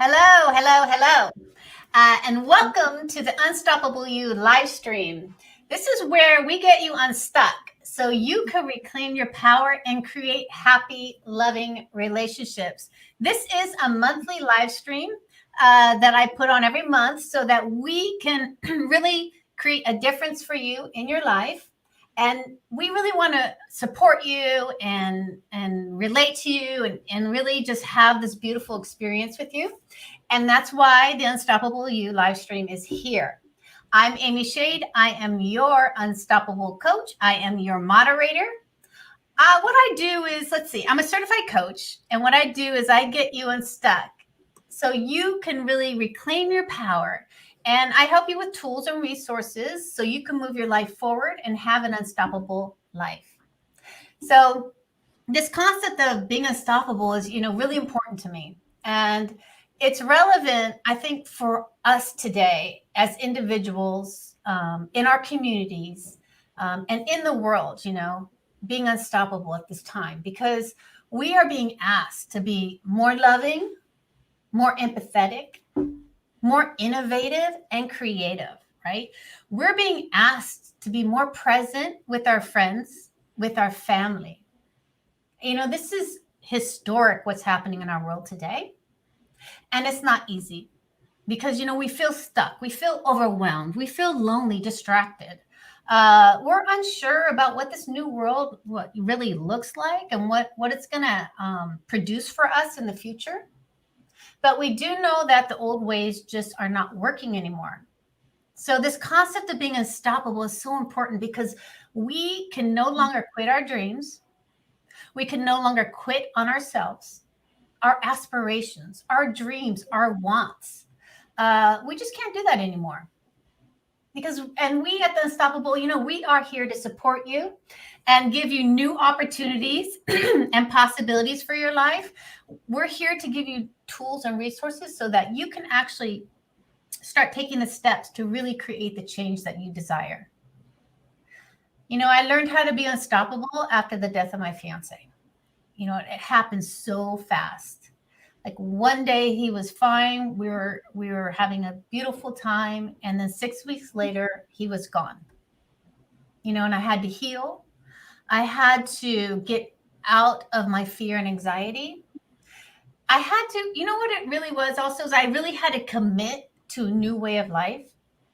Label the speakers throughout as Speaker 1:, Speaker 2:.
Speaker 1: Hello, hello, hello. And welcome to the Unstoppable You live stream. This is where we get you unstuck so you can reclaim your power and create happy, loving relationships. This is a monthly live stream that I put on every month so that we can really create a difference for you in your life. And we really want to support you and relate to you and really just have this beautiful experience with you. And that's why the Unstoppable You live stream is here. I'm Amy Shade. I am your unstoppable coach. I am your moderator. What I do is, let's see, I'm a certified coach. And what I do is I get you unstuck so you can really reclaim your power. And I help you with tools and resources so you can move your life forward and have an unstoppable life. So, this concept of being unstoppable is, really important to me. And it's relevant, I think, for us today as individuals in our communities and in the world, being unstoppable at this time because we are being asked to be more loving, more empathetic, more innovative, and creative, right? We're being asked to be more present with our friends, with our family. This is historic what's happening in our world today. And it's not easy because, we feel stuck. We feel overwhelmed. We feel lonely, distracted. We're unsure about what this new world what really looks like and what it's going to produce for us in the future. But we do know that the old ways just are not working anymore. So this concept of being unstoppable is so important because we can no longer quit our dreams. We can no longer quit on ourselves, our aspirations, our dreams, our wants. We just can't do that anymore. And we at the Unstoppable, we are here to support you and give you new opportunities and possibilities for your life. We're here to give you tools and resources so that you can actually start taking the steps to really create the change that you desire. I learned how to be unstoppable after the death of my fiance. It happened so fast. Like one day he was fine. We were having a beautiful time. And then 6 weeks later, he was gone. And I had to heal. I had to get out of my fear and anxiety. I had to, what it really was also is I really had to commit to a new way of life.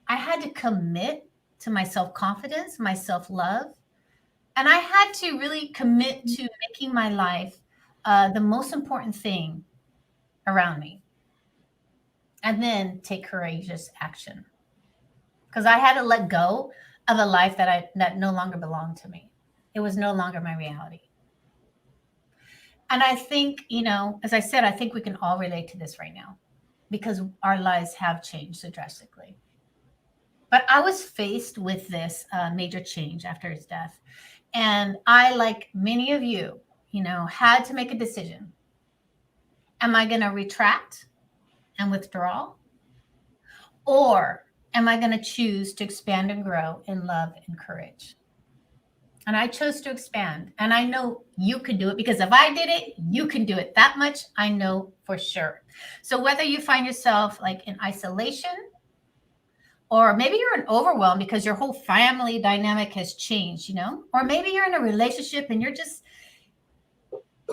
Speaker 1: I had to commit to my self-confidence, my self-love. And I had to really commit to making my life the most important thing around me. And then take courageous action. Because I had to let go of a life that no longer belonged to me. It was no longer my reality. And I think, as I said, I think we can all relate to this right now because our lives have changed so drastically. But I was faced with this major change after his death. And I, like many of you, had to make a decision. Am I going to retract and withdraw? Or am I going to choose to expand and grow in love and courage? And I chose to expand. And I know you can do it because if I did it, you can do it. That much I know for sure. So whether you find yourself like in isolation, or maybe you're in overwhelm because your whole family dynamic has changed, or maybe you're in a relationship and you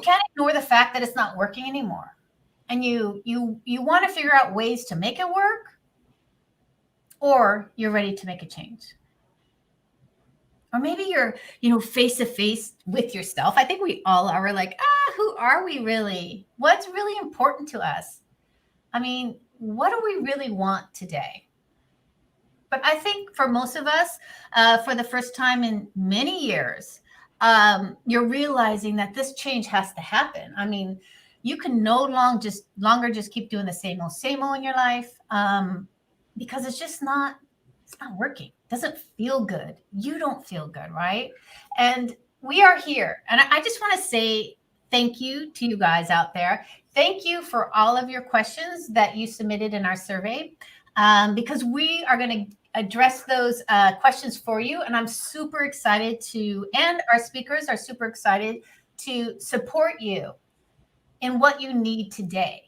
Speaker 1: can't ignore the fact that it's not working anymore. And you want to figure out ways to make it work, or you're ready to make a change. Or maybe you're, face to face with yourself. I think we all are. We're like, who are we really? What's really important to us? I mean, what do we really want today? But I think for most of us, for the first time in many years, you're realizing that this change has to happen. I mean, you can no longer just keep doing the same old in your life because it's not working. It doesn't feel good. You don't feel good, right? And we are here. And I just want to say thank you to you guys out there. Thank you for all of your questions that you submitted in our survey because we are going to address those questions for you. And I'm super excited and our speakers are super excited to support you in what you need today.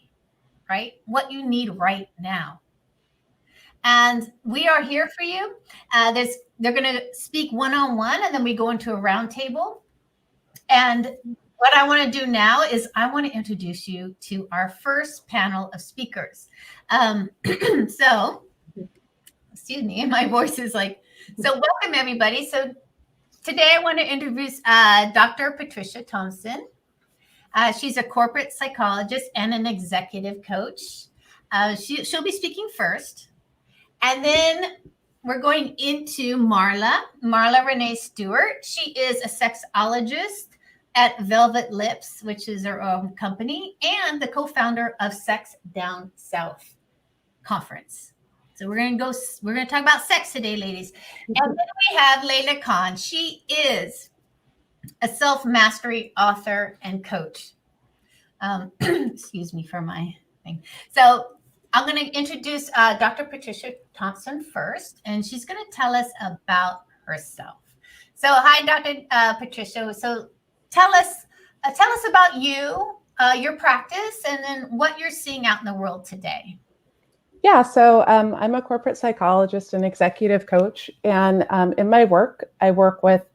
Speaker 1: right? What you need right now. And we are here for you. They're going to speak one-on-one, and then we go into a roundtable. And what I want to do now is I want to introduce you to our first panel of speakers. So, excuse me, my voice is like, so welcome everybody. So today I want to introduce Dr. Patricia Thompson. She's a corporate psychologist and an executive coach. She'll be speaking first. And then we're going into Marla Renee Stewart. She is a sexologist at Velvet Lips, which is her own company, and the co-founder of Sex Down South Conference. So we're going to talk about sex today, ladies. And then we have Layla Khan. She is a self-mastery author and coach. Excuse me for my thing. So I'm going to introduce Dr. Patricia Thompson first, and she's going to tell us about herself. So, hi, Dr. Patricia. So, tell us about you, your practice, and then what you're seeing out in the world today.
Speaker 2: Yeah, so I'm a corporate psychologist and executive coach, and in my work, I work with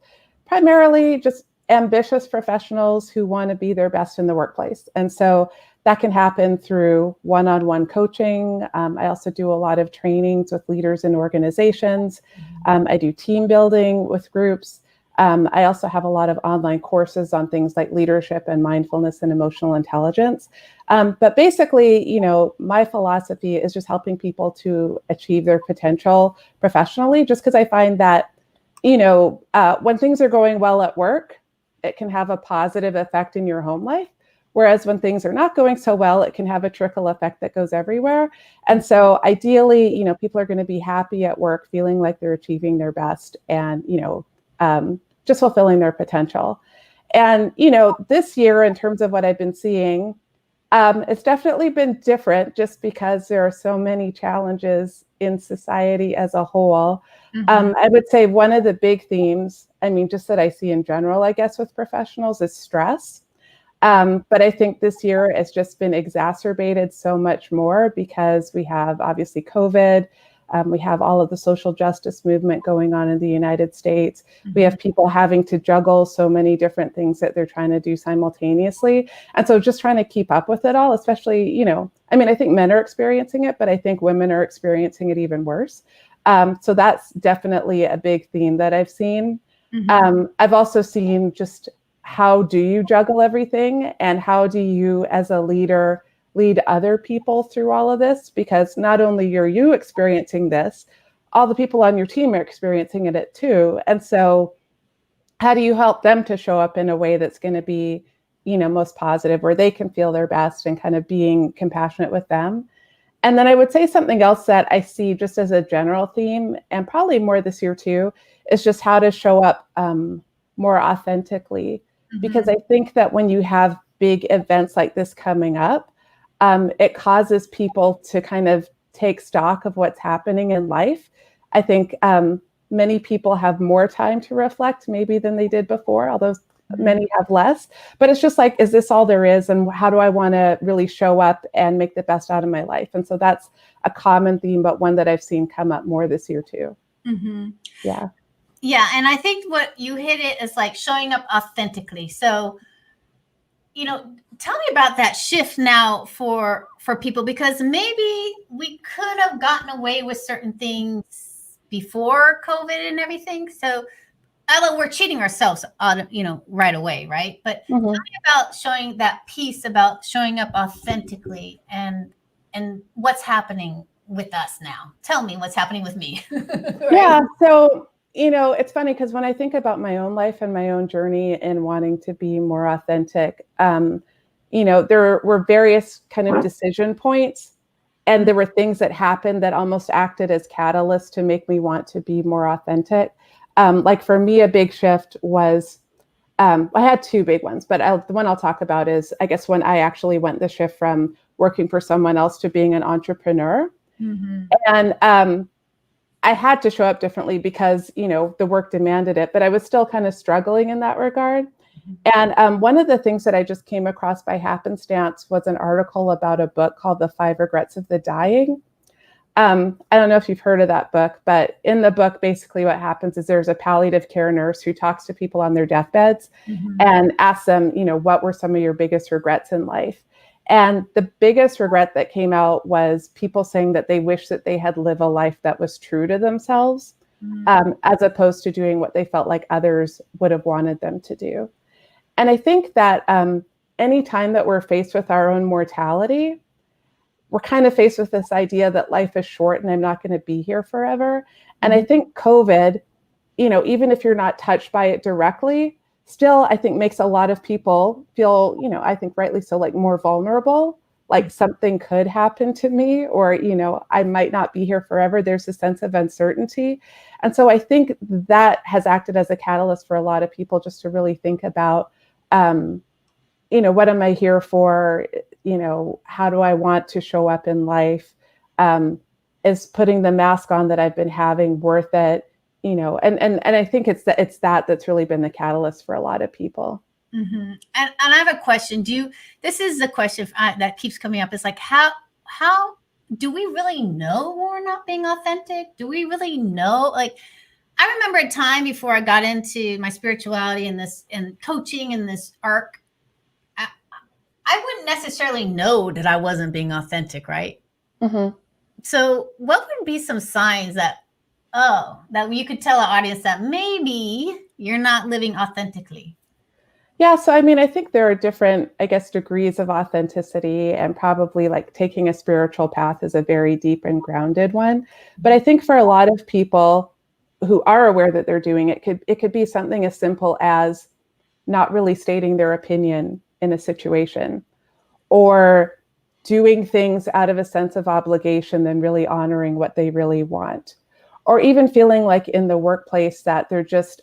Speaker 2: primarily just ambitious professionals who want to be their best in the workplace. And so that can happen through one-on-one coaching. I also do a lot of trainings with leaders in organizations. I do team building with groups. I also have a lot of online courses on things like leadership and mindfulness and emotional intelligence. But basically, you know, my philosophy is just helping people to achieve their potential professionally, just because I find that, you know, when things are going well at work, it can have a positive effect in your home life. Whereas when things are not going so well, it can have a trickle effect that goes everywhere. And so ideally, you know, people are going to be happy at work, feeling like they're achieving their best and, you know, just fulfilling their potential. And, you know, this year, in terms of what I've been seeing, it's definitely been different just because there are so many challenges in society as a whole. I would say one of the big themes, I mean, just that I see in general, I guess, with professionals is stress. But I think this year it's just been exacerbated so much more because we have obviously COVID. We have all of the social justice movement going on in the United States. We have people having to juggle so many different things that they're trying to do simultaneously. And so just trying to keep up with it all, especially, you know, I mean, I think men are experiencing it, but I think women are experiencing it even worse. So that's definitely a big theme that I've seen. I've also seen just how do you juggle everything and how do you as a leader lead other people through all of this? Because not only are you experiencing this, all the people on your team are experiencing it too. And so how do you help them to show up in a way that's going to be, you know, most positive, where they can feel their best and kind of being compassionate with them? And then I would say something else that I see just as a general theme, and probably more this year too, is just how to show up more authentically. Because I think that when you have big events like this coming up, it causes people to kind of take stock of what's happening in life. I think many people have more time to reflect maybe than they did before, although many have less. But it's just like, is this all there is? And how do I want to really show up and make the best out of my life? And so that's a common theme, but one that I've seen come up more this year too. Yeah.
Speaker 1: Yeah. And I think what you hit it is like showing up authentically. So, you know, tell me about that shift now for people, because maybe we could have gotten away with certain things before COVID and everything. So, although we're cheating ourselves on, you know, right away, right? But tell me about showing that piece about showing up authentically and what's happening with us now. Tell me what's happening with me. Right?
Speaker 2: Yeah. So, you know, it's funny because when I think about my own life and my own journey in wanting to be more authentic, you know, there were various kind of decision points, and there were things that happened that almost acted as catalysts to make me want to be more authentic. Like for me, a big shift was, I had two big ones, but the one I'll talk about is, I guess, when I actually went the shift from working for someone else to being an entrepreneur. And I had to show up differently because, you know, the work demanded it, but I was still kind of struggling in that regard. And one of the things that I just came across by happenstance was an article about a book called The Five Regrets of the Dying. I don't know if you've heard of that book, but in the book, basically what happens is there's a palliative care nurse who talks to people on their deathbeds and asks them, what were some of your biggest regrets in life? And the biggest regret that came out was people saying that they wish that they had lived a life that was true to themselves, as opposed to doing what they felt like others would have wanted them to do. And I think that anytime that we're faced with our own mortality, we're kind of faced with this idea that life is short and I'm not going to be here forever. And I think COVID, even if you're not touched by it directly, still, I think makes a lot of people feel, I think rightly so, like more vulnerable, like something could happen to me, or, I might not be here forever. There's a sense of uncertainty. And so I think that has acted as a catalyst for a lot of people just to really think about, what am I here for? How do I want to show up in life? Is putting the mask on that I've been having worth it? And I think it's that that's really been the catalyst for a lot of people.
Speaker 1: And I have a question. This is the question that keeps coming up. It's like, how do we really know when we're not being authentic? Do we really know? Like, I remember a time before I got into my spirituality and coaching in this arc, I wouldn't necessarily know that I wasn't being authentic, right? So what would be some signs that you could tell an audience that maybe you're not living authentically?
Speaker 2: Yeah, so I think there are different, degrees of authenticity, and probably like taking a spiritual path is a very deep and grounded one. But I think for a lot of people who are aware that they're doing it, it could be something as simple as not really stating their opinion in a situation, or doing things out of a sense of obligation than really honoring what they really want, or even feeling like in the workplace that they're just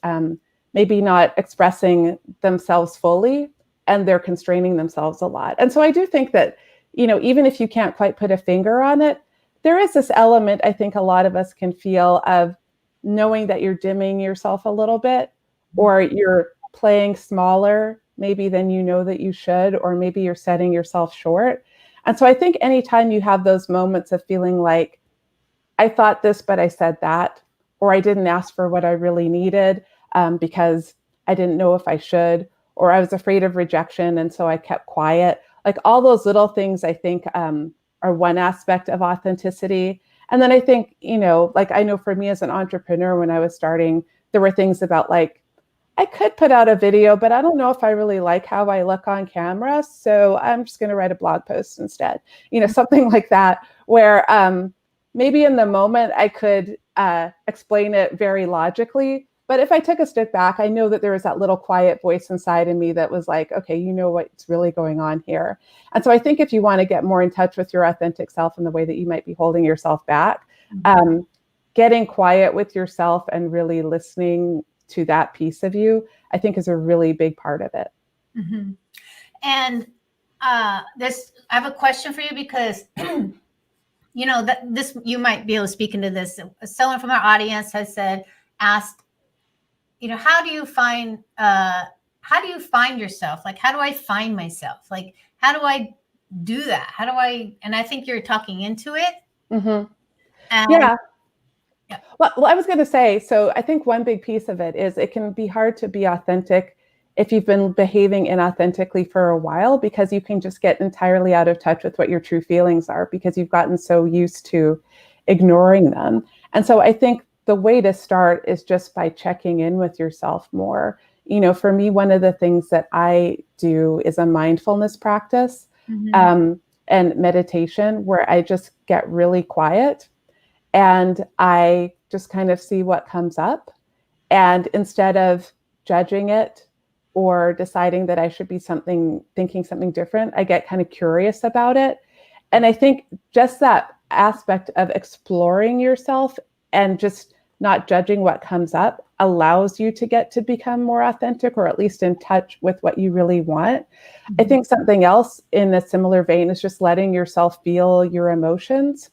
Speaker 2: maybe not expressing themselves fully and they're constraining themselves a lot. And so I do think that, even if you can't quite put a finger on it, there is this element I think a lot of us can feel of knowing that you're dimming yourself a little bit, or you're playing smaller maybe than that you should, or maybe you're setting yourself short. And so I think anytime you have those moments of feeling like, I thought this, but I said that, or I didn't ask for what I really needed because I didn't know if I should, or I was afraid of rejection, and so I kept quiet. Like all those little things, I think are one aspect of authenticity. And then I think, like I know for me as an entrepreneur, when I was starting, there were things about like, I could put out a video, but I don't know if I really like how I look on camera. So I'm just going to write a blog post instead, something like that, where maybe in the moment I could explain it very logically. But if I took a step back, I know that there was that little quiet voice inside of me that was like, okay, you know what's really going on here. And so I think if you want to get more in touch with your authentic self and the way that you might be holding yourself back, getting quiet with yourself and really listening to that piece of you, I think is a really big part of it.
Speaker 1: And I have a question for you, because that you might be able to speak into this. Someone from our audience has asked, how do you find yourself? Like, how do I find myself? Like, how do I do that? And I think you're talking into it.
Speaker 2: Yeah. Well, I was going to say, so I think one big piece of it is it can be hard to be authentic if you've been behaving inauthentically for a while, because you can just get entirely out of touch with what your true feelings are because you've gotten so used to ignoring them. And so I think the way to start is just by checking in with yourself more. For me, one of the things that I do is a mindfulness practice and meditation, where I just get really quiet and I just kind of see what comes up. And instead of judging it or deciding that I should be thinking something different, I get kind of curious about it. And I think just that aspect of exploring yourself and just not judging what comes up allows you to get to become more authentic, or at least in touch with what you really want. I think something else in a similar vein is just letting yourself feel your emotions.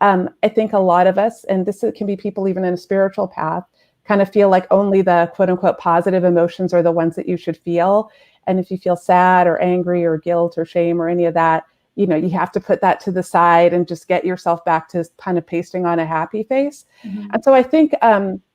Speaker 2: I think a lot of us, and this can be people even in a spiritual path, kind of feel like only the quote unquote positive emotions are the ones that you should feel. And if you feel sad or angry or guilt or shame or any of that, you have to put that to the side and just get yourself back to kind of pasting on a happy face. Mm-hmm. And so I think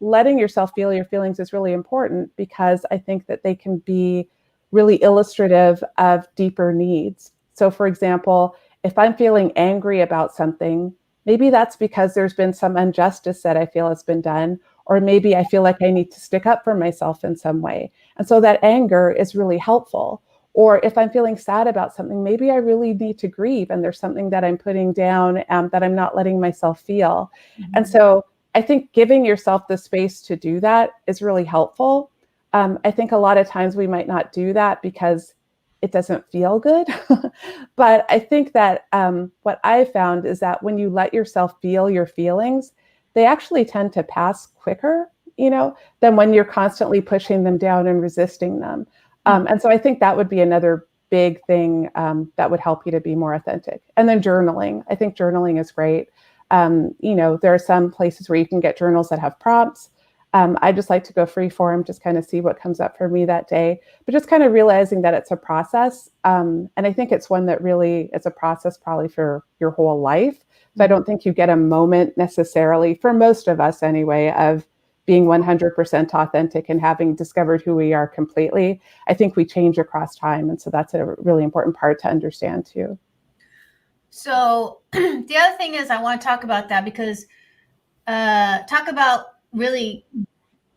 Speaker 2: letting yourself feel your feelings is really important, because I think that they can be really illustrative of deeper needs. So for example, if I'm feeling angry about something, maybe that's because there's been some injustice that I feel has been done, or maybe I feel like I need to stick up for myself in some way. And so that anger is really helpful. Or if I'm feeling sad about something, maybe I really need to grieve and there's something that I'm putting down that I'm not letting myself feel. Mm-hmm. And so I think giving yourself the space to do that is really helpful. I think a lot of times we might not do that because it doesn't feel good. But I think that what I found is that when you let yourself feel your feelings, they actually tend to pass quicker, than when you're constantly pushing them down and resisting them. And so I think that would be another big thing that would help you to be more authentic. And then journaling. I think journaling is great. There are some places where you can get journals that have prompts. I just like to go free form, just kind of see what comes up for me that day, but just kind of realizing that it's a process. And I think it's one that really is a process probably for your whole life. So I don't think you get a moment necessarily, for most of us anyway, of being 100% authentic and having discovered who we are completely. I think we change across time. And so that's a really important part to understand too.
Speaker 1: So the other thing is I want to talk about that, because talk about really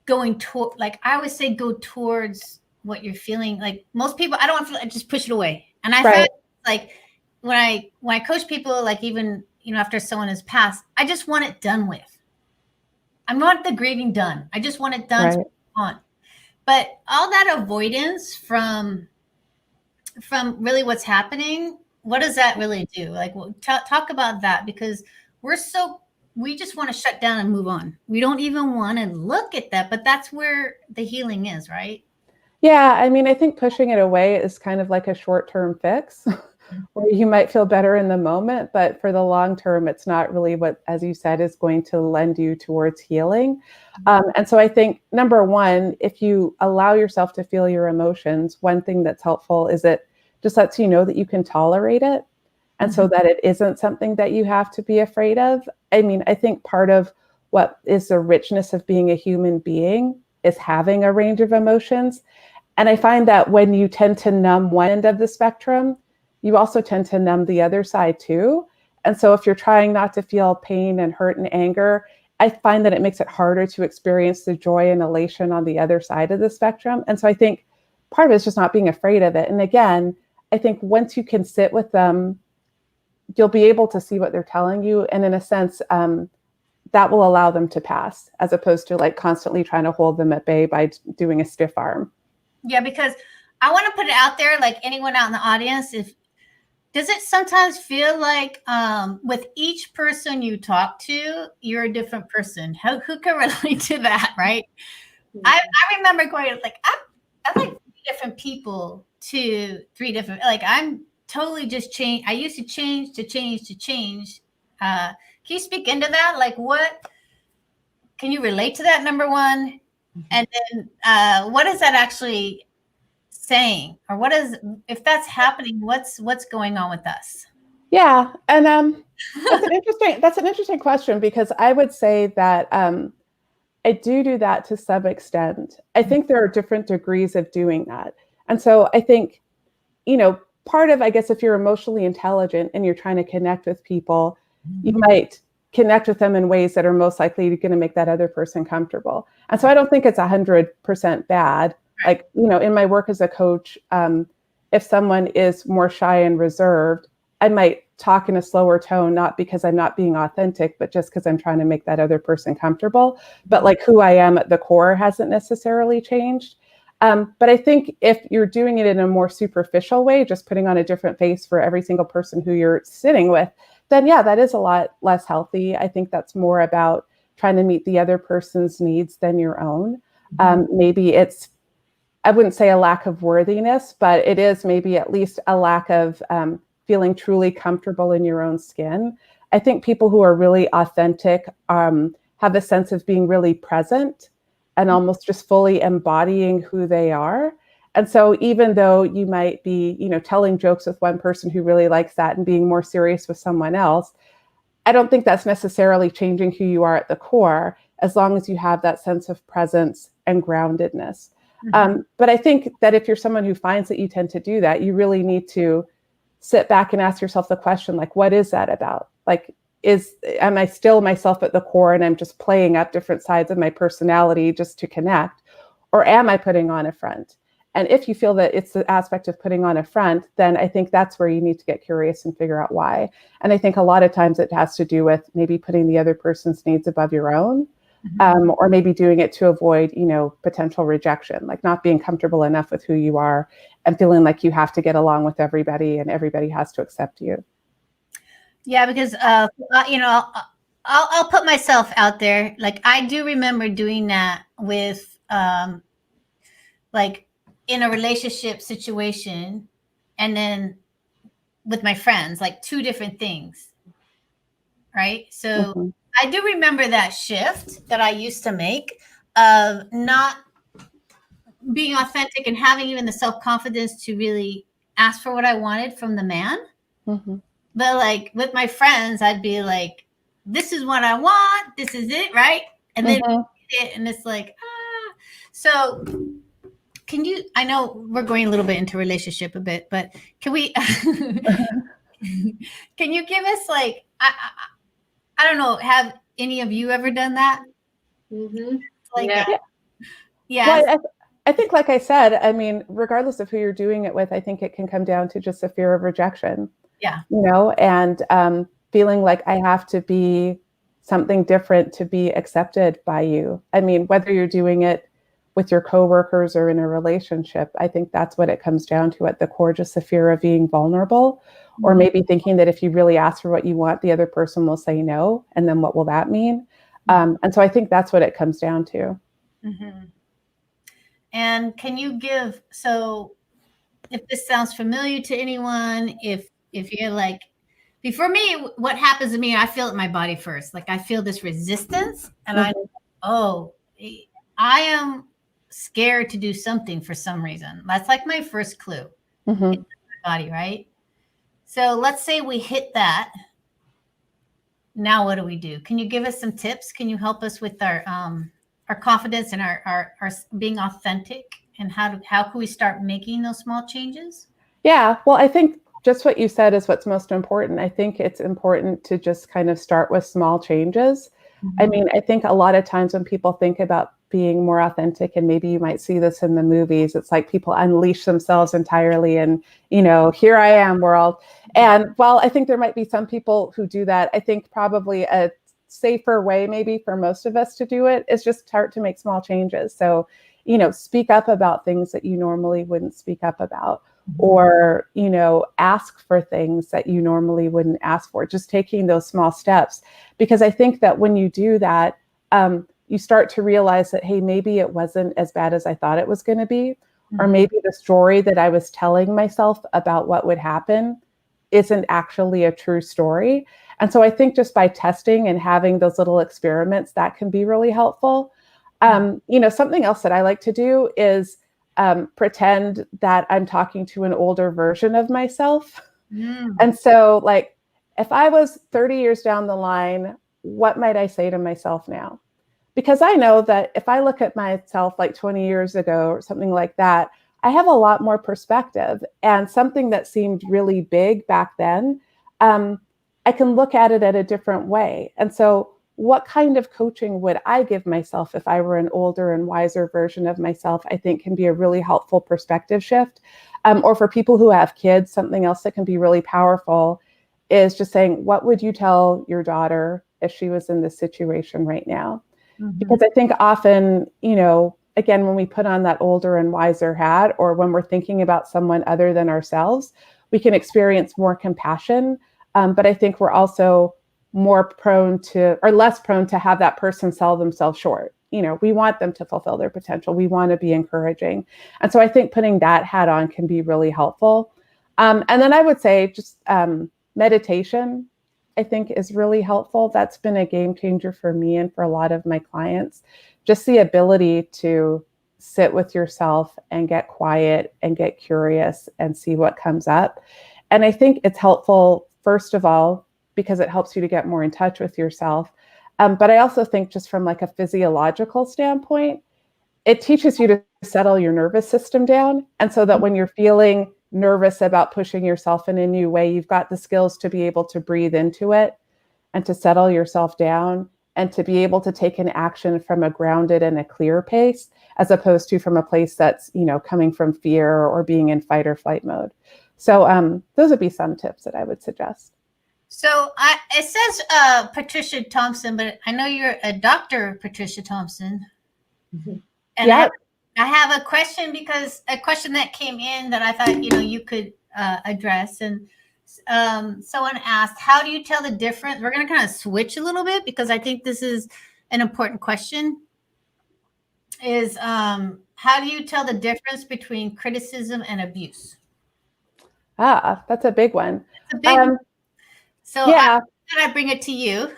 Speaker 1: going toward, like I always say, go towards what you're feeling. Like most people, I don't want to feel, I just push it away. And I find like when I coach people, like even, after someone has passed, I just want it done with. I want the grieving done. I just want it done to move on. But all that avoidance from really what's happening, what does that really do? Like, talk about that, because we just want to shut down and move on. We don't even want to look at that, but that's where the healing is, right?
Speaker 2: Yeah. I mean, I think pushing it away is kind of like a short-term fix where you might feel better in the moment, but for the long term, it's not really what, as you said, is going to lend you towards healing. And so I think, number one, if you allow yourself to feel your emotions, one thing that's helpful is it just lets you know that you can tolerate it. And so that it isn't something that you have to be afraid of. I mean, I think part of what is the richness of being a human being is having a range of emotions. And I find that when you tend to numb one end of the spectrum, you also tend to numb the other side too. And so if you're trying not to feel pain and hurt and anger, I find that it makes it harder to experience the joy and elation on the other side of the spectrum. And so I think part of it is just not being afraid of it. And again, I think once you can sit with them, you'll be able to see what they're telling you. And in a sense, that will allow them to pass, as opposed to like constantly trying to hold them at bay by doing a stiff arm.
Speaker 1: Yeah, because I want to put it out there, like anyone out in the audience, does it sometimes feel like with each person you talk to, you're a different person? Who can relate to that, right? I remember going like, I'm like 3 different people to 3 different, like I'm totally just changed. I used to change. Can you speak into that? Like can you relate to that, number one? And then what is that actually saying, or if that's happening, what's going on with us?
Speaker 2: Yeah. And that's an interesting question, because I would say that I do that to some extent. I think there are different degrees of doing that. And so I think, part of, I guess, if you're emotionally intelligent and you're trying to connect with people, you might connect with them in ways that are most likely going to make that other person comfortable. And so I don't think it's 100% bad. Like, in my work as a coach, if someone is more shy and reserved, I might talk in a slower tone, not because I'm not being authentic, but just because I'm trying to make that other person comfortable. But like who I am at the core hasn't necessarily changed. But I think if you're doing it in a more superficial way, just putting on a different face for every single person who you're sitting with, then yeah, that is a lot less healthy. I think that's more about trying to meet the other person's needs than your own. Maybe it's, I wouldn't say a lack of worthiness, but it is maybe at least a lack of feeling truly comfortable in your own skin. I think people who are really authentic have a sense of being really present. and almost just fully embodying who they are. And so even though you might be, telling jokes with one person who really likes that and being more serious with someone else, I don't think that's necessarily changing who you are at the core, as long as you have that sense of presence and groundedness. But I think that if you're someone who finds that you tend to do that, you really need to sit back and ask yourself the question, like, what is that about? Like, am I still myself at the core and I'm just playing up different sides of my personality just to connect? Or am I putting on a front? And if you feel that it's the aspect of putting on a front, then I think that's where you need to get curious and figure out why. And I think a lot of times it has to do with maybe putting the other person's needs above your own, or maybe doing it to avoid, potential rejection, like not being comfortable enough with who you are and feeling like you have to get along with everybody and everybody has to accept you.
Speaker 1: Yeah, because I'll put myself out there. Like, I do remember doing that with like in a relationship situation, and then with my friends, like two different things, right? So I do remember that shift that I used to make of not being authentic and having even the self-confidence to really ask for what I wanted from the man. But like with my friends, I'd be like, this is what I want, this is it, right? And then and it's like, so can you, I know we're going a little bit into relationship a bit, but can we can you give us like, I don't know, have any of you ever done that? Like, yeah.
Speaker 2: Well, I think, like I said, I mean, regardless of who you're doing it with, I think it can come down to just a fear of rejection.
Speaker 1: Yeah.
Speaker 2: And feeling like I have to be something different to be accepted by you. I mean, whether you're doing it with your coworkers or in a relationship, I think that's what it comes down to at the core, just the fear of being vulnerable, or maybe thinking that if you really ask for what you want, the other person will say no. And then what will that mean? And so I think that's what it comes down to.
Speaker 1: And can you give, so if this sounds familiar to anyone, if you're like, for me, what happens to me, I feel it in my body first. Like, I feel this resistance and I am scared to do something for some reason. That's like my first clue in my body, right? So let's say we hit that. Now what do we do? Can you give us some tips? Can you help us with our confidence and our being authentic, and how can we start making those small changes?
Speaker 2: Yeah, well, I think just what you said is what's most important. I think it's important to just kind of start with small changes. I mean, I think a lot of times when people think about being more authentic, and maybe you might see this in the movies, it's like people unleash themselves entirely and, here I am world. And while I think there might be some people who do that, I think probably a safer way maybe for most of us to do it is just start to make small changes. So, speak up about things that you normally wouldn't speak up about, or, ask for things that you normally wouldn't ask for, just taking those small steps. Because I think that when you do that, you start to realize that, hey, maybe it wasn't as bad as I thought it was going to be, or maybe the story that I was telling myself about what would happen isn't actually a true story. And so I think just by testing and having those little experiments, that can be really helpful. Something else that I like to do is pretend that I'm talking to an older version of myself. And so, like, if I was 30 years down the line, what might I say to myself now? Because I know that if I look at myself like 20 years ago or something like that, I have a lot more perspective, and something that seemed really big back then, I can look at it at a different way. And so what kind of coaching would I give myself if I were an older and wiser version of myself, I think can be a really helpful perspective shift. Or for people who have kids, something else that can be really powerful is just saying, what would you tell your daughter if she was in this situation right now? Because I think often, again, when we put on that older and wiser hat, or when we're thinking about someone other than ourselves, we can experience more compassion. But I think we're also more prone to, or less prone to, have that person sell themselves short. We want them to fulfill their potential. We want to be encouraging. And so I think putting that hat on can be really helpful. And then I would say just meditation, I think, is really helpful. That's been a game changer for me and for a lot of my clients. just the ability to sit with yourself and get quiet and get curious and see what comes up. And I think it's helpful, first of all, because it helps you to get more in touch with yourself. But I also think just from like a physiological standpoint, it teaches you to settle your nervous system down. And so that when you're feeling nervous about pushing yourself in a new way, you've got the skills to be able to breathe into it and to settle yourself down and to be able to take an action from a grounded and a clear pace, as opposed to from a place that's, coming from fear or being in fight or flight mode. So those would be some tips that I would suggest.
Speaker 1: So it says Patricia Thompson, but I know you're a Dr. Patricia Thompson.
Speaker 2: Mm-hmm.
Speaker 1: And yeah. I have a question, because a question that came in that I thought, you could address. And someone asked, how do you tell the difference? We're going to kind of switch a little bit, because I think this is an important question. Is how do you tell the difference between criticism and abuse?
Speaker 2: That's a big one.
Speaker 1: It's a big one. So
Speaker 2: yeah.
Speaker 1: I bring it to you.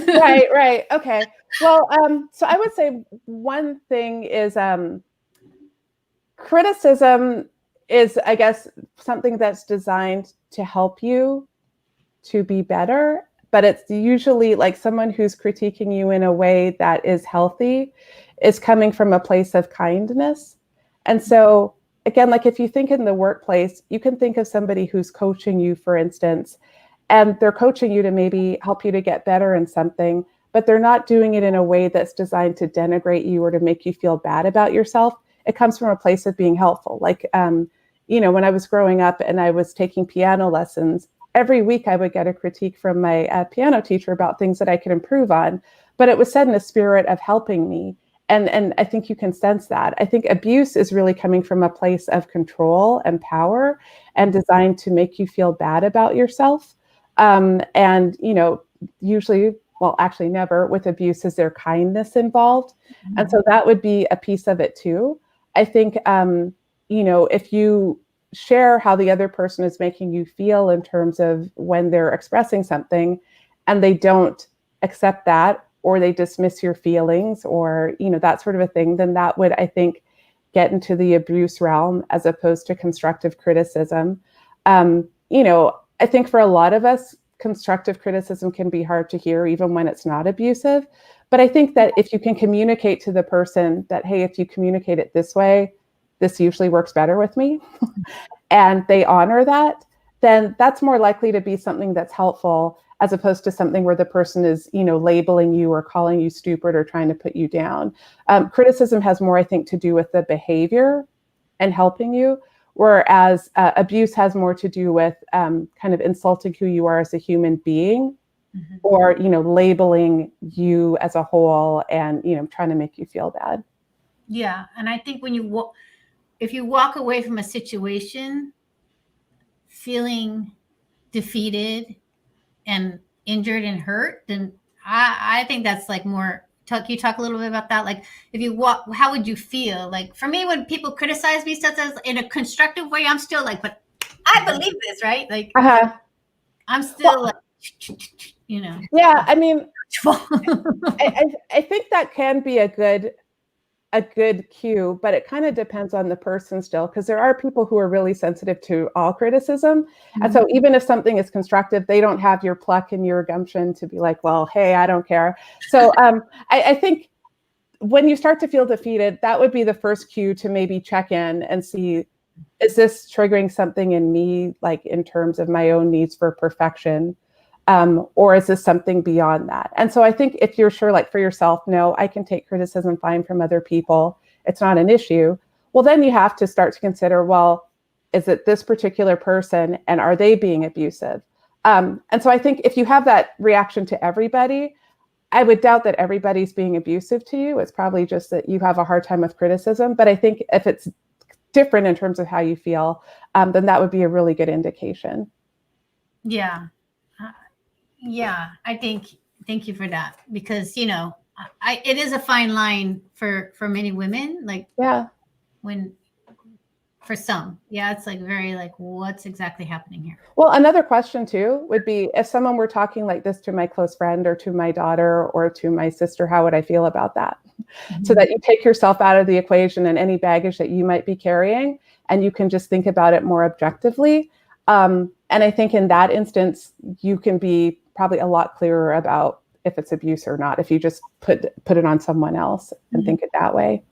Speaker 2: Right. Okay. Well, so I would say one thing is criticism is, I guess, something that's designed to help you to be better, but it's usually like someone who's critiquing you in a way that is healthy is coming from a place of kindness. And so again, like if you think in the workplace, you can think of somebody who's coaching you, for instance, and they're coaching you to maybe help you to get better in something, but they're not doing it in a way that's designed to denigrate you or to make you feel bad about yourself. It comes from a place of being helpful. Like, when I was growing up and I was taking piano lessons, every week I would get a critique from my piano teacher about things that I could improve on, but it was said in a spirit of helping me. And I think you can sense that. I think abuse is really coming from a place of control and power and designed to make you feel bad about yourself. Usually, well, actually never with abuse is there kindness involved. Mm-hmm. And so that would be a piece of it too. I think, if you share how the other person is making you feel in terms of when they're expressing something and they don't accept that, or they dismiss your feelings, or, that sort of a thing, then that would, I think, get into the abuse realm as opposed to constructive criticism. I think for a lot of us, constructive criticism can be hard to hear, even when it's not abusive. But I think that if you can communicate to the person that, hey, if you communicate it this way, this usually works better with me, and they honor that, then that's more likely to be something that's helpful, as opposed to something where the person is, labeling you or calling you stupid or trying to put you down. Criticism has more, I think, to do with the behavior and helping you, whereas abuse has more to do with kind of insulting who you are as a human being, mm-hmm. or, labeling you as a whole and, trying to make you feel bad.
Speaker 1: Yeah. And I think if you walk away from a situation feeling defeated and injured and hurt, then I think that's like more. Can you talk a little bit about that? Like, if you walk, how would you feel? Like, for me, when people criticize me stuff in a constructive way, I'm still like, but I believe this, right? Like, I'm still like,
Speaker 2: Yeah, I mean, I think that can be a good cue, but it kind of depends on the person still, because there are people who are really sensitive to all criticism. Mm-hmm. And so even if something is constructive, they don't have your pluck and your gumption to be like, well, hey, I don't care. So I think when you start to feel defeated, that would be the first cue to maybe check in and see, is this triggering something in me, like in terms of my own needs for perfection? Or is this something beyond that? And so I think if you're sure, like for yourself, no, I can take criticism fine from other people, it's not an issue. Well, then you have to start to consider, well, is it this particular person and are they being abusive? And so I think if you have that reaction to everybody, I would doubt that everybody's being abusive to you. It's probably just that you have a hard time with criticism. But I think if it's different in terms of how you feel, then that would be a really good indication.
Speaker 1: Yeah. Yeah, I think, thank you for that, because, it is a fine line for many women, like,
Speaker 2: yeah,
Speaker 1: for some, yeah, it's like very like, what's exactly happening here?
Speaker 2: Well, another question too would be, if someone were talking like this to my close friend or to my daughter or to my sister, how would I feel about that? so that you take yourself out of the equation and any baggage that you might be carrying, and you can just think about it more objectively. And I think in that instance, you can be probably a lot clearer about if it's abuse or not, if you just put it on someone else and think it that way.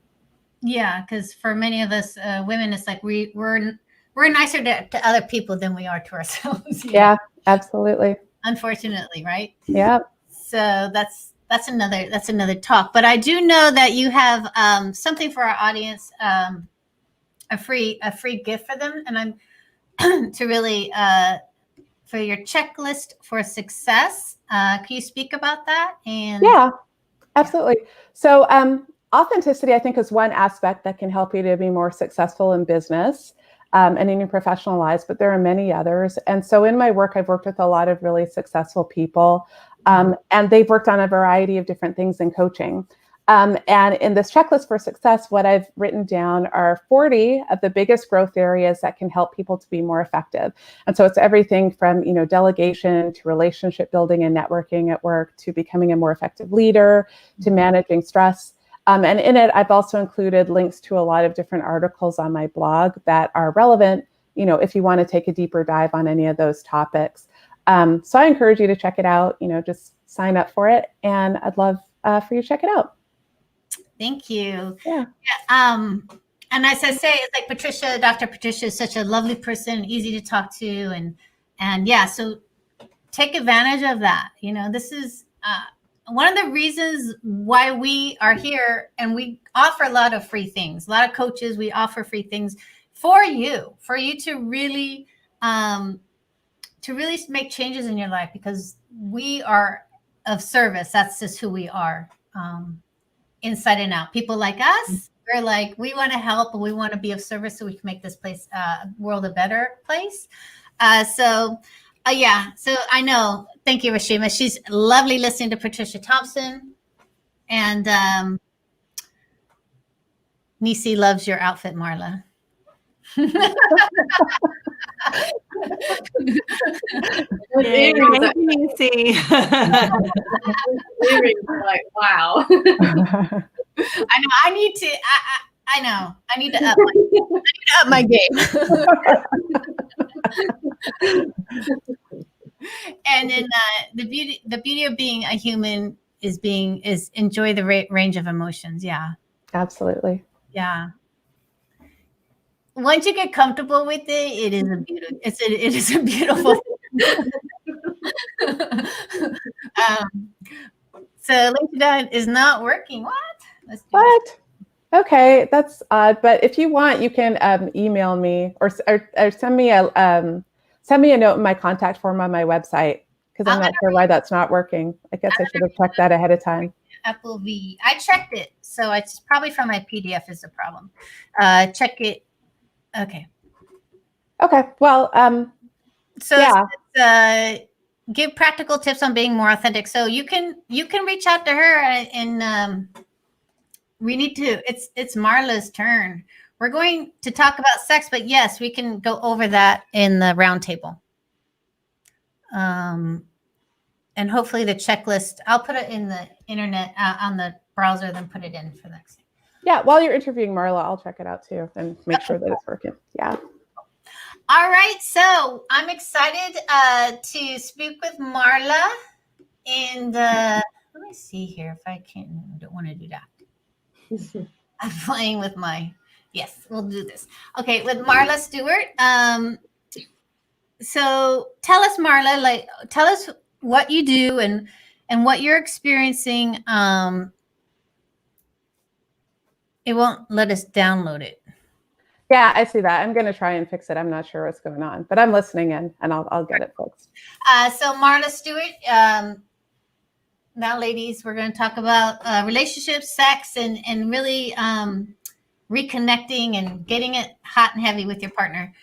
Speaker 1: Yeah, because for many of us women, it's like we're nicer to other people than we are to ourselves.
Speaker 2: Yeah, absolutely.
Speaker 1: Unfortunately, right?
Speaker 2: Yeah.
Speaker 1: So that's another talk. But I do know that you have something for our audience, a free gift for them, and I'm to really for your checklist for success. Can you speak about that? And
Speaker 2: yeah, absolutely. So authenticity, I think, is one aspect that can help you to be more successful in business and in your professional lives, but there are many others. And so in my work, I've worked with a lot of really successful people, and they've worked on a variety of different things in coaching. And in this checklist for success, what I've written down are 40 of the biggest growth areas that can help people to be more effective. And so it's everything from, delegation to relationship building and networking at work, to becoming a more effective leader, to managing stress. And in it, I've also included links to a lot of different articles on my blog that are relevant, if you want to take a deeper dive on any of those topics. So I encourage you to check it out, just sign up for it. And I'd love for you to check it out.
Speaker 1: Thank you.
Speaker 2: Yeah.
Speaker 1: And as I say, it's like Dr. Patricia is such a lovely person, easy to talk to. And yeah, so take advantage of that. This is one of the reasons why we are here, and we offer a lot of free things. A lot of coaches, we offer free things for you to really make changes in your life, because we are of service. That's just who we are. Inside and out. People like us, we're like, we want to help and we want to be of service so we can make this place, world a better place. So I know. Thank you, Rashima. She's lovely listening to Patricia Thompson. And Nisi loves your outfit, Marla.
Speaker 3: Thank you, Nisi. Like, wow.
Speaker 1: I know. I need to. I need to up my game. And then the beauty of being a human is enjoy the range of emotions. Yeah.
Speaker 2: Absolutely.
Speaker 1: Yeah. Once you get comfortable with it, it is a beautiful so LinkedIn is not working. What? Let's do
Speaker 2: what? This. Okay, that's odd. But if you want, you can email me or send me a note in my contact form on my website, because I'm not sure why that's not working. I guess I should have checked that ahead of time.
Speaker 1: Apple V. I checked it, so it's probably from my PDF is the problem. Check it. Okay.
Speaker 2: Well,
Speaker 1: give practical tips on being more authentic. So you can reach out to her, and we need to. It's Marla's turn. We're going to talk about sex, but yes, we can go over that in the roundtable. And hopefully the checklist, I'll put it in the internet on the browser, then put it in for next time.
Speaker 2: Yeah, while you're interviewing Marla, I'll check it out too and make sure that it's working. Yeah.
Speaker 1: All right, so I'm excited to speak with Marla. And let me see here if I can. I don't want to do that. I'm playing with yes, we'll do this. Okay, with Marla Stewart. So tell us, Marla, tell us what you do and what you're experiencing. It won't let us download it.
Speaker 2: Yeah, I see that. I'm going to try and fix it. I'm not sure what's going on, but I'm listening in, and I'll get it fixed.
Speaker 1: So Marla Stewart, now ladies, we're going to talk about relationships, sex, and really reconnecting and getting it hot and heavy with your partner.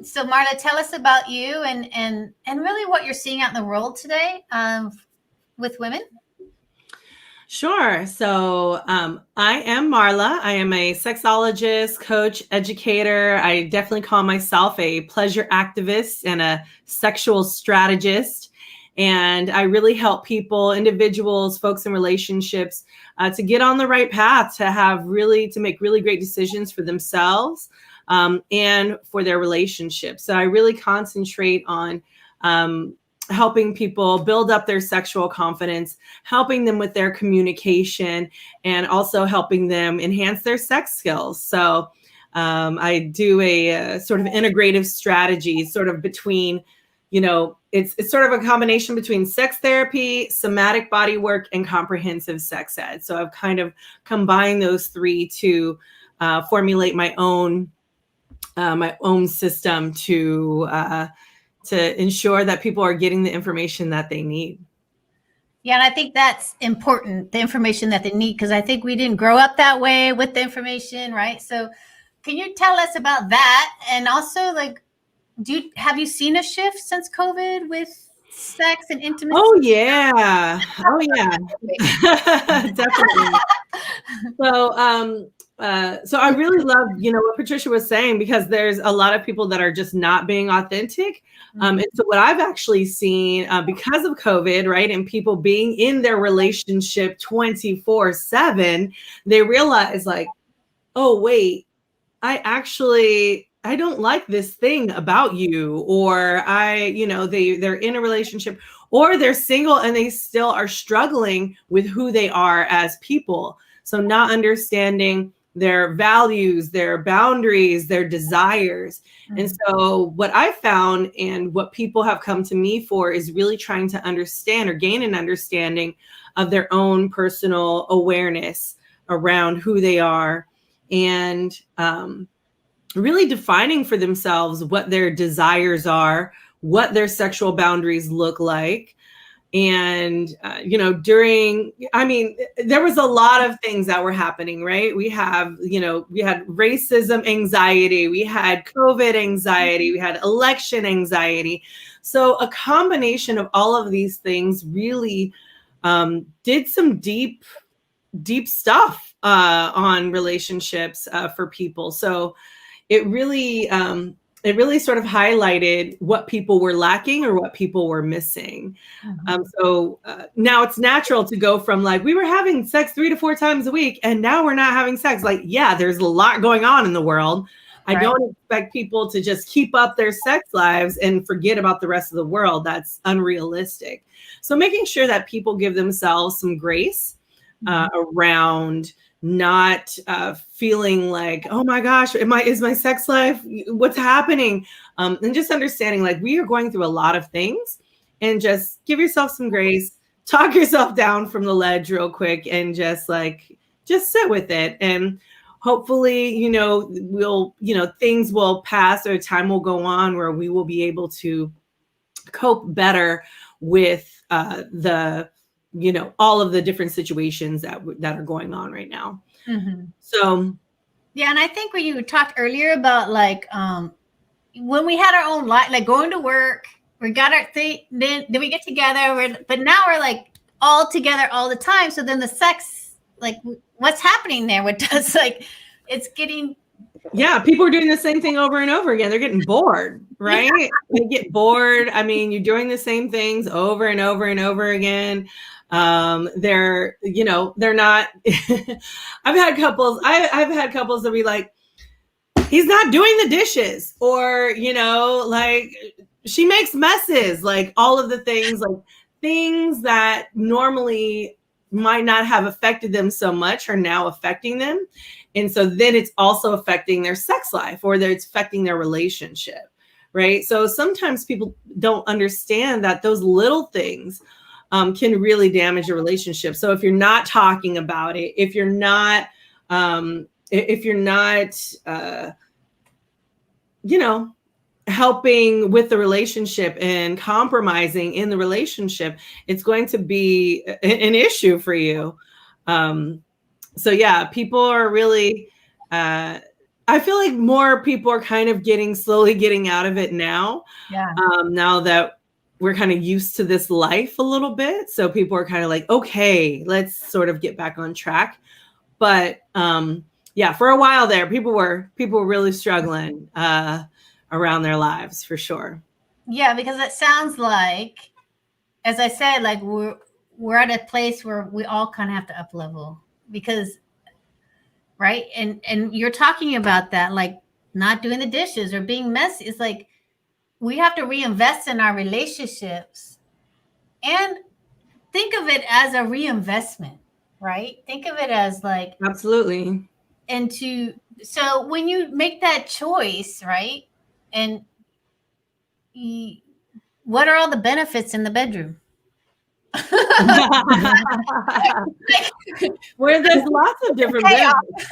Speaker 1: So Marla, tell us about you and really what you're seeing out in the world today with women.
Speaker 3: Sure. So I am Marla. I am a sexologist, coach, educator. I definitely call myself a pleasure activist and a sexual strategist. And I really help people, individuals, folks in relationships to get on the right path, to make really great decisions for themselves and for their relationships. So I really concentrate on helping people build up their sexual confidence, helping them with their communication, and also helping them enhance their sex skills. So I do a sort of integrative strategy, sort of between, it's sort of a combination between sex therapy, somatic body work, and comprehensive sex ed. So I've kind of combined those three to formulate my own system to ensure that people are getting the information that they need.
Speaker 1: Yeah, and I think that's important, the information that they need, because I think we didn't grow up that way with the information, right? So can you tell us about that? And also, like, have you seen a shift since COVID with sex and intimacy?
Speaker 3: Oh, yeah. Definitely. So I really love, what Patricia was saying, because there's a lot of people that are just not being authentic. And so what I've actually seen because of COVID, right, and people being in their relationship 24/7, they realize like, oh, wait, I don't like this thing about you, or they're in a relationship, or they're single and they still are struggling with who they are as people. So not understanding their values, their boundaries, their desires. And so what I found and what people have come to me for is really trying to understand or gain an understanding of their own personal awareness around who they are, and really defining for themselves what their desires are, what their sexual boundaries look like. And, there was a lot of things that were happening, right? We had racism anxiety, we had COVID anxiety, we had election anxiety. So a combination of all of these things really did some deep stuff on relationships for people. So it really sort of highlighted what people were lacking or what people were missing. So now it's natural to go from like, we were having sex 3 to 4 times a week, and now we're not having sex. Like, yeah, there's a lot going on in the world. Right. I don't expect people to just keep up their sex lives and forget about the rest of the world. That's unrealistic. So making sure that people give themselves some grace around not feeling like, oh my gosh, is my sex life, what's happening? And just understanding like we are going through a lot of things, and just give yourself some grace, talk yourself down from the ledge real quick, and just sit with it. And hopefully, things will pass, or time will go on where we will be able to cope better with all of the different situations that are going on right now. So,
Speaker 1: yeah. And I think when you talked earlier about like, when we had our own life, like going to work, we got our thing, then we get together, but now we're like all together all the time. So then the sex, like what's happening there with us, like it's getting.
Speaker 3: Yeah, people are doing the same thing over and over again. They're getting bored, right? Yeah. They get bored. I mean, you're doing the same things over and over and over again. They're not. I've had couples that be like, he's not doing the dishes, or like she makes messes, like all of the things, like things that normally might not have affected them so much are now affecting them. And so then it's also affecting their sex life, or it's affecting their relationship, right? So sometimes people don't understand that those little things can really damage a relationship. So if you're not talking about it, if you're not helping with the relationship and compromising in the relationship, it's going to be an issue for you. So yeah, people are really, I feel like more people are kind of slowly getting out of it now.
Speaker 1: Yeah.
Speaker 3: Now that we're kind of used to this life a little bit. So people are kind of like, okay, let's sort of get back on track. But yeah, for a while there, people were really struggling around their lives, for sure.
Speaker 1: Yeah, because it sounds like as I said, like we're at a place where we all kind of have to up level because, right? And you're talking about that, like not doing the dishes or being messy. It's like we have to reinvest in our relationships and think of it as a reinvestment, right? Think of it as like
Speaker 3: Absolutely.
Speaker 1: So when you make that choice, right? And what are all the benefits in the bedroom?
Speaker 3: Where there's lots of different benefits.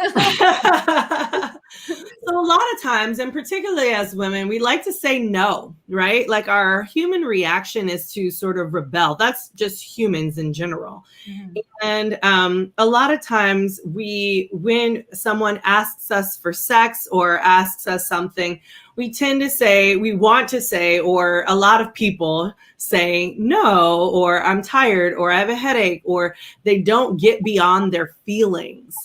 Speaker 3: So a lot of times, and particularly as women, we like to say no, right? Like our human reaction is to sort of rebel. That's just humans in general. Mm-hmm. And a lot of times when someone asks us for sex or asks us something, we tend to say, we want to say, or a lot of people say no, or I'm tired, or I have a headache, or they don't get beyond their feelings,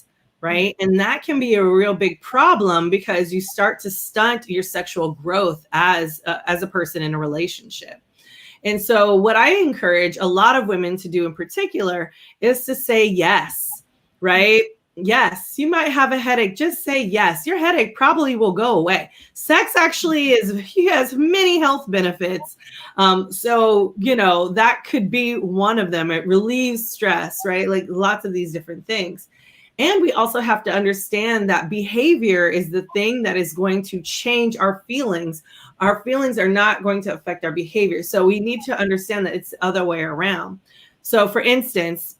Speaker 3: right? And that can be a real big problem because you start to stunt your sexual growth as a person in a relationship. And so what I encourage a lot of women to do in particular is to say yes, right? Yes, you might have a headache. Just say yes. Your headache probably will go away. Sex actually has many health benefits. So, that could be one of them. It relieves stress, right? Like lots of these different things. And we also have to understand that behavior is the thing that is going to change our feelings. Our feelings are not going to affect our behavior. So we need to understand that it's the other way around. So for instance,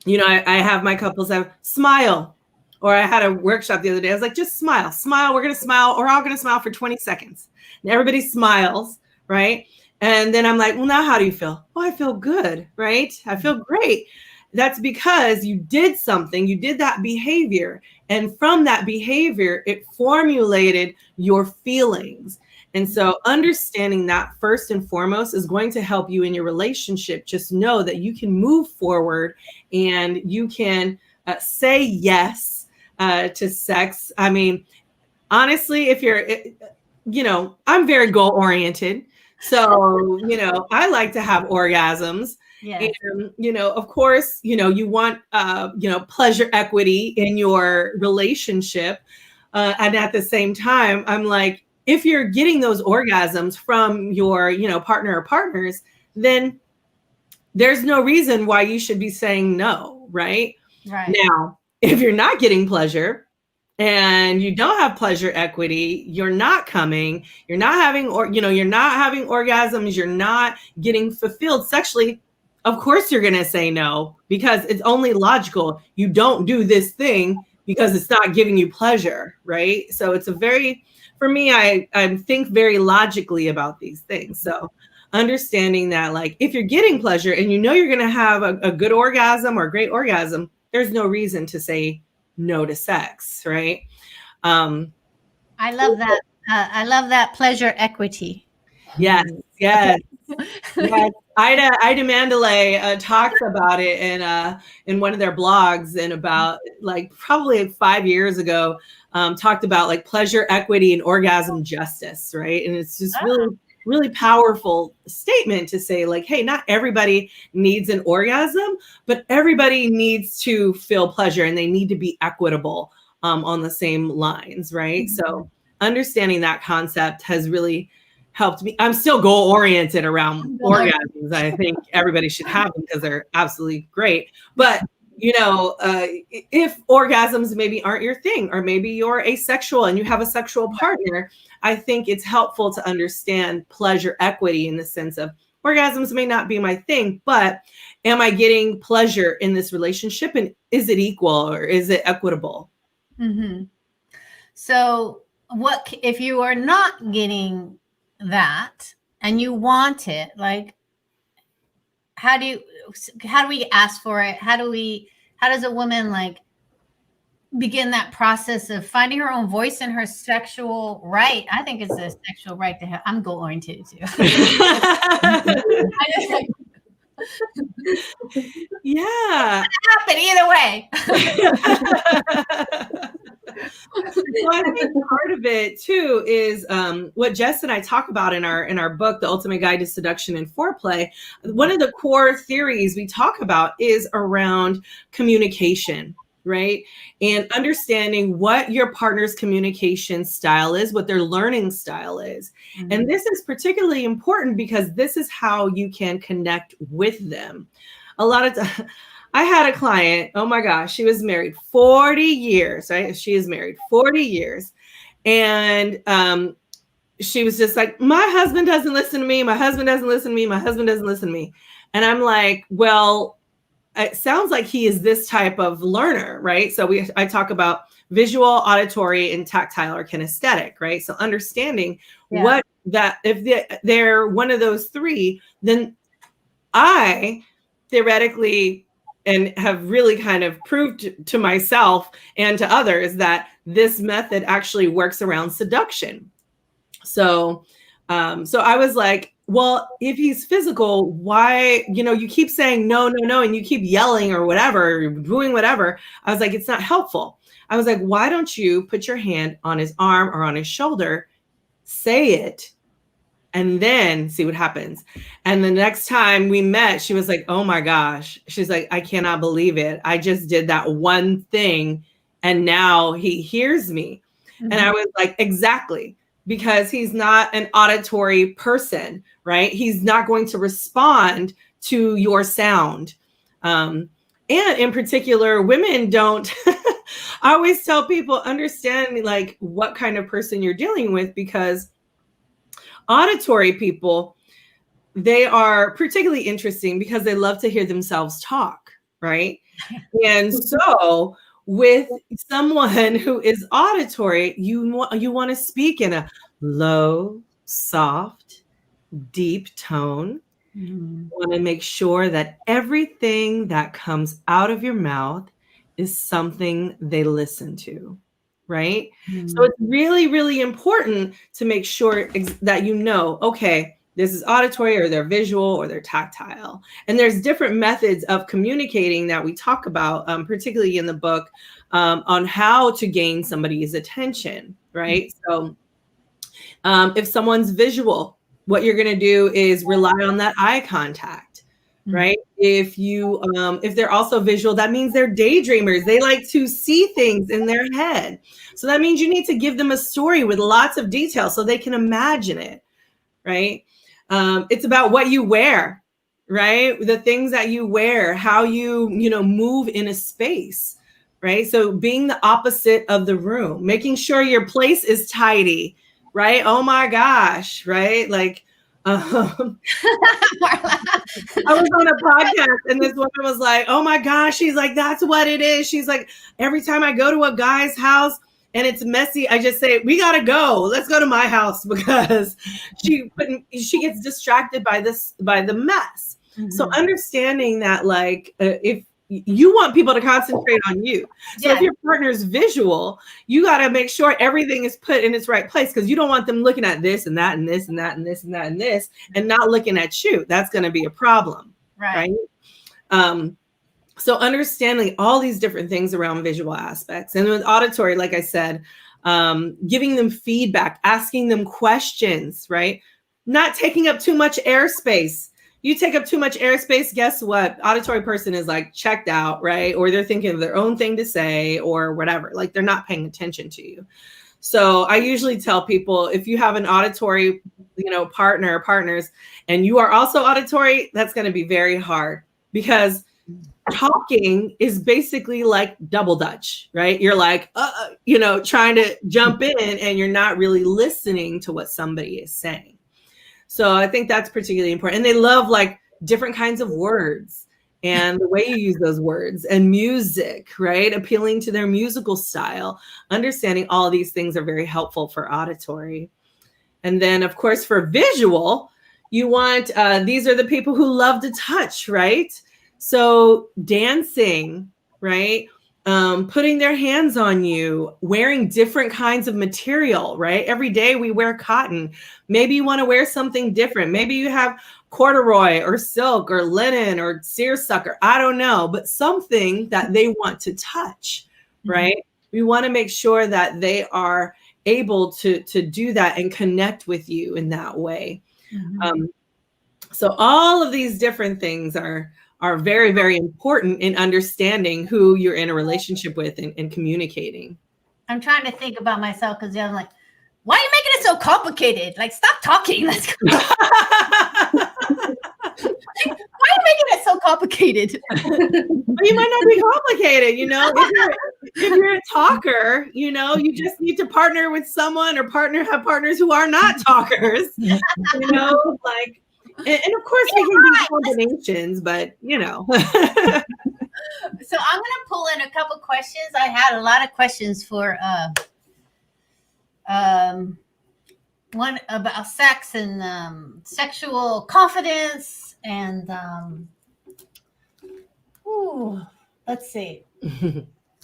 Speaker 3: I have my couples have smile, or I had a workshop the other day. I was like, just smile. We're going to smile. We're all going to smile for 20 seconds. And everybody smiles, right? And then I'm like, well, now how do you feel? Oh, I feel good, right? I feel great. That's because you did something, you did that behavior. And from that behavior, it formulated your feelings. And so understanding that first and foremost is going to help you in your relationship. Just know that you can move forward and you can say yes to sex. I mean, honestly, if you're, I'm very goal oriented. So, I like to have orgasms. Yes. And, of course, you want, pleasure equity in your relationship. And at the same time, I'm like, if you're getting those orgasms from your, partner or partners, then there's no reason why you should be saying no, right?
Speaker 1: Right.
Speaker 3: Now, if you're not getting pleasure and you don't have pleasure equity, you're not coming, you're not having orgasms, you're not getting fulfilled sexually, of course you're going to say no, because it's only logical. You don't do this thing because it's not giving you pleasure, right? So it's for me, I think very logically about these things. So understanding that, like, if you're getting pleasure and you're going to have a good orgasm or a great orgasm, there's no reason to say no to sex, right?
Speaker 1: I love that. I love that pleasure equity.
Speaker 3: Yes. Yes. Ida Mandalay talks about it in one of their blogs, and about probably 5 years ago, talked about like pleasure equity and orgasm justice, right? And it's just really, really powerful statement to say, like, hey, not everybody needs an orgasm, but everybody needs to feel pleasure, and they need to be equitable on the same lines, right? Mm-hmm. So understanding that concept has really helped me. I'm still goal oriented around orgasms. I think everybody should have them because they're absolutely great. But, if orgasms maybe aren't your thing, or maybe you're asexual and you have a sexual partner, I think it's helpful to understand pleasure equity in the sense of orgasms may not be my thing, but am I getting pleasure in this relationship? And is it equal, or is it equitable?
Speaker 1: Mm-hmm. So what if you are not getting that and you want it? Like, how do we ask for it? How does a woman begin that process of finding her own voice and her sexual right? I think it's a sexual right to have. I'm goal oriented too.
Speaker 3: Yeah,
Speaker 1: it's gonna happen either way.
Speaker 3: So I think part of it too is what Jess and I talk about in our book, The Ultimate Guide to Seduction and Foreplay. One of the core theories we talk about is around communication, right? And understanding what your partner's communication style is, what their learning style is.
Speaker 1: Mm-hmm.
Speaker 3: And this is particularly important because this is how you can connect with them. A lot of times, I had a client, oh my gosh, she was married 40 years, right? She is married 40 years. And she was just like, my husband doesn't listen to me. My husband doesn't listen to me. My husband doesn't listen to me. And I'm like, well, it sounds like he is this type of learner, right? So I talk about visual, auditory, and tactile or kinesthetic, right? So understanding what that, if they're one of those three, then I theoretically and have really kind of proved to myself and to others that this method actually works around seduction. So I was like, well, if he's physical, why, you keep saying no, and you keep yelling or whatever, doing whatever. I was like, it's not helpful. I was like, why don't you put your hand on his arm or on his shoulder, say it, and then see what happens. And the next time we met, she was like, oh my gosh. She's like, I cannot believe it. I just did that one thing and now he hears me. Mm-hmm. And I was like, exactly. Because he's not an auditory person, right? He's not going to respond to your sound. And in particular, women don't, I always tell people, understand like what kind of person you're dealing with, because auditory people, they are particularly interesting because they love to hear themselves talk, right? And so with someone who is auditory, you want to speak in a low, soft, deep tone. Mm-hmm. You want to make sure that everything that comes out of your mouth is something they listen to, right? Mm-hmm. So it's really, really important to make sure that okay, this is auditory or they're visual or they're tactile. And there's different methods of communicating that we talk about, particularly in the book, on how to gain somebody's attention, right? So if someone's visual, what you're going to do is rely on that eye contact, right? If they're also visual, that means they're daydreamers. They like to see things in their head. So that means you need to give them a story with lots of detail so they can imagine it, right? It's about what you wear, right? The things that you wear, how you move in a space, right? So being the opposite of the room, making sure your place is tidy, right? Oh my gosh, right? Like, I was on a podcast and this woman was like, oh my gosh, she's like, that's what it is. She's like, every time I go to a guy's house and it's messy, I just say, we got to go. Let's go to my house, because she gets distracted by the mess. Mm-hmm. So understanding that, like, if you want people to concentrate on you. So if your partner's visual, you got to make sure everything is put in its right place, because you don't want them looking at this and that and this and that and this and that and this and not looking at you. That's going to be a problem. Right. So understanding all these different things around visual aspects. And with auditory, like I said, giving them feedback, asking them questions, right? Not taking up too much airspace. You take up too much airspace, guess what? Auditory person is like checked out, right? Or they're thinking of their own thing to say or whatever. Like they're not paying attention to you. So I usually tell people, if you have an auditory, partner or partners, and you are also auditory, that's going to be very hard, because talking is basically like double Dutch, right? You're like, trying to jump in and you're not really listening to what somebody is saying. So I think that's particularly important. And they love like different kinds of words and the way you use those words, and music, right? Appealing to their musical style. Understanding all of these things are very helpful for auditory. And then, of course, for visual, you want, these are the people who love to touch, right? So dancing, right? Putting their hands on you, wearing different kinds of material, right? Every day we wear cotton. Maybe you want to wear something different. Maybe you have corduroy or silk or linen or seersucker. I don't know, but something that they want to touch, right? We want to make sure that they are able to do that and connect with you in that way. So all of these different things are very, very important in understanding who you're in a relationship with and communicating.
Speaker 1: I'm trying to think about myself because I'm like, why are you making it so complicated? Like, stop talking. Let's go. Why are you making it so complicated?
Speaker 3: Well, you might not be complicated, you know. If you're a talker, you know, you just need to partner with someone or have partners who are not talkers. You know, like, and of course we can do combinations, but you know.
Speaker 1: So I'm gonna pull in a couple questions. I had a lot of questions for one about sex and sexual confidence and let's see.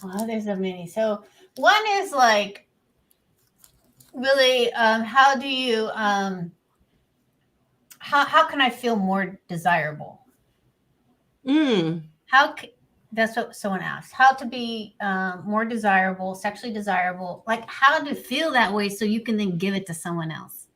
Speaker 1: Oh, there's so many. So one is like really how do you how can I feel more desirable? That's what someone asked. How to be more desirable, sexually desirable, like how to feel that way so you can then give it to someone else.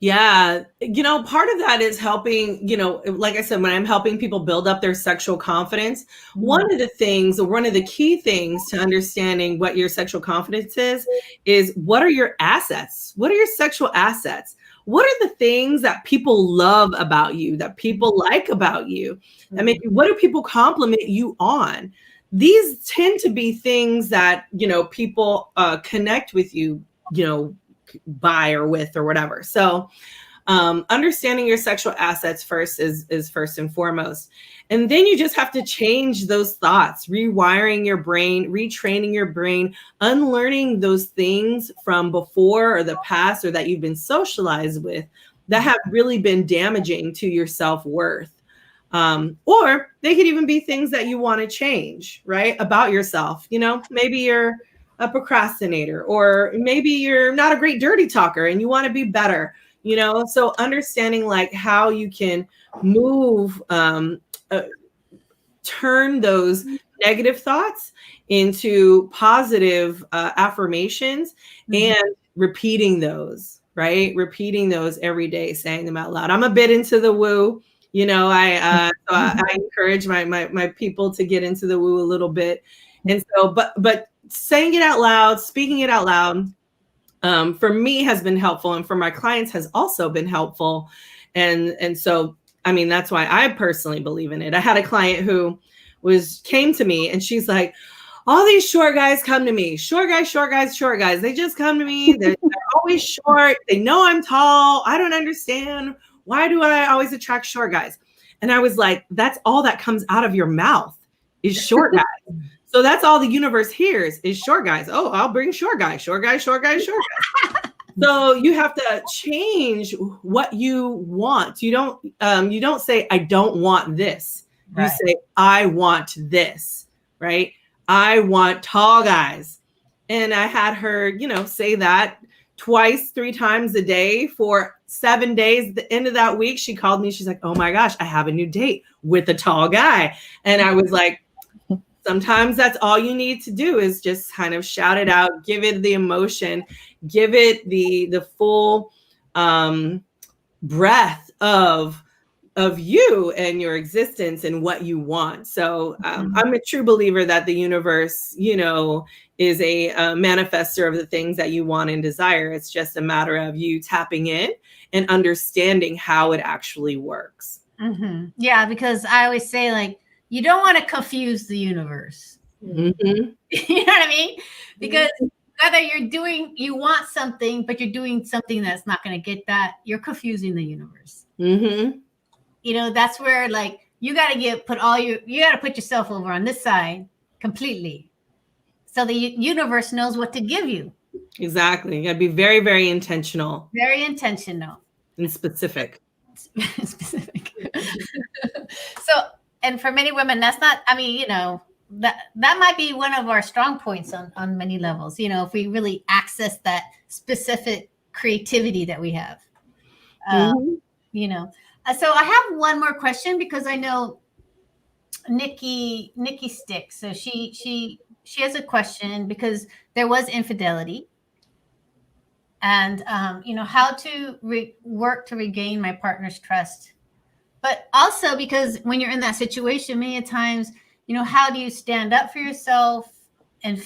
Speaker 3: Yeah. You know, part of that is helping, you know, like I said, when I'm helping people build up their sexual confidence, one of the key things to understanding what your sexual confidence is what are your assets? What are your sexual assets? What are the things that people love about you, that people like about you? I mean, what do people compliment you on? These tend to be things that, you know, people connect with you, you know, by or with or whatever. So understanding your sexual assets first is first and foremost. And then you just have to change those thoughts, rewiring your brain, retraining your brain, unlearning those things from before or the past or that you've been socialized with that have really been damaging to your self-worth. Or they could even be things that you want to change, right? About yourself. You know, maybe you're a procrastinator, or maybe you're not a great dirty talker and you want to be better, you know? So understanding like how you can move, turn those negative thoughts into positive affirmations and repeating those, right? Repeating those every day, saying them out loud. I'm a bit into the woo, you know, I encourage my people to get into the woo a little bit. And so, but saying it out loud, speaking it out loud, for me has been helpful, and for my clients has also been helpful. And so, I mean, that's why I personally believe in it. I had a client who came to me and she's like, all these short guys come to me, short guys. They just come to me. They're always short. They know I'm tall. I don't understand. Why do I always attract short guys? And I was like, that's all that comes out of your mouth is short guys. So that's all the universe hears is short guys. Oh, I'll bring short guys. So you have to change what you want. You don't say, I don't want this. Right. You say, I want this, right? I want tall guys. And I had her, you know, say that twice, 3 times a day for 7 days. At the end of that week, she called me. She's like, oh my gosh, I have a new date with a tall guy. And I was like, sometimes that's all you need to do is just kind of shout it out, give it the emotion, give it the full breath of you and your existence and what you want. So I'm a true believer that the universe, you know, is a manifester of the things that you want and desire. It's just a matter of you tapping in and understanding how it actually works.
Speaker 1: Yeah, because I always say, like, you don't want to confuse the universe. You know what I mean? Because whether you want something, but you're doing something that's not going to get that, you're confusing the universe. You know, that's where like you got to put yourself over on this side completely. So the universe knows what to give you.
Speaker 3: Exactly. You got to be very, very intentional.
Speaker 1: Very intentional.
Speaker 3: And specific.
Speaker 1: So, and for many women, that's not, I mean, you know, that might be one of our strong points on many levels, you know, if we really access that specific creativity that we have, you know. So I have one more question because I know Nikki Sticks. So she she has a question because there was infidelity, and how to work to regain my partner's trust. But also because when you're in that situation, many times, how do you stand up for yourself and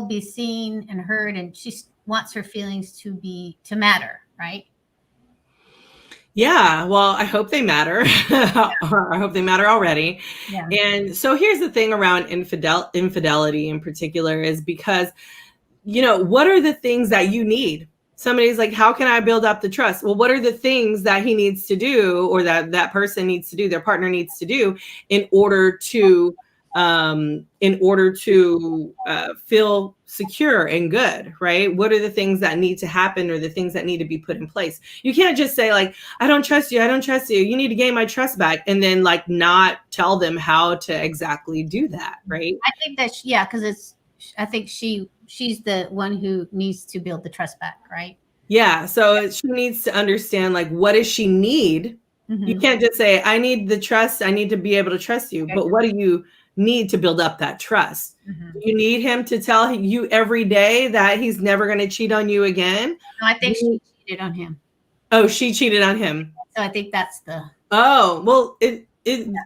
Speaker 1: be seen and heard? And she wants her feelings to matter, right?
Speaker 3: Yeah, well, I hope they matter. I hope they matter already.
Speaker 1: Yeah.
Speaker 3: And so here's the thing around infidelity in particular is because, what are the things that you need? Somebody's like, how can I build up the trust? Well, what are the things that he needs to do, or that person needs to do, their partner needs to do in order to feel secure and good, right? What are the things that need to happen, or the things that need to be put in place? You can't just say like, I don't trust you. You need to gain my trust back. And then like not tell them how to exactly do that, right?
Speaker 1: I think that, because I think she's the one who needs to build the trust back, right?
Speaker 3: Yeah. So she needs to understand like, what does she need?
Speaker 1: Mm-hmm.
Speaker 3: You can't just say, I need the trust. I need to be able to trust you. But what do you need to build up that trust?
Speaker 1: Mm-hmm.
Speaker 3: You need him to tell you every day that he's never going to cheat on you again.
Speaker 1: No, I think she cheated on him.
Speaker 3: Oh, she cheated on him.
Speaker 1: So I think that's
Speaker 3: Oh, well,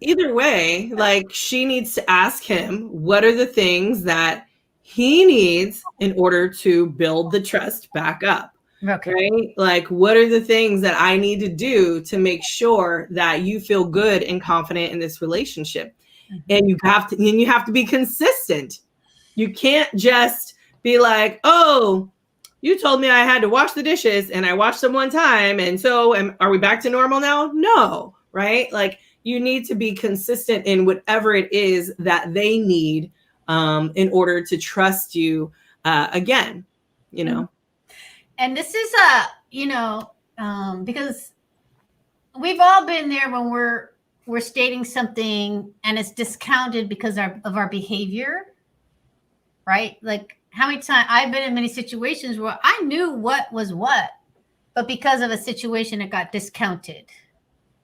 Speaker 3: either way, like she needs to ask him, what are the things that he needs in order to build the trust back up?
Speaker 1: Okay.
Speaker 3: Right? Like, what are the things that I need to do to make sure that you feel good and confident in this relationship? Mm-hmm. And you have to be consistent. You can't just be like, oh, you told me I had to wash the dishes and I washed them one time. And so are we back to normal now? No, right? Like you need to be consistent in whatever it is that they need in order to trust you again,
Speaker 1: And this is because we've all been there when we're stating something and it's discounted because of our behavior, right? Like how many times I've been in many situations where I knew what was what, but because of a situation, it got discounted,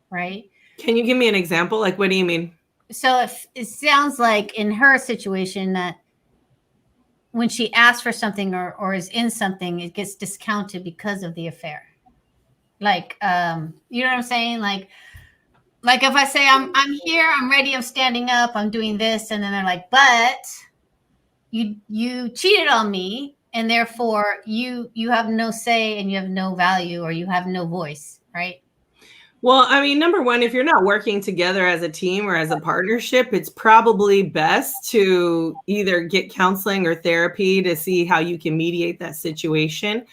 Speaker 1: right?
Speaker 3: Can you give me an example? Like, what do you mean?
Speaker 1: So it sounds like in her situation that when she asks for something or is in something, it gets discounted because of the affair. Like, you know what I'm saying? Like if I say I'm here, I'm ready, I'm standing up, I'm doing this, and then they're like, but you cheated on me, and therefore you have no say and you have no value or you have no voice, right?
Speaker 3: Well, I mean, number one, if you're not working together as a team or as a partnership, it's probably best to either get counseling or therapy to see how you can mediate that situation.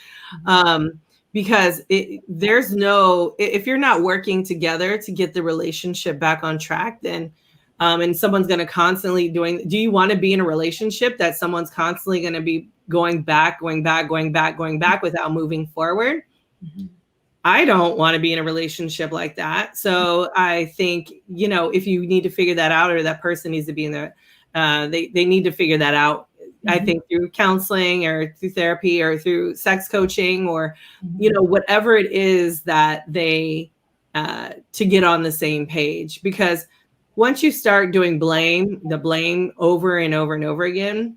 Speaker 3: Because if you're not working together to get the relationship back on track, then and someone's going to constantly do you want to be in a relationship that someone's constantly going to be going back without moving forward? Mm-hmm. I don't want to be in a relationship like that. So I think, if you need to figure that out, or that person needs to be in there, they need to figure that out. Mm-hmm. I think through counseling or through therapy or through sex coaching or, whatever it is that they, to get on the same page. Because once you start doing the blame over and over and over again,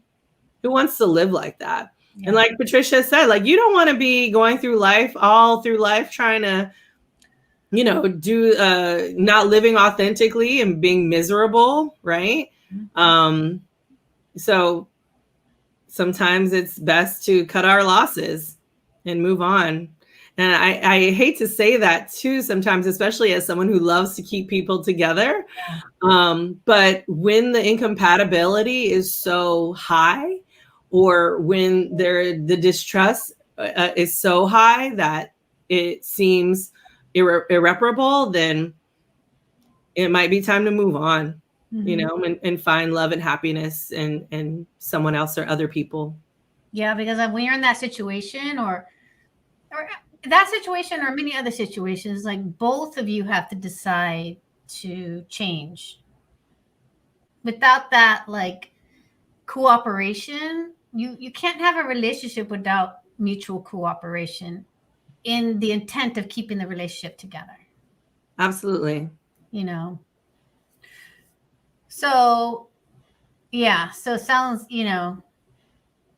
Speaker 3: who wants to live like that? Yeah. And like Patricia said, like, you don't want to be going through life trying to, do not living authentically and being miserable. Right. Mm-hmm. So sometimes it's best to cut our losses and move on. And I hate to say that too, sometimes, especially as someone who loves to keep people together. But when the incompatibility is so high, or when the distrust is so high that it seems irreparable, then it might be time to move on, mm-hmm. and find love and happiness in someone else or other people.
Speaker 1: Yeah, because when you're in that situation or that situation or many other situations, like both of you have to decide to change. Without that, like cooperation, you can't have a relationship without mutual cooperation in the intent of keeping the relationship together.
Speaker 3: Absolutely.
Speaker 1: So yeah, so it sounds,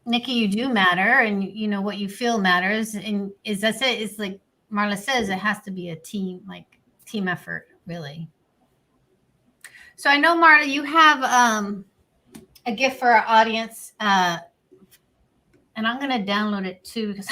Speaker 1: Nikki, you do matter, and you know what you feel matters. And is that's it? It's like Marla says, it has to be a team, like team effort, really. So I know, Marla, you have a gift for our audience, and I'm going to download it too because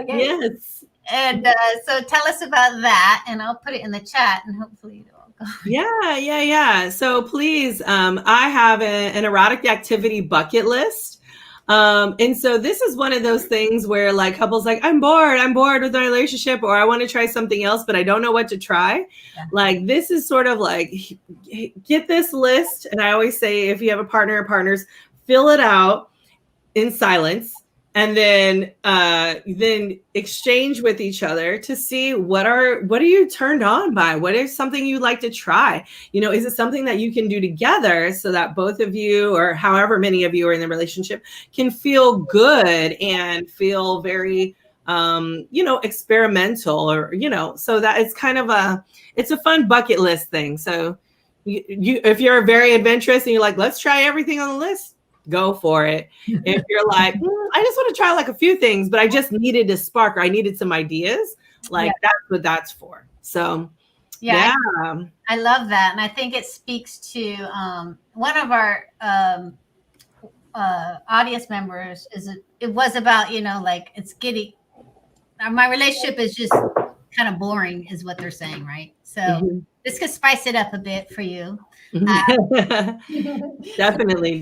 Speaker 1: okay.
Speaker 3: Yes.
Speaker 1: And so tell us about that, and I'll put it in the chat, and hopefully it'll all go.
Speaker 3: Yeah. So please, I have an erotic activity bucket list. And so this is one of those things where like couples like, I'm bored with my relationship, or I want to try something else, but I don't know what to try. Yeah. Like this is sort of like, get this list. And I always say, if you have a partner or partners, fill it out in silence. And then exchange with each other to see what are you turned on by? What is something you'd like to try? You know, is it something that you can do together so that both of you, or however many of you are in the relationship, can feel good and feel very, experimental, or, so that it's kind of it's a fun bucket list thing. So you if you're very adventurous and you're like, let's try everything on the list, go for it. If you're like, I just want to try like a few things, but I just needed a spark, or I needed some ideas, like that's what that's for. So
Speaker 1: yeah. I love that. And I think it speaks to one of our audience members it was about, like it's getting, my relationship is just kind of boring is what they're saying, right? So this could spice it up a bit for you.
Speaker 3: Definitely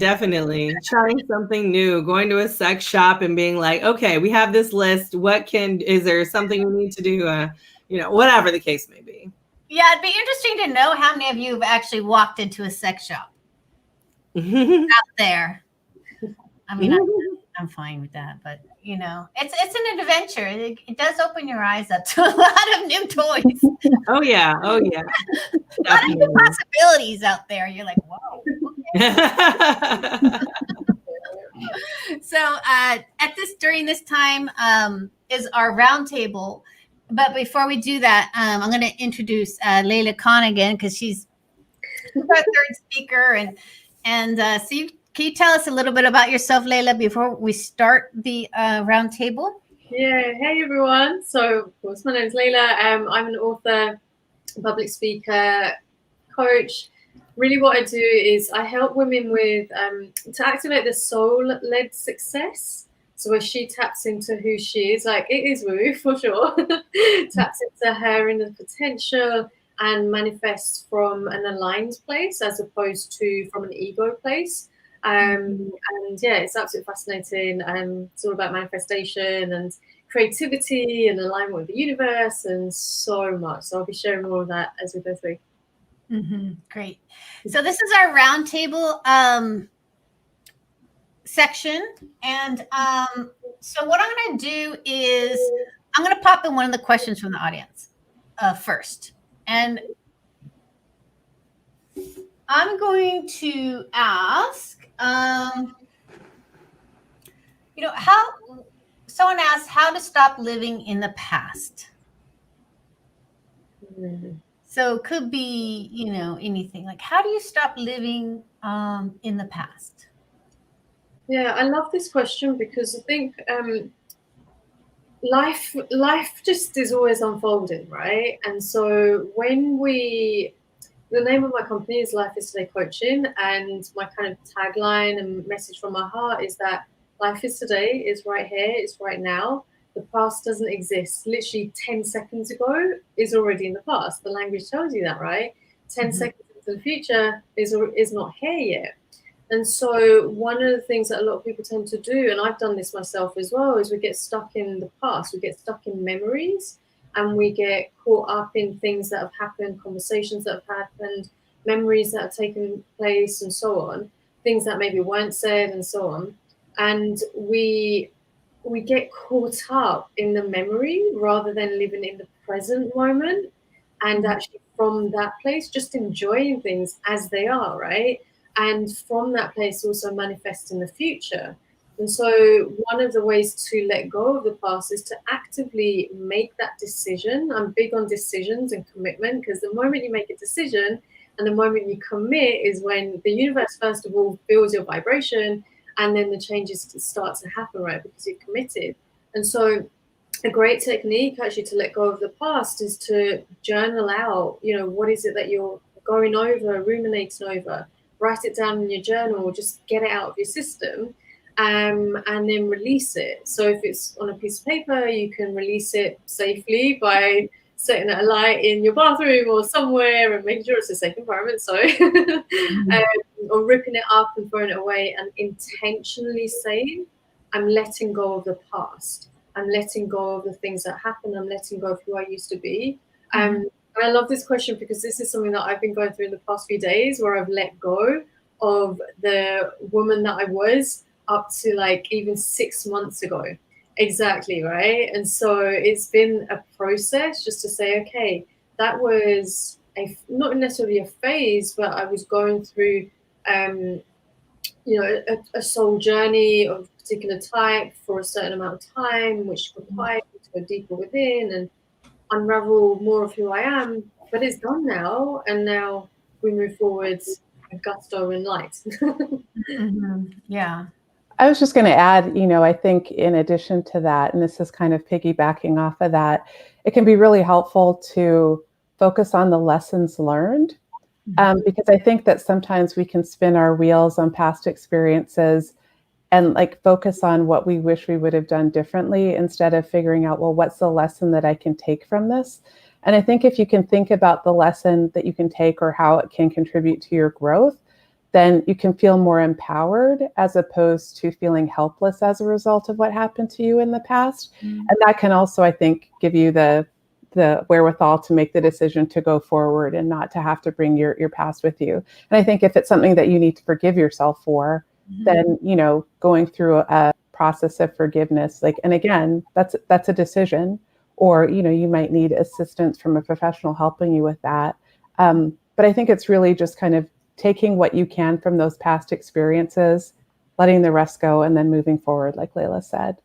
Speaker 3: trying something new, going to a sex shop and being like, okay, we have this list, is there something we need to do, whatever the case may be.
Speaker 1: Yeah, it'd be interesting to know how many of you have actually walked into a sex shop out there. I mean, I'm fine with that, but it's an adventure. It does open your eyes up to a lot of new toys.
Speaker 3: Oh yeah.
Speaker 1: A lot of new possibilities out there. You're like, whoa. Okay. So during this time is our roundtable. But before we do that, I'm going to introduce Layla Conigan, because she's our third speaker, and so can you tell us a little bit about yourself, Layla, before we start the roundtable?
Speaker 4: Yeah. Hey, everyone. So, of course, my name is Layla. I'm an author, public speaker, coach. Really what I do is I help women with to activate the soul-led success. So where she taps into who she is, like it is woo for sure, taps into her inner potential and manifests from an aligned place as opposed to from an ego place. And yeah, it's absolutely fascinating. It's all about manifestation and creativity and alignment with the universe and so much. So I'll be sharing more of that as we go through.
Speaker 1: Great. So this is our roundtable section. And so what I'm going to do is I'm going to pop in one of the questions from the audience first. And I'm going to ask, someone asked how to stop living in the past. So it could be, anything like, how do you stop living in the past?
Speaker 4: Yeah, I love this question because I think life just is always unfolding, right? And so the name of my company is Life is Today Coaching, and my kind of tagline and message from my heart is that life is today, is right here, it's right now. The past doesn't exist. Literally 10 seconds ago is already in the past. The language tells you that, right? 10 seconds into the future is not here yet. And so one of the things that a lot of people tend to do, and I've done this myself as well, is we get stuck in the past. We get stuck in memories, and we get caught up in things that have happened, conversations that have happened, memories that have taken place, and so on, things that maybe weren't said, and so on. And we get caught up in the memory rather than living in the present moment, and actually from that place, just enjoying things as they are, right? And from that place also manifest in the future. And so one of the ways to let go of the past is to actively make that decision. I'm big on decisions and commitment, because the moment you make a decision, And the moment you commit is when the universe, first of all, feels your vibration, and then the changes start to happen, right? Because you've committed. And so a great technique actually to let go of the past is to journal out, what is it that you're going over, ruminating over, write it down in your journal, just get it out of your system, and then release it. So if it's on a piece of paper, you can release it safely by setting it alight in your bathroom or somewhere and making sure it's a safe environment. So, or ripping it up and throwing it away, and intentionally saying, I'm letting go of the past. I'm letting go of the things that happened. I'm letting go of who I used to be. I love this question because this is something that I've been going through in the past few days, where I've let go of the woman that I was up to like even 6 months ago. Exactly, right? And so it's been a process just to say, okay, that was not necessarily a phase, but I was going through, a soul journey of a particular type for a certain amount of time, which required me to go deeper within and unravel more of who I am. But it's done now, and now we move forward with gusto and light.
Speaker 1: Yeah.
Speaker 2: I was just going to add, I think in addition to that, and this is kind of piggybacking off of that, it can be really helpful to focus on the lessons learned. Because I think that sometimes we can spin our wheels on past experiences and like focus on what we wish we would have done differently instead of figuring out, well, what's the lesson that I can take from this? And I think if you can think about the lesson that you can take or how it can contribute to your growth, then you can feel more empowered as opposed to feeling helpless as a result of what happened to you in the past. And that can also, I think, give you the wherewithal to make the decision to go forward and not to have to bring your past with you. And I think if it's something that you need to forgive yourself for, then, going through a process of forgiveness, and again, that's a decision, or, you might need assistance from a professional helping you with that. But I think it's really just kind of taking what you can from those past experiences, letting the rest go, and then moving forward, like Layla said.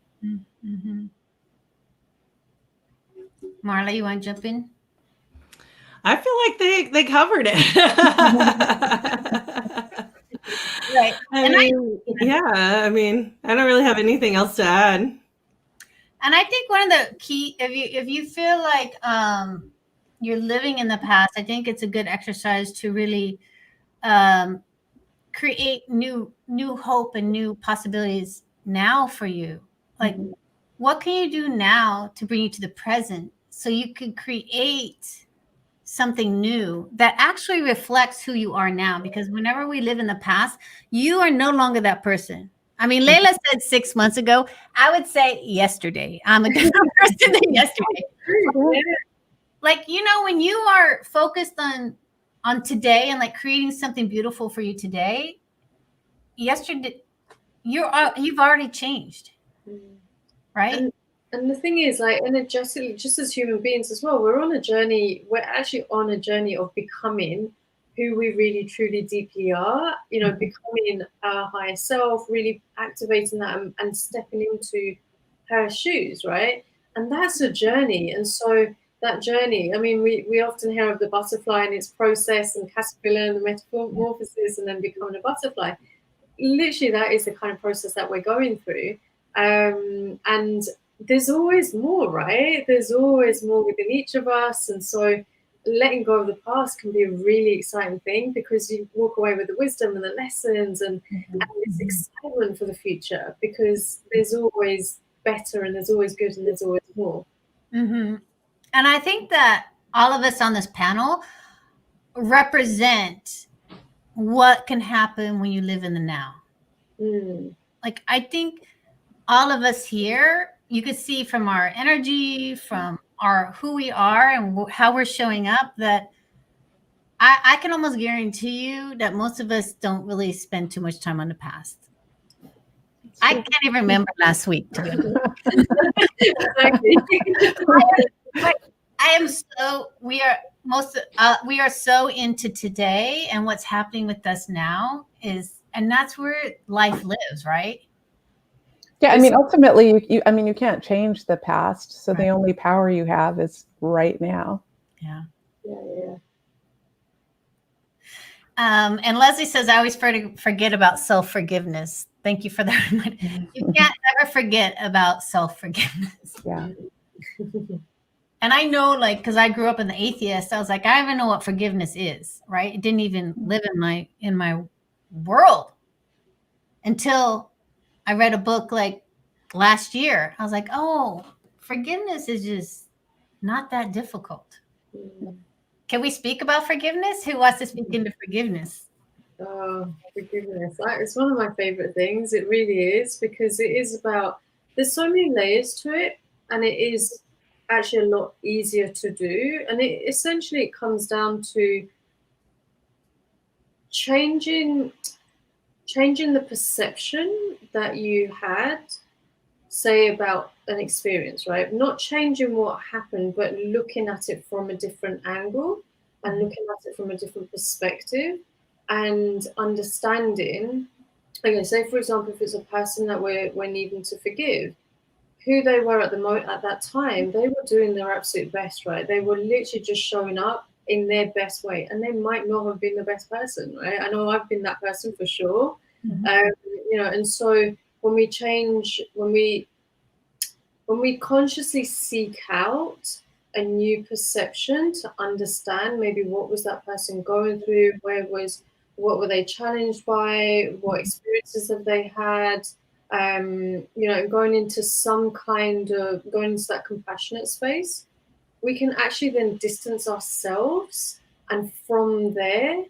Speaker 1: Marla, you want to jump in?
Speaker 3: I feel like they covered it.
Speaker 1: Right.
Speaker 3: I don't really have anything else to add.
Speaker 1: And I think one of the key, if you feel like you're living in the past, I think it's a good exercise to really create new hope and new possibilities now for you. Like, what can you do now to bring you to the present so you can create something new that actually reflects who you are now? Because whenever we live in the past, you are no longer that person. I mean, Layla said 6 months ago. I would say yesterday. I'm a different person than yesterday. Like, when you are focused on today and like creating something beautiful for you today, yesterday, you've already changed, right?
Speaker 4: And the thing is, like, energetically, just as human beings as well, we're actually on a journey of becoming who we really, truly, deeply are, becoming our higher self, really activating that and stepping into her shoes, right? And that's a journey. And so that journey, I mean, we often hear of the butterfly and its process and caterpillar and the metamorphosis and then becoming a butterfly. Literally, that is the kind of process that we're going through. And there's always more, right? There's always more within each of us. And so letting go of the past can be a really exciting thing because you walk away with the wisdom and the lessons and this excitement for the future, because there's always better and there's always good and there's always more.
Speaker 1: And I think that all of us on this panel represent what can happen when you live in the now. Like, I think all of us here, you could see from our energy, from who we are and how we're showing up, that I can almost guarantee you that most of us don't really spend too much time on the past. I can't even remember last week, to be honest. We are so into today, and what's happening with us now and that's where life lives, right?
Speaker 2: Yeah, I mean, ultimately, you can't change the past, so
Speaker 1: Right.
Speaker 2: The only power you have is right now.
Speaker 1: Yeah. And Leslie says, I always forget about self-forgiveness. Thank you for that reminder. You can't ever forget about self-forgiveness.
Speaker 2: Yeah.
Speaker 1: And I know, like, because I grew up in the atheist, I was like, I don't even know what forgiveness is, right? It didn't even live in my world until I read a book like last year. I was like, oh, forgiveness is just not that difficult. Can we speak about forgiveness? Who wants to speak into forgiveness?
Speaker 4: Forgiveness. It's one of my favorite things. It really is, because it is about, there's so many layers to it, and it is actually a lot easier to do. And it essentially comes down to changing the perception that you had, say, about an experience, right? Not changing what happened, but looking at it from a different angle and looking at it from a different perspective and understanding. Okay, say for example, if it's a person that we're needing to forgive, who they were at that time, they were doing their absolute best, right? They were literally just showing up in their best way, and they might not have been the best person, right? I know I've been that person for sure. And so when we consciously seek out a new perception to understand maybe what was that person going through, what were they challenged by, what experiences have they had, going into that compassionate space, we can actually then distance ourselves, and from there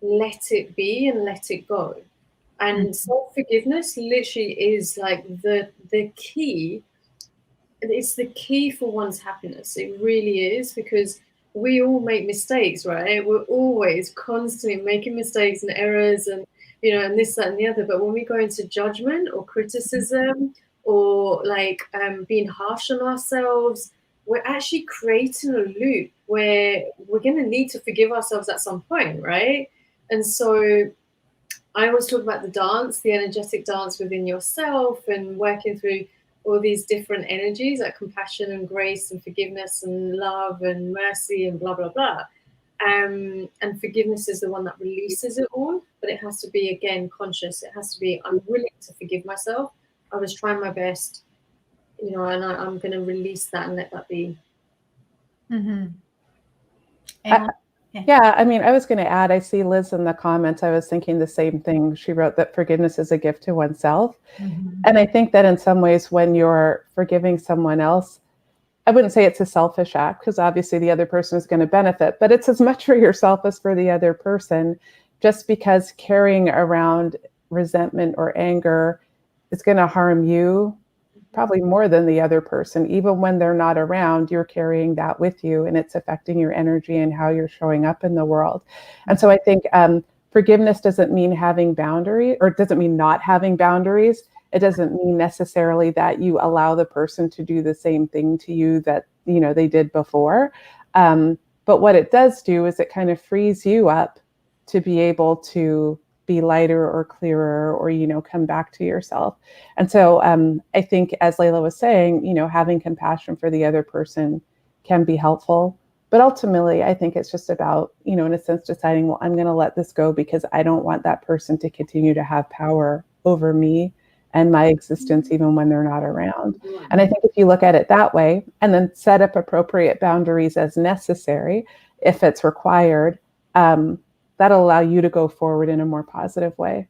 Speaker 4: let it be and let it go. And self-forgiveness literally is like the key. It's the key for one's happiness. It really is, because we all make mistakes, right? We're always constantly making mistakes and errors, and and this, that, and the other. But when we go into judgment or criticism, or like being harsh on ourselves, we're actually creating a loop where we're going to need to forgive ourselves at some point, right? And so I always talk about the energetic dance within yourself, and working through all these different energies, like compassion and grace and forgiveness and love and mercy and blah, blah, blah. And forgiveness is the one that releases it all, but it has to be, again, conscious. It has to be, I'm willing to forgive myself. I was trying my best, and I'm going to release that and let that be.
Speaker 2: Yeah, I mean, I was going to add, I see Liz in the comments, I was thinking the same thing. She wrote that forgiveness is a gift to oneself. And I think that in some ways, when you're forgiving someone else, I wouldn't say it's a selfish act, because obviously the other person is going to benefit, but it's as much for yourself as for the other person, just because carrying around resentment or anger is going to harm you probably more than the other person. Even when they're not around, you're carrying that with you, and it's affecting your energy and how you're showing up in the world. And so I think forgiveness doesn't mean having boundaries, or it doesn't mean not having boundaries. It doesn't mean necessarily that you allow the person to do the same thing to you that they did before. But what it does do is it kind of frees you up to be able to be lighter or clearer, or come back to yourself. And so I think, as Layla was saying, having compassion for the other person can be helpful. But ultimately, I think it's just about, in a sense, deciding, well, I'm going to let this go because I don't want that person to continue to have power over me and my existence, even when they're not around. And I think if you look at it that way, and then set up appropriate boundaries as necessary, if it's required, that'll allow you to go forward in a more positive way.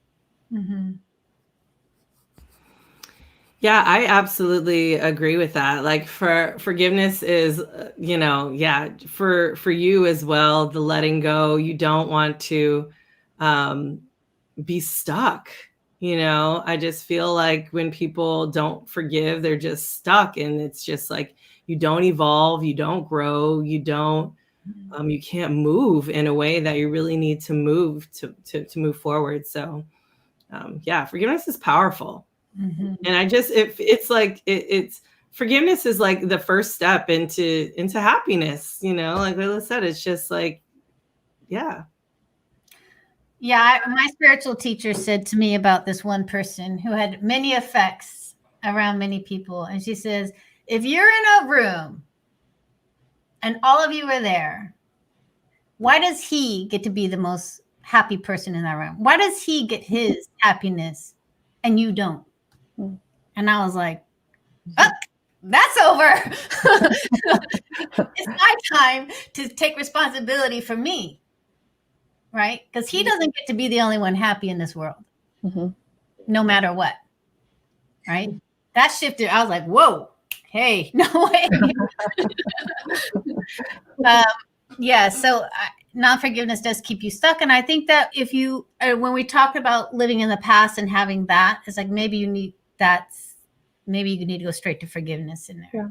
Speaker 3: Yeah, I absolutely agree with that. Like, forgiveness is, for you as well, the letting go. You don't want to be stuck. I just feel like when people don't forgive, they're just stuck, and it's just like, you don't evolve, you don't grow, you can't move in a way that you really need to move to move forward. So forgiveness is powerful. And I just, it's like, it's forgiveness is like the first step into happiness, like Layla said. It's just like, my
Speaker 1: spiritual teacher said to me about this one person who had many effects around many people. And she says, if you're in a room and all of you are there, why does he get to be the most happy person in that room. Why does he get his happiness and you don't? And I was like, oh, that's over. It's my time to take responsibility for me, right? Because he doesn't get to be the only one happy in this world, no matter what, right? That shifted. I was like, whoa, hey, no way. Yeah, so non-forgiveness does keep you stuck. And I think that if you, when we talk about living in the past and having that, it's like maybe you need maybe you need to go straight to forgiveness in there.
Speaker 2: Yeah.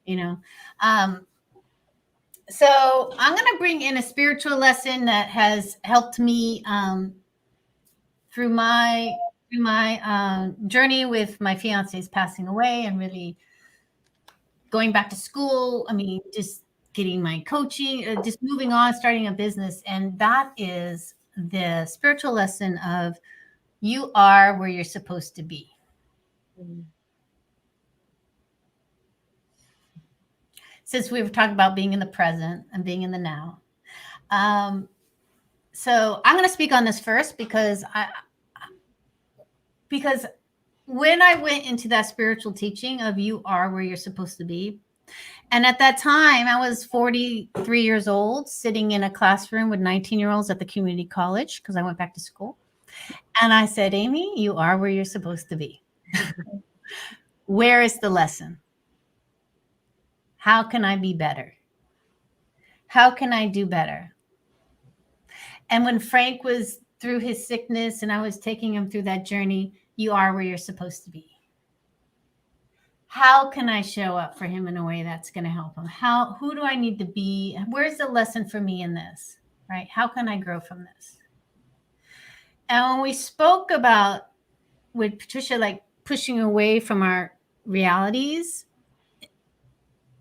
Speaker 1: You know? So I'm going to bring in a spiritual lesson that has helped me through my journey with my fiance's passing away and really going back to school. I mean, just getting my coaching, just moving on, starting a business. And that is the spiritual lesson of you are where you're supposed to be. Since we were talking about being in the present and being in the now. So I'm going to speak on this first because when I went into that spiritual teaching of you are where you're supposed to be, and at that time I was 43 years old, sitting in a classroom with 19-year-olds at the community college because I went back to school. And I said, Amy, you are where you're supposed to be. Where is the lesson? How can I be better? How can I do better? And when Frank was through his sickness and I was taking him through that journey, you are where you're supposed to be. How can I show up for him in a way that's going to help him? Who do I need to be? Where's the lesson for me in this, right? How can I grow from this? And when we spoke about with Patricia, like pushing away from our realities,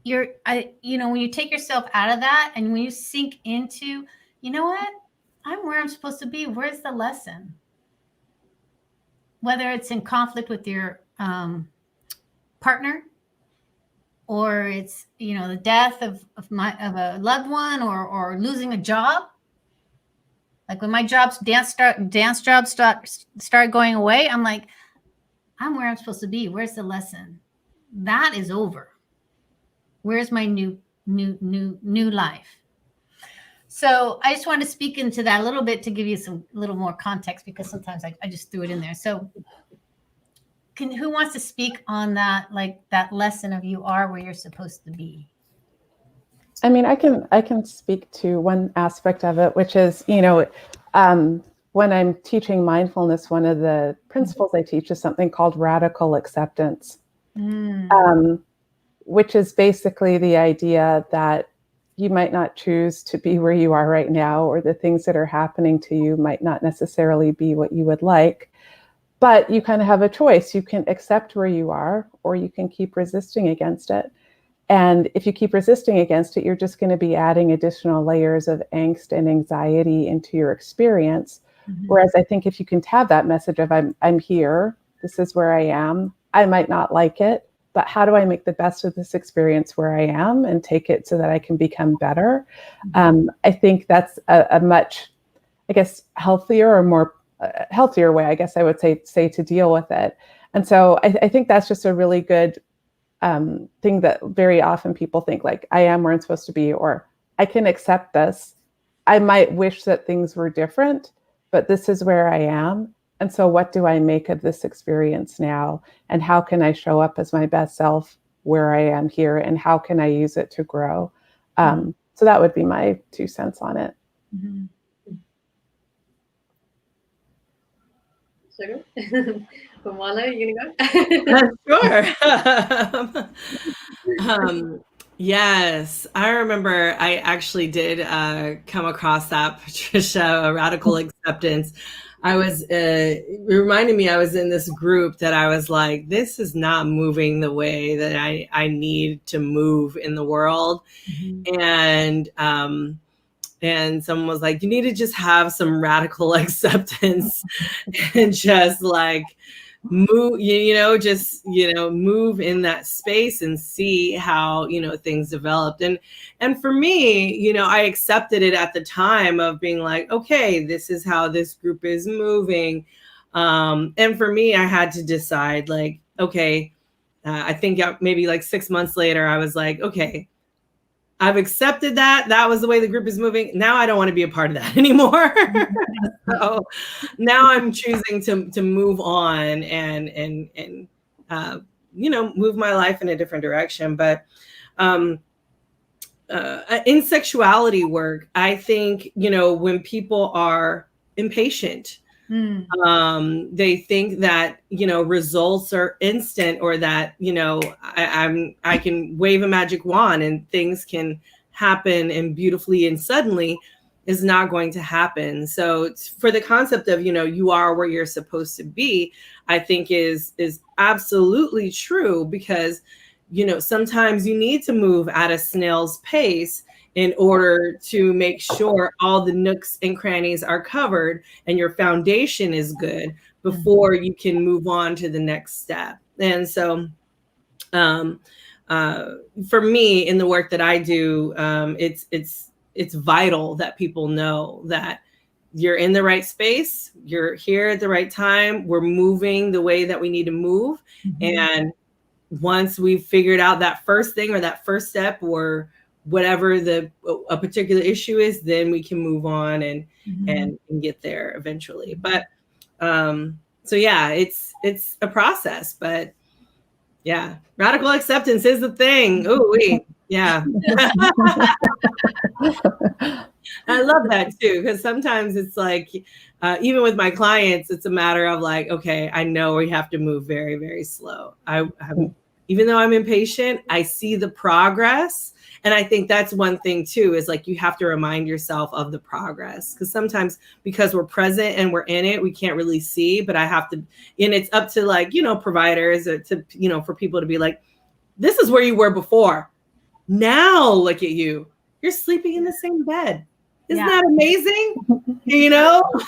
Speaker 1: when you take yourself out of that and when you sink into, you know what, I'm where I'm supposed to be. Where's the lesson? Whether it's in conflict with your partner, or it's, the death of a loved one, or losing a job. Like when my dance jobs start going away, I'm like, I'm where I'm supposed to be. Where's the lesson? That is over. Where's my new life? So I just want to speak into that a little bit to give you some little more context, because sometimes I just threw it in there. So who wants to speak on that, like that lesson of you are where you're supposed to be?
Speaker 2: I mean, I can speak to one aspect of it, which is, when I'm teaching mindfulness, one of the principles I teach is something called radical acceptance, which is basically the idea that you might not choose to be where you are right now, or the things that are happening to you might not necessarily be what you would like, but you kind of have a choice. You can accept where you are, or you can keep resisting against it. And if you keep resisting against it, you're just going to be adding additional layers of angst and anxiety into your experience. Mm-hmm. Whereas I think if you can have that message of I'm here, this is where I am, I might not like it, but how do I make the best of this experience where I am and take it so that I can become better? Mm-hmm. I think that's a much, I guess, healthier or more healthier way, I guess I would say to deal with it. And so I think that's just a really good thing that very often people think, like, I am where I'm supposed to be, or I can accept this. I might wish that things were different, but this is where I am. And so what do I make of this experience now? And how can I show up as my best self where I am here? And how can I use it to grow? So that would be my 2 cents on it.
Speaker 4: Mm-hmm. So good. Marlo, you gonna
Speaker 3: go? Sure. Yes, I remember I actually did come across that, Patricia, radical acceptance. It reminded me I was in this group that I was like, this is not moving the way that I need to move in the world. Mm-hmm. And someone was like, you need to just have some radical acceptance and just like move, just, move in that space and see how, things developed. And for me, I accepted it at the time of being like, okay, this is how this group is moving. And for me, I had to decide like, okay, I think maybe like 6 months later, I was like, okay, I've accepted that. That was the way the group is moving. Now I don't want to be a part of that anymore. So now I'm choosing to move on and move my life in a different direction. But in sexuality work, I think, when people are impatient, they think that, results are instant, or that, I can wave a magic wand and things can happen and beautifully and suddenly, is not going to happen. So for the concept of, you are where you're supposed to be, I think is absolutely true, because, sometimes you need to move at a snail's pace in order to make sure all the nooks and crannies are covered and your foundation is good before you can move on to the next step. And so for me, in the work that I do, it's vital that people know that you're in the right space, you're here at the right time, we're moving the way that we need to move. And once we've figured out that first thing or that first step or whatever a particular issue is, then we can move on and get there eventually. But so yeah, it's a process, but yeah, radical acceptance is the thing. Oh, yeah. I love that too, because sometimes it's like, even with my clients, it's a matter of like, okay, I know we have to move very, very slow. Even though I'm impatient, I see the progress. And I think that's one thing too, is like, you have to remind yourself of the progress, because sometimes because we're present and we're in it, we can't really see, but I have to, and it's up to like, providers or to, for people to be like, this is where you were before. Now look at you. You're sleeping in the same bed. Isn't that amazing?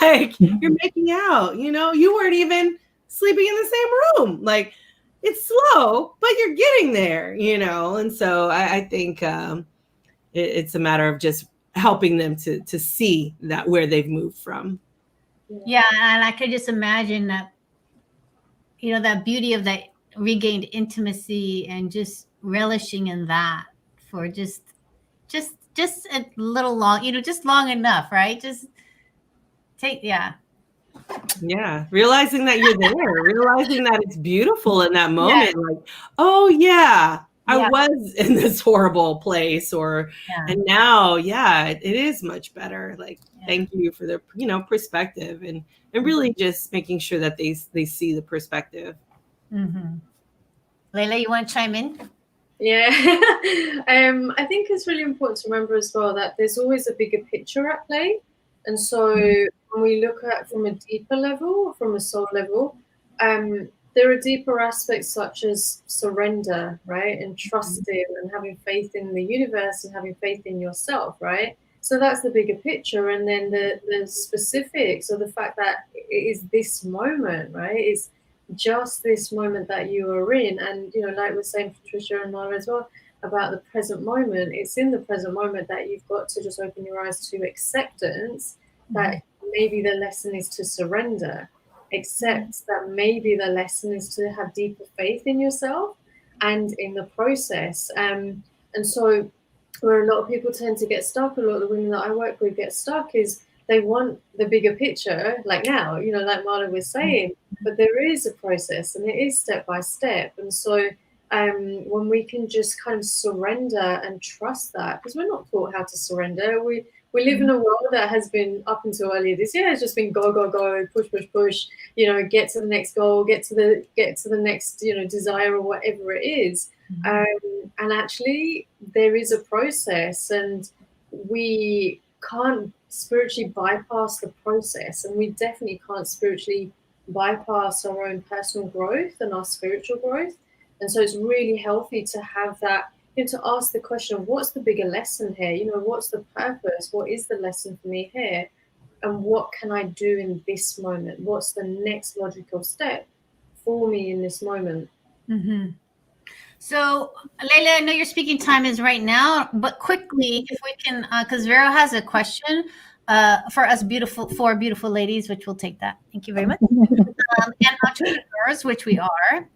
Speaker 3: Like you're making out, you weren't even sleeping in the same room. Like it's slow, but you're getting there, And so I think it's a matter of just helping them to see that where they've moved from.
Speaker 1: Yeah. And I could just imagine that, that beauty of that regained intimacy and just relishing in that for just a little long, just long enough, right? Just yeah,
Speaker 3: realizing that you're there, realizing that it's beautiful in that moment. Like, oh yeah, I was in this horrible place, and now, it is much better. Like, thank you for the, perspective and really just making sure that they see the perspective.
Speaker 1: Layla, you want to chime in?
Speaker 4: Yeah, I think it's really important to remember as well that there's always a bigger picture at play. And so when we look at from a deeper level, from a soul level, there are deeper aspects such as surrender, right? And trusting and having faith in the universe and having faith in yourself, right? So that's the bigger picture. And then the specifics of the fact that it is this moment, right? It's just this moment that you are in. And, like we're saying, Patricia and Mara as well, about the present moment, it's in the present moment that you've got to just open your eyes to acceptance, that maybe the lesson is to surrender, accept that maybe the lesson is to have deeper faith in yourself and in the process. And so where a lot of people tend to get stuck, a lot of the women that I work with get stuck, is they want the bigger picture, like now, like Marla was saying, but there is a process and it is step by step. And so when we can just kind of surrender and trust that, because we're not taught how to surrender. We live in a world that has been, up until earlier this year, has just been go, go, go, push, push, push, get to the next goal, get to the next, desire or whatever it is. And actually there is a process, and we can't spiritually bypass the process, and we definitely can't spiritually bypass our own personal growth and our spiritual growth. And so it's really healthy to have that, to ask the question of what's the bigger lesson here? What's the purpose? What is the lesson for me here? And what can I do in this moment? What's the next logical step for me in this moment.
Speaker 1: Mm-hmm. So, Leila, I know your speaking time is right now, but quickly, if we can, because Vero has a question for us four beautiful ladies, which we'll take that. Thank you very much. And entrepreneurs, which we are.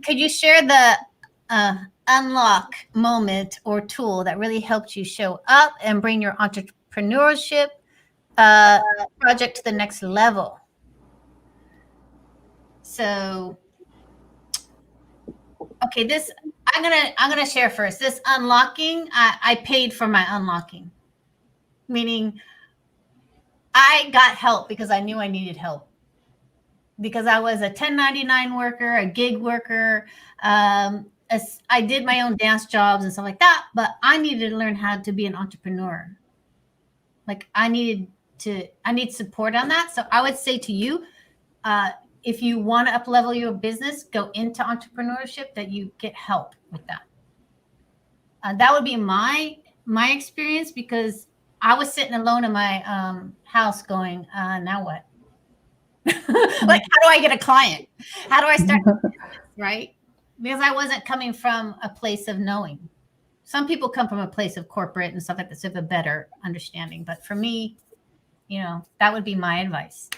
Speaker 1: Could you share the unlock moment or tool that really helped you show up and bring your entrepreneurship project to the next level? So, okay, this I'm gonna share first. This unlocking, I paid for my unlocking, meaning I got help because I knew I needed help, because I was a 1099 worker, a gig worker. I did my own dance jobs and stuff like that, but I needed to learn how to be an entrepreneur. Like I need support on that. So I would say to you, if you want to up level your business, go into entrepreneurship, that you get help with that. That would be my experience, because I was sitting alone in my house going, now what? Like, how do I get a client? How do I start a business, right? Because I wasn't coming from a place of knowing. Some people come from a place of corporate and stuff like that, so have a better understanding. But for me, that would be my advice.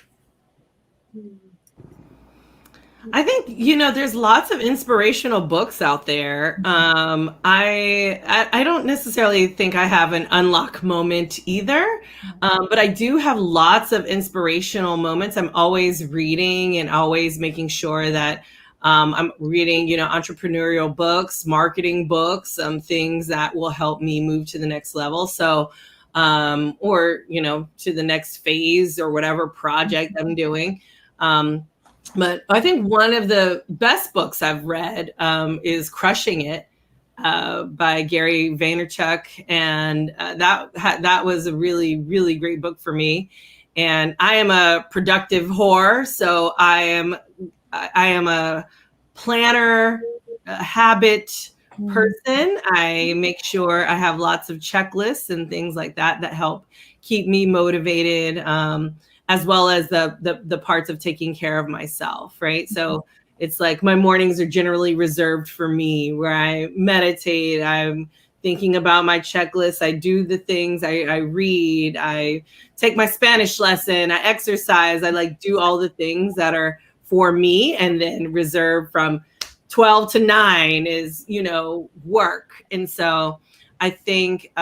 Speaker 3: I think, there's lots of inspirational books out there. I don't necessarily think I have an unlock moment either, but I do have lots of inspirational moments. I'm always reading and always making sure that I'm reading, entrepreneurial books, marketing books, things that will help me move to the next level. So, or, to the next phase or whatever project I'm doing. But I think one of the best books I've read is Crushing It by Gary Vaynerchuk. And that was a really, really great book for me. And I am a productive whore. So I am a planner, a habit person. I make sure I have lots of checklists and things like that help keep me motivated, as well as the parts of taking care of myself, right? So it's like my mornings are generally reserved for me, where I meditate, I'm thinking about my checklist, I do the things, I read, I take my Spanish lesson, I exercise, I do all the things that are for me, and then reserve from 12 to 9 is, work. And so I think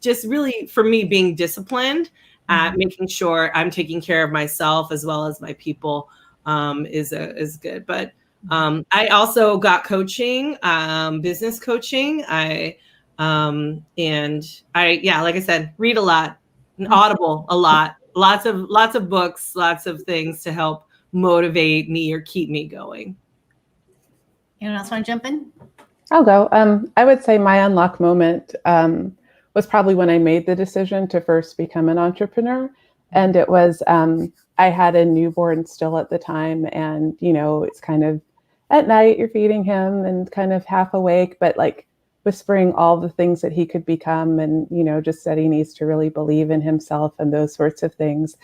Speaker 3: just really for me being disciplined at making sure I'm taking care of myself as well as my people is good. But I also got coaching, business coaching. Like I said, read a lot, Audible a lot, lots of books, lots of things to help motivate me or keep me going.
Speaker 1: Anyone else want to jump in?
Speaker 2: I'll go. I would say my unlock moment was probably when I made the decision to first become an entrepreneur. And it was, I had a newborn still at the time. And, it's kind of at night, you're feeding him and kind of half awake, but whispering all the things that he could become, and, just that he needs to really believe in himself and those sorts of things.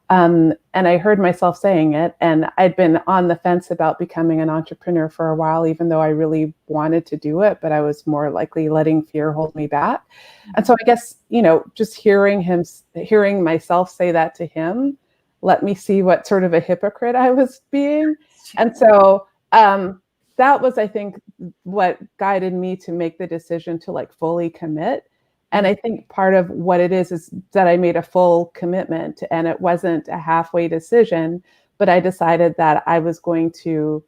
Speaker 2: And I heard myself saying it, and I'd been on the fence about becoming an entrepreneur for a while, even though I really wanted to do it, but I was more likely letting fear hold me back. And so I guess, just hearing myself say that to him, let me see what sort of a hypocrite I was being. And so that was, I think, what guided me to make the decision to fully commit. And I think part of what it is that I made a full commitment, and it wasn't a halfway decision, but I decided that I was going to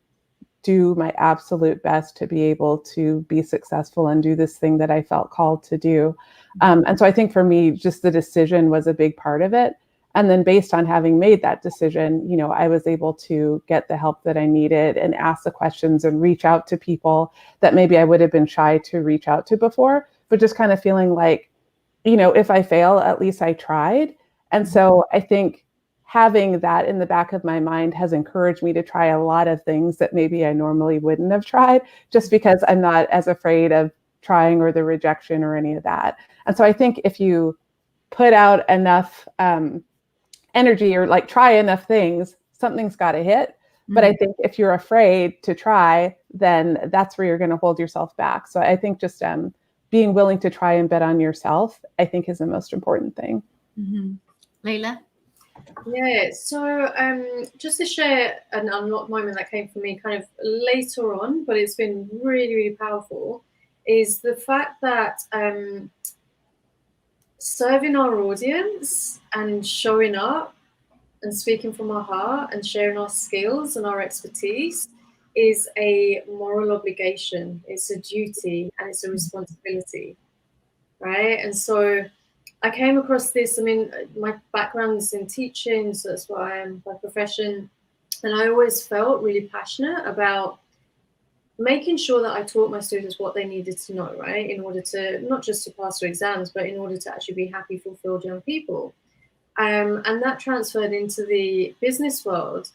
Speaker 2: do my absolute best to be able to be successful and do this thing that I felt called to do. And so I think for me, just the decision was a big part of it. And then based on having made that decision, I was able to get the help that I needed and ask the questions and reach out to people that maybe I would have been shy to reach out to before, but just kind of feeling like, if I fail, at least I tried. And so I think having that in the back of my mind has encouraged me to try a lot of things that maybe I normally wouldn't have tried, just because I'm not as afraid of trying or the rejection or any of that. And so I think if you put out enough energy or try enough things, something's got to hit. But I think if you're afraid to try, then that's where you're going to hold yourself back. So I think just being willing to try and bet on yourself, I think, is the most important thing.
Speaker 1: Layla?
Speaker 4: Yeah, so just to share an unlock moment that came for me kind of later on, but it's been really, really powerful, is the fact that serving our audience and showing up and speaking from our heart and sharing our skills and our expertise is a moral obligation. It's a duty and it's a responsibility, right? And so I came across this. I mean, my background is in teaching, so that's what I am by profession. And I always felt really passionate about making sure that I taught my students what they needed to know, right? In order to, not just to pass their exams, but in order to actually be happy, fulfilled young people. And that transferred into the business world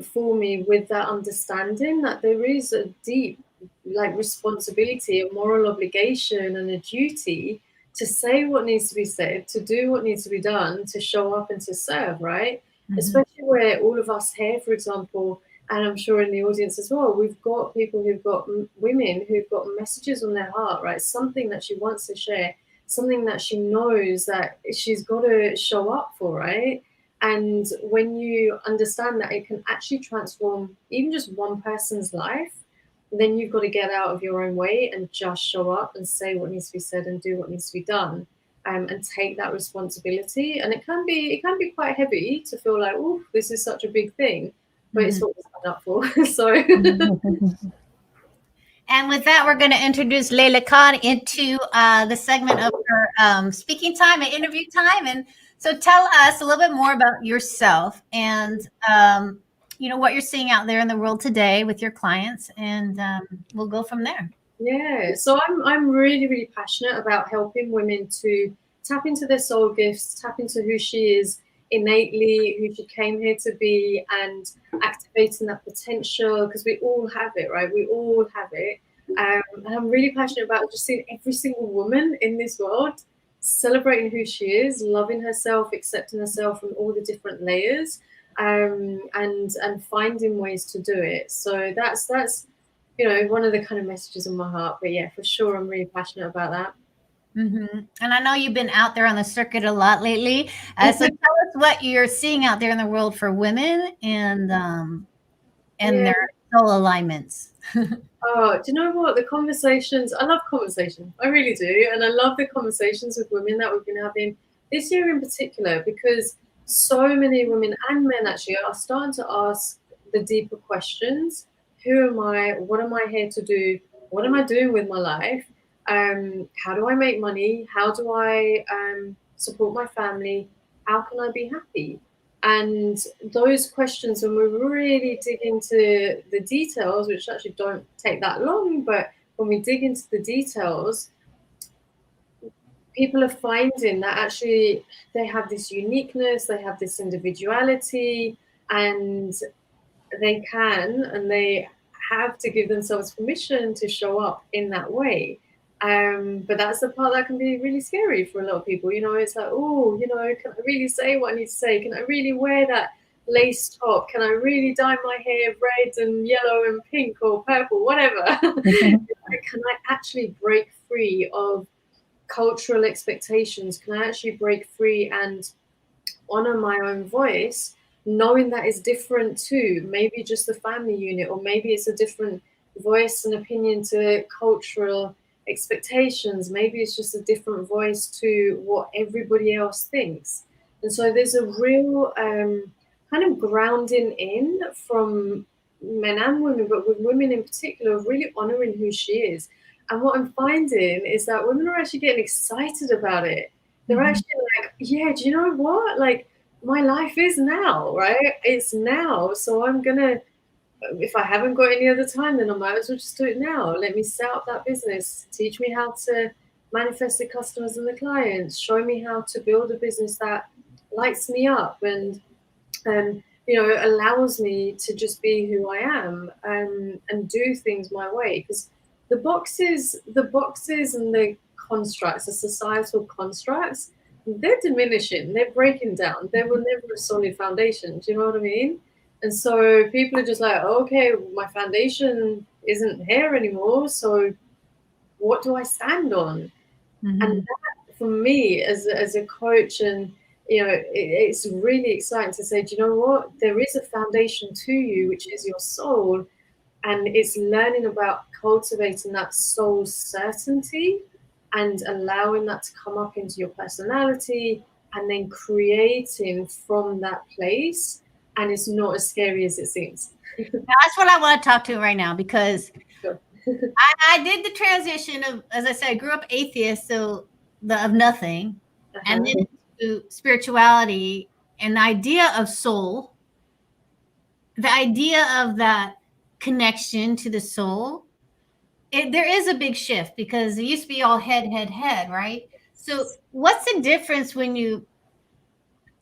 Speaker 4: for me with that understanding that there is a deep responsibility, a moral obligation and a duty to say what needs to be said, to do what needs to be done, to show up and to serve, right? Especially where all of us here, for example, and I'm sure in the audience as well, we've got people who've got women who've got messages on their heart, right? Something that she wants to share, something that she knows that she's got to show up for, right? And when you understand that it can actually transform even just one person's life, then you've got to get out of your own way and just show up and say what needs to be said and do what needs to be done, and take that responsibility. And it can be quite heavy to feel like, oh, this is such a big thing, but it's what we signed up for. So.
Speaker 1: And with that, we're going to introduce Layla Khan into the segment of her speaking time and interview time. And so tell us a little bit more about yourself and, what you're seeing out there in the world today with your clients. And we'll go from there.
Speaker 4: Yeah, so I'm really, really passionate about helping women to tap into their soul gifts, tap into who she is innately, who she came here to be, and activating that potential, because we all have it, right? We all have it. And I'm really passionate about just seeing every single woman in this world celebrating who she is, loving herself, accepting herself from all the different layers, and finding ways to do it. So that's one of the kind of messages in my heart. But yeah, for sure, I'm really passionate about that.
Speaker 1: And I know you've been out there on the circuit a lot lately. So tell us what you're seeing out there in the world for women and their soul alignments.
Speaker 4: Oh, do you know what? The conversations, I love conversations. I really do. And I love the conversations with women that we've been having this year in particular, because so many women and men actually are starting to ask the deeper questions. Who am I? What am I here to do? What am I doing with my life? How do I make money? How do I support my family? How can I be happy? And those questions, when we really dig into the details, which actually don't take that long, but when we dig into the details, people are finding that actually they have this uniqueness, they have this individuality, and they have to give themselves permission to show up in that way. But that's the part that can be really scary for a lot of people. It's like, oh, can I really say what I need to say? Can I really wear that lace top? Can I really dye my hair red and yellow and pink or purple, whatever? Can I actually break free of cultural expectations? Can I actually break free and honor my own voice, knowing that it's different to maybe just the family unit, or maybe it's a different voice and opinion to cultural expectations, maybe it's just a different voice to what everybody else thinks. And so there's a real kind of grounding in from men and women, but with women in particular, really honoring who she is. And what I'm finding is that women are actually getting excited about it. They're actually like, yeah, do you know what? Like, my life is now, right? It's now. So I'm going to, if I haven't got any other time, then I might as well just do it now. Let me set up that business, teach me how to manifest the customers and the clients, show me how to build a business that lights me up and allows me to just be who I am, and do things my way. Because the boxes and the constructs, the societal constructs, they're diminishing, they're breaking down. There were never a solid foundation. Do you know what I mean? And so people are just like, okay, my foundation isn't here anymore, so what do I stand on?
Speaker 1: Mm-hmm.
Speaker 4: And that, for me, as a coach, and it's really exciting to say, do you know what? There is a foundation to you, which is your soul, and it's learning about cultivating that soul certainty and allowing that to come up into your personality, and then creating from that place. And it's not as scary as it seems.
Speaker 1: That's what I want to talk to right now, because
Speaker 4: Sure.
Speaker 1: I did the transition of, as I said, I grew up atheist, so of nothing, and then into spirituality and the idea of soul, the idea of that connection to the soul. There is a big shift, because it used to be all head, right? So what's the difference when you,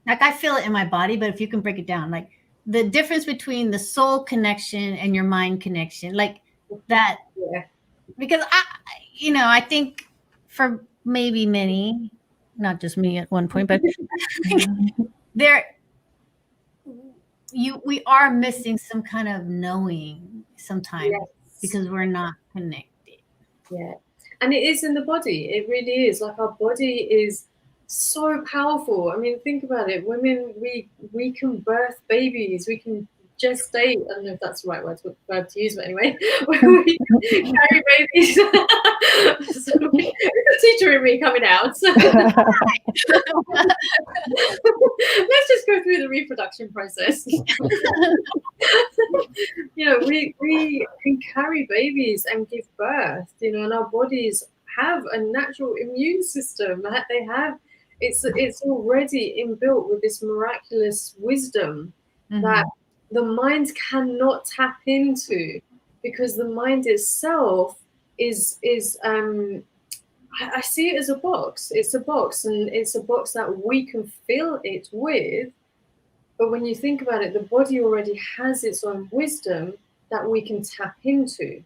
Speaker 1: like, I feel it in my body, but if you can break it down, like the difference between the soul connection and your mind connection, like that.
Speaker 4: Yeah.
Speaker 1: Because I think for maybe many, not just me at one point, but we are missing some kind of knowing sometimes,
Speaker 4: Yes.
Speaker 1: because we're not connected.
Speaker 4: Yeah. And it is in the body. It really is. Like, our body is so powerful. I mean, think about it. Women, we can birth babies. We can gestate. I don't know if that's the right word to use, but anyway, we can carry babies. So, it's a teacher in me coming out. So let's just go through the reproduction process. We can carry babies and give birth, and our bodies have a natural immune system. They have, it's already inbuilt with this miraculous wisdom that the mind cannot tap into, because the mind itself is I see it as a box. It's a box, and it's a box that we can fill it with. But when you think about it, the body already has its own wisdom that we can tap into.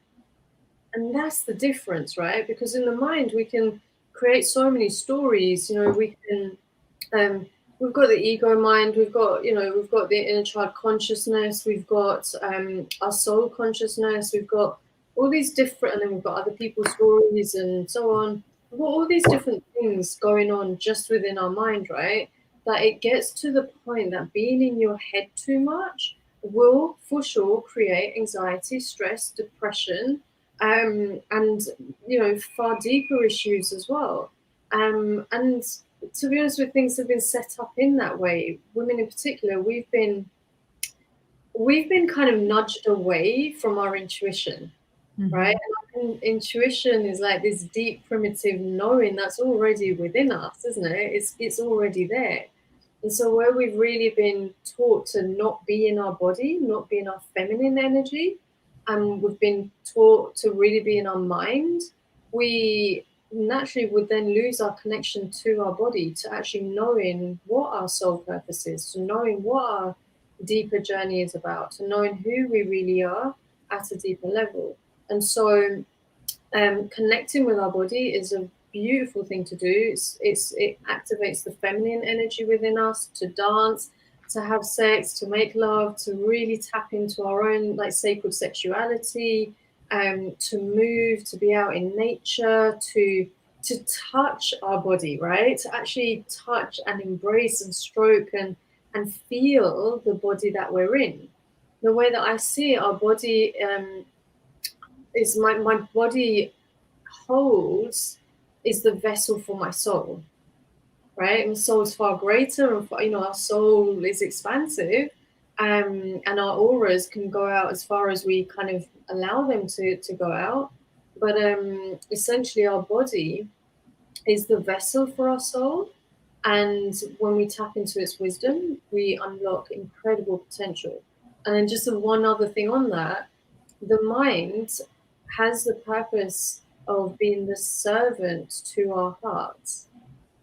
Speaker 4: And that's the difference, right? Because in the mind, we can create so many stories. We can, we've got the ego mind, we've got the inner child consciousness, we've got our soul consciousness, we've got all these different, and then we've got other people's stories and so on. We've got all these different things going on just within our mind, right? That it gets to the point that being in your head too much will for sure create anxiety, stress, depression, and far deeper issues as well. And to be honest with, things have been set up in that way. Women in particular, we've been kind of nudged away from our intuition, right? And intuition is like this deep, primitive knowing that's already within us, isn't it? It's already there. And so where we've really been taught to not be in our body, not be in our feminine energy, and we've been taught to really be in our mind, we naturally would then lose our connection to our body, to actually knowing what our soul purpose is, to knowing what our deeper journey is about, to knowing who we really are at a deeper level. And so connecting with our body is a beautiful thing to do. It activates the feminine energy within us to dance, to have sex, to make love, to really tap into our own like sacred sexuality, to move, to be out in nature, to touch our body, right? To actually touch and embrace and stroke and feel the body that we're in. The way that I see it, our body is my body holds is the vessel for my soul, right? And the soul is far greater, and our soul is expansive, and our auras can go out as far as we kind of allow them to go out. But essentially, our body is the vessel for our soul, and when we tap into its wisdom, we unlock incredible potential. And then just one other thing on that, the mind has the purpose of being the servant to our hearts.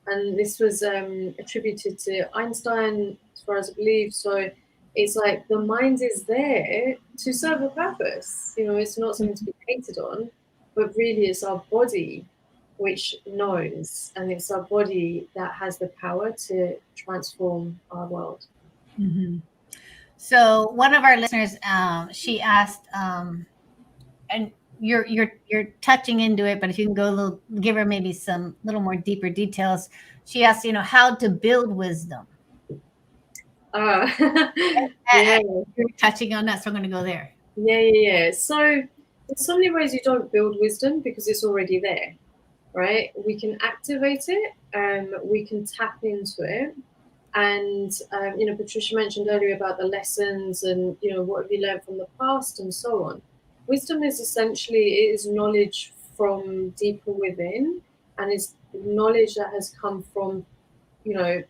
Speaker 4: And this was attributed to Einstein, as far as I believe. So it's like the mind is there to serve a purpose. It's not something to be hated on, but really it's our body which knows, and it's our body that has the power to transform our world.
Speaker 1: So one of our listeners, she asked, and you're touching into it, but if you can go a little, give her maybe some little more deeper details. She asked, how to build wisdom.
Speaker 4: Yeah.
Speaker 1: You're touching on that, so I'm going to go there.
Speaker 4: Yeah. So there's so many ways you don't build wisdom because it's already there, right? We can activate it, we can tap into it. And, Patricia mentioned earlier about the lessons and, what have you learned from the past and so on. Wisdom is essentially, it is knowledge from deeper within, and it's knowledge that has come from, you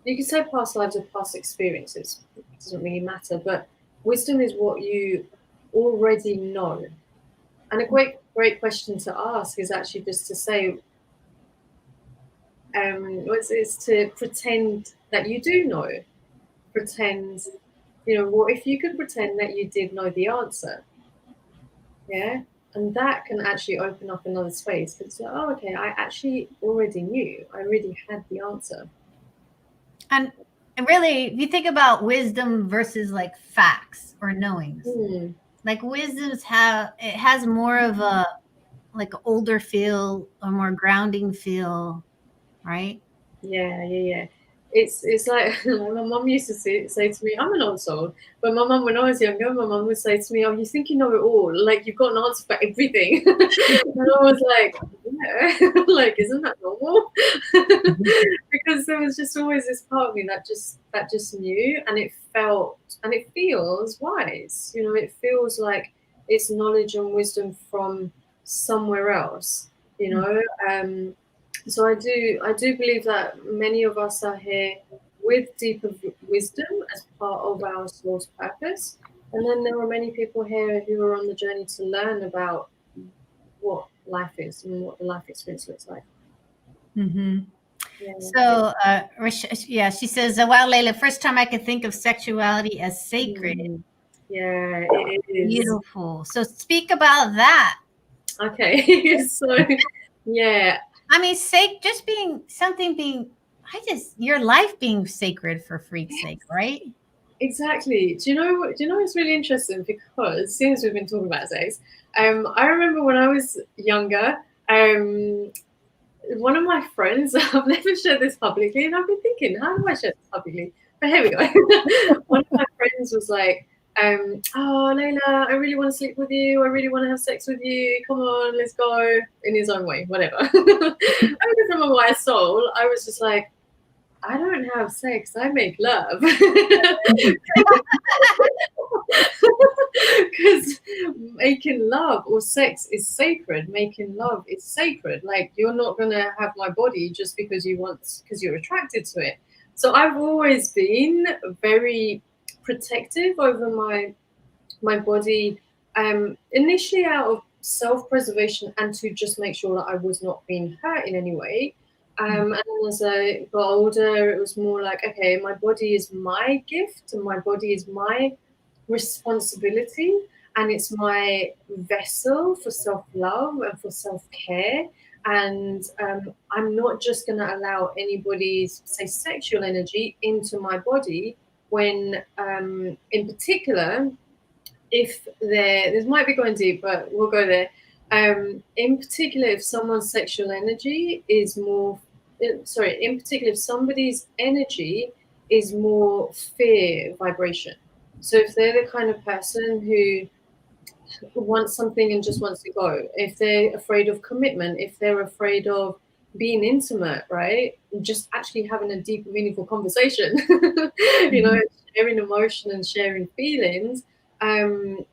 Speaker 4: can say past lives or past experiences. It doesn't really matter, but wisdom is what you already know. And a great question to ask is actually just to say, is to pretend that you do know. Pretend, what if you could pretend that you did know the answer? Yeah. And that can actually open up another space. It's like, oh, okay, I actually already knew. I already had the answer.
Speaker 1: And really, if you think about wisdom versus like facts or knowings, like wisdom's has more of a like older feel, a more grounding feel, right?
Speaker 4: Yeah. It's like my mum used to say to me, I'm an old soul, but my mum, when I was younger, my mum would say to me, oh, you think you know it all, like you've got an answer for everything. And I was like, yeah, like, isn't that normal? Because there was just always this part of me that just knew, and it felt and it feels wise. It feels like it's knowledge and wisdom from somewhere else. So I do believe that many of us are here with deeper wisdom as part of our soul's purpose. And then there are many people here who are on the journey to learn about what life is and what the life experience looks like.
Speaker 1: Mm-hmm. Yeah. So, she says, wow, Layla, first time I could think of sexuality as sacred.
Speaker 4: Yeah, it is.
Speaker 1: Beautiful. So speak about that.
Speaker 4: Okay. So, yeah.
Speaker 1: I mean, just being your life being sacred for freak's sake, right?
Speaker 4: Exactly. Do you know what's really interesting? Because since we've been talking about sex, I remember when I was younger, one of my friends, I've never shared this publicly, and I've been thinking, how do I share this publicly? But here we go. One of my friends was like, oh, Layla, I really want to sleep with you. I really want to have sex with you. Come on, let's go. In his own way, whatever. I was from a wise soul. I was just like, I don't have sex, I make love. Because making love or sex is sacred. Making love is sacred. Like, you're not going to have my body just because you're attracted to it. So I've always been very protective over my body, initially out of self-preservation and to just make sure that I was not being hurt in any way. And then as I got older, it was more like, okay, my body is my gift and my body is my responsibility, and it's my vessel for self-love and for self-care. And I'm not just going to allow anybody's, say, sexual energy into my body when, in particular, if this might be going deep, but we'll go there. In particular, if someone's sexual energy is more, in particular, if somebody's energy is more fear vibration. So if they're the kind of person who wants something and just wants to go, if they're afraid of commitment, if they're afraid of being intimate, right? Just actually having a deep, meaningful conversation, sharing emotion and sharing feelings. And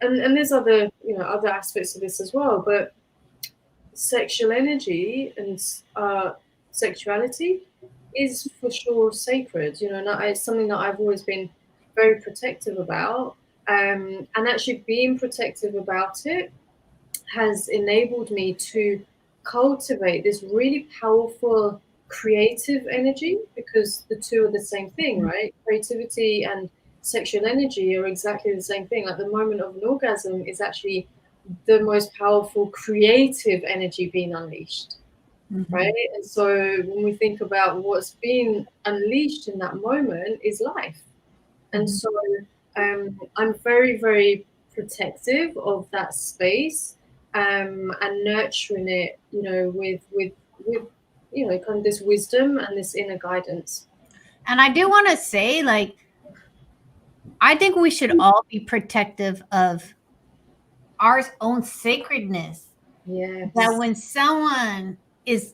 Speaker 4: there's other aspects of this as well, but sexual energy and sexuality is for sure sacred, and it's something that I've always been very protective about, and actually being protective about it has enabled me to cultivate this really powerful creative energy, because the two are the same thing, right? Creativity and sexual energy are exactly the same thing. Like, the moment of an orgasm is actually the most powerful creative energy being unleashed, right? And so when we think about what's being unleashed in that moment is life. And so I'm very, very protective of that space, and nurturing it, with kind of this wisdom and this inner guidance.
Speaker 1: And I do want to say, like, I think we should all be protective of our own sacredness.
Speaker 4: Yes.
Speaker 1: That when someone is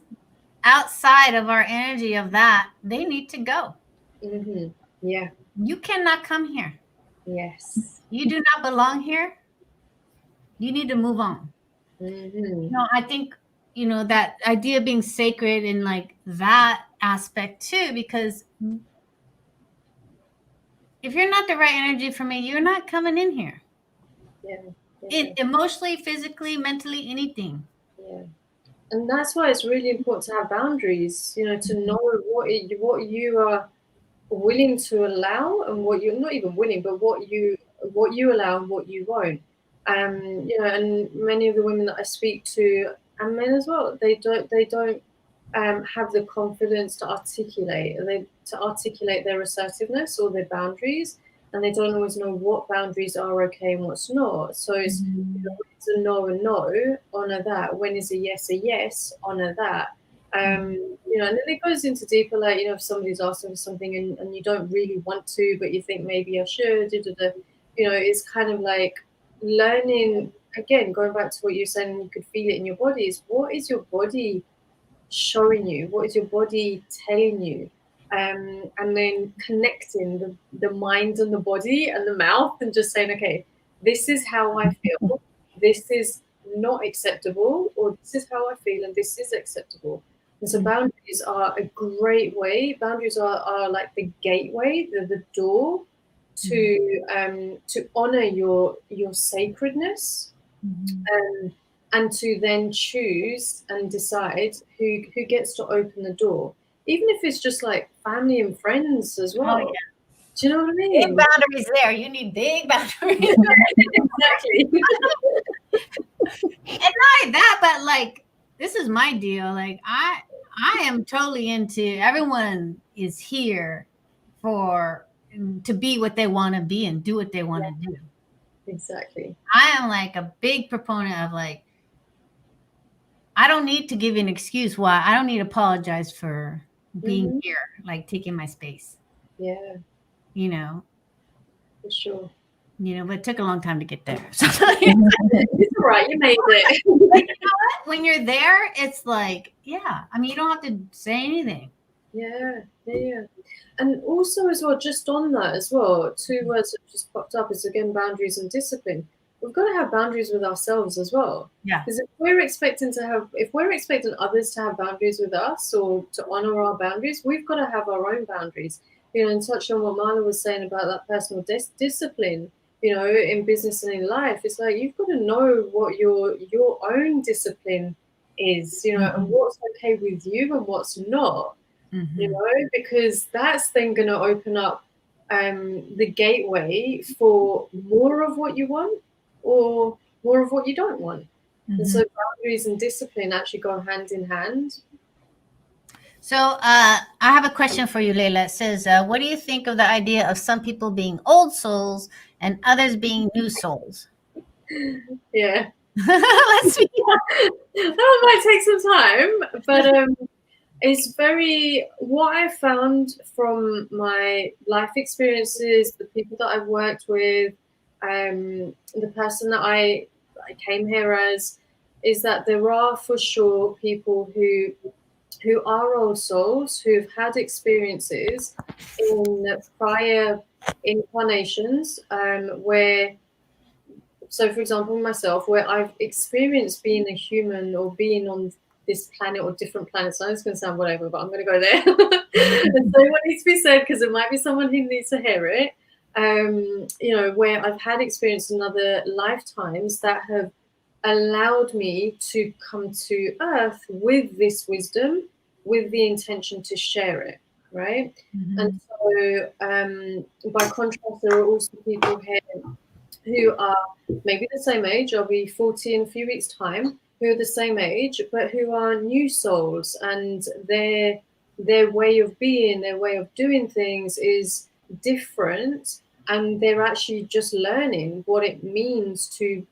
Speaker 1: outside of our energy of that, they need to go.
Speaker 4: Yeah.
Speaker 1: You cannot come here.
Speaker 4: Yes.
Speaker 1: You do not belong here. You need to move on. No, I think, that idea of being sacred and like that aspect too, because if you're not the right energy for me, you're not coming in here.
Speaker 4: Yeah.
Speaker 1: Emotionally, physically, mentally, anything.
Speaker 4: Yeah. And that's why it's really important to have boundaries, to know what you are willing to allow and what you're not even willing, but what you allow and what you won't. And many of the women that I speak to, and men as well, they don't have the confidence to articulate their assertiveness or their boundaries, and they don't always know what boundaries are okay and what's not. So it's a no a no, honor that. When is a yes, honor that. And then it goes into deeper, like, if somebody's asking for something and you don't really want to, but you think maybe I should, it's kind of like learning, again, going back to what you're saying, you could feel it in your body, is what is your body showing you? What is your body telling you? And then connecting the mind and the body and the mouth and just saying, okay, this is how I feel. This is not acceptable, or this is how I feel, and this is acceptable. And so boundaries are a great way. Boundaries are like the gateway, the door to honor your sacredness, and to then choose and decide who gets to open the door, even if it's just like family and friends as well.
Speaker 1: Oh, yeah.
Speaker 4: Do you know what I mean?
Speaker 1: Big boundaries there. You need big boundaries.
Speaker 4: Exactly.
Speaker 1: And not that, but like, this is my deal. Like, I am totally into everyone is here to be what they want to be and do what they want to do.
Speaker 4: Exactly.
Speaker 1: I am like a big proponent of like, I don't need to give you an excuse why. I don't need to apologize for being here, like taking my space.
Speaker 4: Yeah. For sure.
Speaker 1: But it took a long time to get there. So
Speaker 4: it's all right. You made it.
Speaker 1: But you know what? When you're there, it's like, yeah. I mean, you don't have to say anything.
Speaker 4: Yeah. And also as well, just on that as well, two words that just popped up is, again, boundaries and discipline. We've got to have boundaries with ourselves as well.
Speaker 1: Yeah.
Speaker 4: Because if we're expecting others to have boundaries with us or to honor our boundaries, we've got to have our own boundaries. And touch on what Marla was saying about that personal discipline, in business and in life. It's like, you've got to know what your own discipline is, and what's okay with you and what's not. Because that's then going to open up the gateway for more of what you want or more of what you don't want. And so boundaries and discipline actually go hand in hand.
Speaker 1: So I have a question for you, Leila. It says, what do you think of the idea of some people being old souls and others being new souls?
Speaker 4: Yeah.
Speaker 1: Let's see.
Speaker 4: That might take some time, but it's what I found from my life experiences, the people that I've worked with, the person that I came here as, is that there are for sure people who are old souls, who've had experiences in prior incarnations, where, so for example, myself, where I've experienced being a human or being on this planet or different planets. I know it's going to sound whatever, but I'm going to go there and say what needs to be said, because there might be someone who needs to hear it. Where I've had experience in other lifetimes that have allowed me to come to Earth with this wisdom, with the intention to share it, right? And so by contrast, there are also people here who are maybe the same age. I'll be 40 in a few weeks' time, who are the same age, but who are new souls, and their way of being, their way of doing things is different, and they're actually just learning what it means to,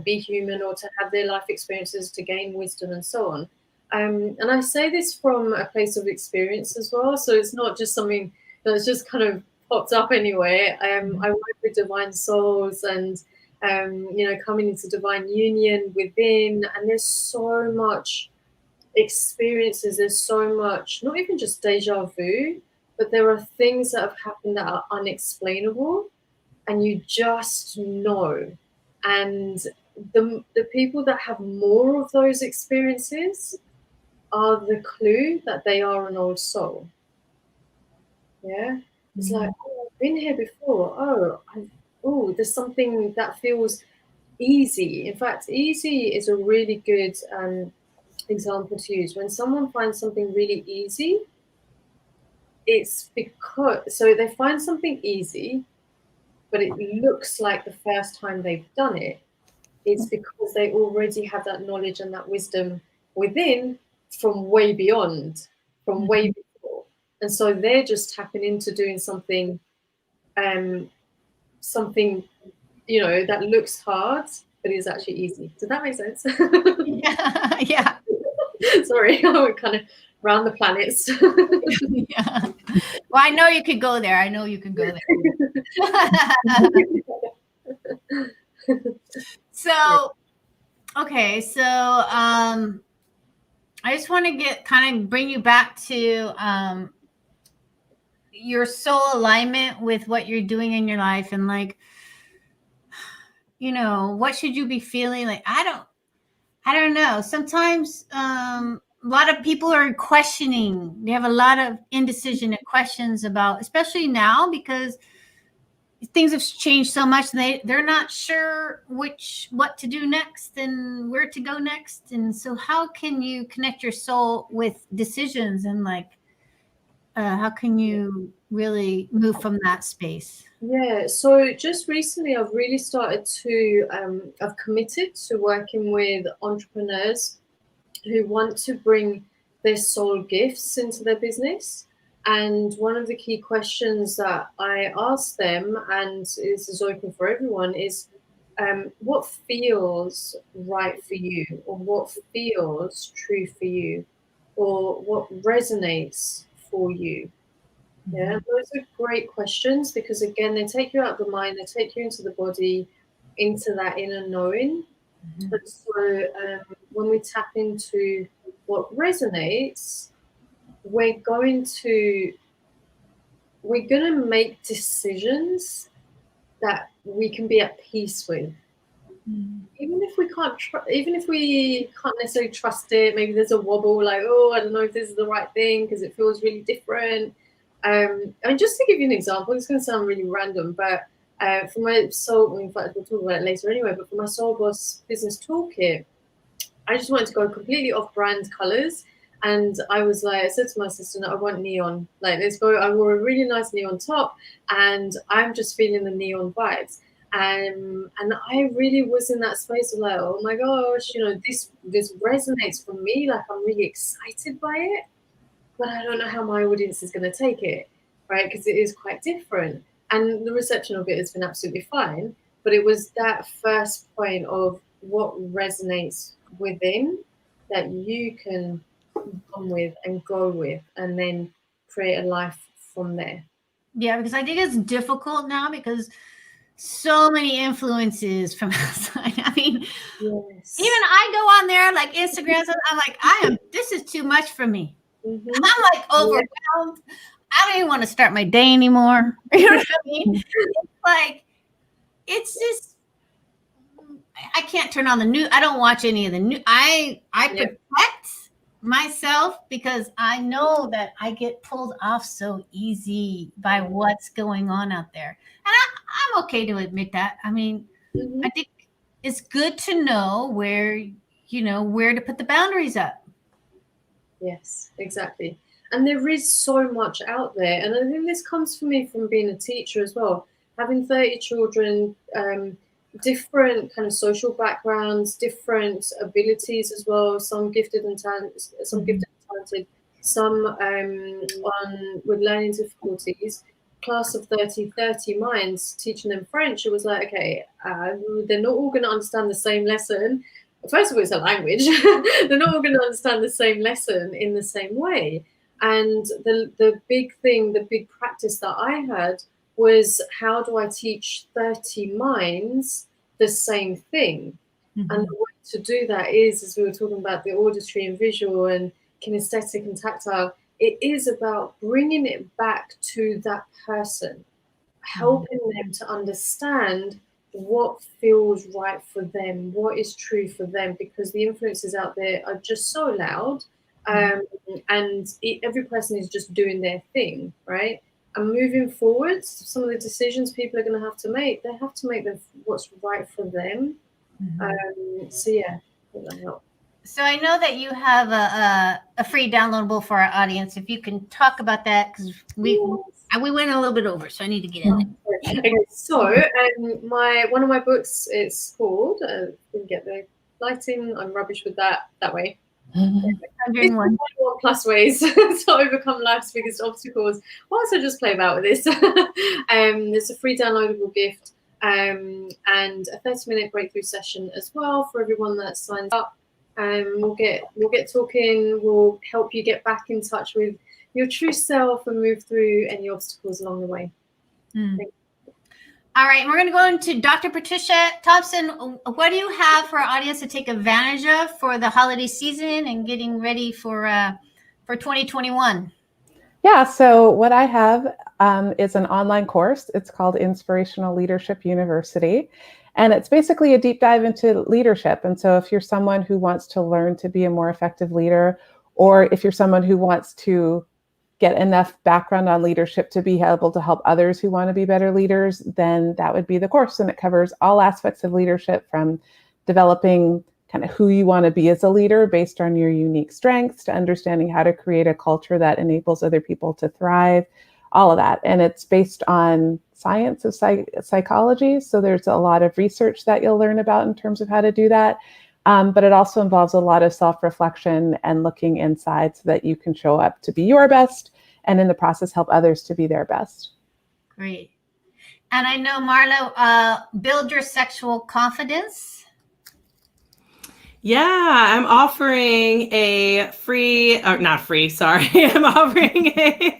Speaker 4: be human, or to have their life experiences, to gain wisdom and so on. And I say this from a place of experience as well. So it's not just something that's just kind of popped up anyway. I work with divine souls and, coming into divine union within. And there's so much experiences. There's so much, not even just deja vu, but there are things that have happened that are unexplainable, and you just know. And the people that have more of those experiences are the clue that they are an old soul. Yeah, it's like, oh, I've been here before. Oh, there's something that feels easy. In fact, easy is a really good example to use. When someone finds something really easy, it's because, so they find something easy, but it looks like the first time they've done it. It's because they already have that knowledge and that wisdom within from way beyond, from way before. And so they're just tapping into doing something, that looks hard, but is actually easy. Does that make sense?
Speaker 1: Yeah.
Speaker 4: Sorry, I went kind of round the planets.
Speaker 1: Yeah. Well, I know you could go there. So, okay. So, I just want to bring you back to your soul alignment with what you're doing in your life, and like, what should you be feeling? Like, I don't know. Sometimes a lot of people are questioning. They have a lot of indecision and questions about, especially now, because things have changed so much, and they're not sure what to do next and where to go next. And so how can you connect your soul with decisions, and like how can you really move from that space?
Speaker 4: Yeah, so just recently I've really started to, I've committed to working with entrepreneurs who want to bring their soul gifts into their business. And one of the key questions that I ask them, and this is open for everyone, is what feels right for you, or what feels true for you, or what resonates for you? Yeah, those are great questions, because again, they take you out of the mind, they take you into the body, into that inner knowing. And so when we tap into what resonates, we're going to make decisions that we can be at peace with. Even if we can't necessarily trust it, maybe there's a wobble, like, oh, I don't know if this is the right thing because it feels really different. Just to give you an example, it's going to sound really random, but for my soul, in fact, we'll talk about it later anyway, but for my Soul Boss business toolkit, I just wanted to go completely off brand colors. And I was like, I said to my assistant, I want neon. Like, let's go. I wore a really nice neon top, and I'm just feeling the neon vibes. And I really was in that space of like, oh my gosh, this resonates for me. Like, I'm really excited by it, but I don't know how my audience is going to take it, right? Because it is quite different. And the reception of it has been absolutely fine. But it was that first point of what resonates within that you can come with and go with, and then create a life from there.
Speaker 1: Yeah, because I think it's difficult now, because so many influences from outside. I mean,
Speaker 4: Yes.
Speaker 1: even I go on there, like Instagram, I'm like, this is too much for me.
Speaker 4: Mm-hmm.
Speaker 1: I'm like overwhelmed. I don't even want to start my day anymore. You know what I mean? It's like, it's just, I can't turn on the news. I don't watch any of the news. I protect myself, because I know that I get pulled off so easy by what's going on out there. And I'm okay to admit that. I mean, I think it's good to know where to put the boundaries up.
Speaker 4: Yes, exactly. And there is so much out there. And I think this comes for me from being a teacher as well. Having 30 children, different kind of social backgrounds, different abilities as well. Some gifted and talented, some with learning difficulties. class of 30 minds, teaching them French, it was like, okay, they're not all going to understand the same lesson. First of all, it's a language. They're not all going to understand the same lesson in the same way. And the big thing, the big practice that I had was, how do I teach 30 minds the same thing?
Speaker 1: Mm-hmm.
Speaker 4: And the way to do that is, as we were talking about the auditory and visual and kinesthetic and tactile, it is about bringing it back to that person, helping them to understand what feels right for them, what is true for them, because the influences out there are just so loud, and every person is just doing their thing, right? And moving forward, some of the decisions people are going to have to make, they have to make them what's right for them. So yeah, I think that helps.
Speaker 1: So I know that you have a free downloadable for our audience. If you can talk about that, because we went a little bit over, so I need to get in there.
Speaker 4: Okay, so one of my books, it's called, we can get the lighting, I'm rubbish with that way.
Speaker 1: 101
Speaker 4: plus ways to overcome life's biggest obstacles. Why don't I just play about with this? There's a free downloadable gift, and a 30-minute breakthrough session as well for everyone that signs up. We'll get talking. We'll help you get back in touch with your true self and move through any obstacles along the way.
Speaker 1: All right, we're going to go into Dr. Patricia Thompson. What do you have for our audience to take advantage of for the holiday season and getting ready for 2021?
Speaker 2: Yeah, so what I have is an online course. It's called Inspirational Leadership University. And it's basically a deep dive into leadership. And so if you're someone who wants to learn to be a more effective leader, or if you're someone who wants to get enough background on leadership to be able to help others who want to be better leaders, then that would be the course. And it covers all aspects of leadership, from developing kind of who you want to be as a leader based on your unique strengths, to understanding how to create a culture that enables other people to thrive, all of that. And it's based on science of psychology. So there's a lot of research that you'll learn about in terms of how to do that. But it also involves a lot of self-reflection and looking inside so that you can show up to be your best, and in the process help others to be their best.
Speaker 1: Great. And I know, Marlo, build your sexual confidence.
Speaker 3: Yeah, I'm offering a free, or not free, sorry. I'm offering a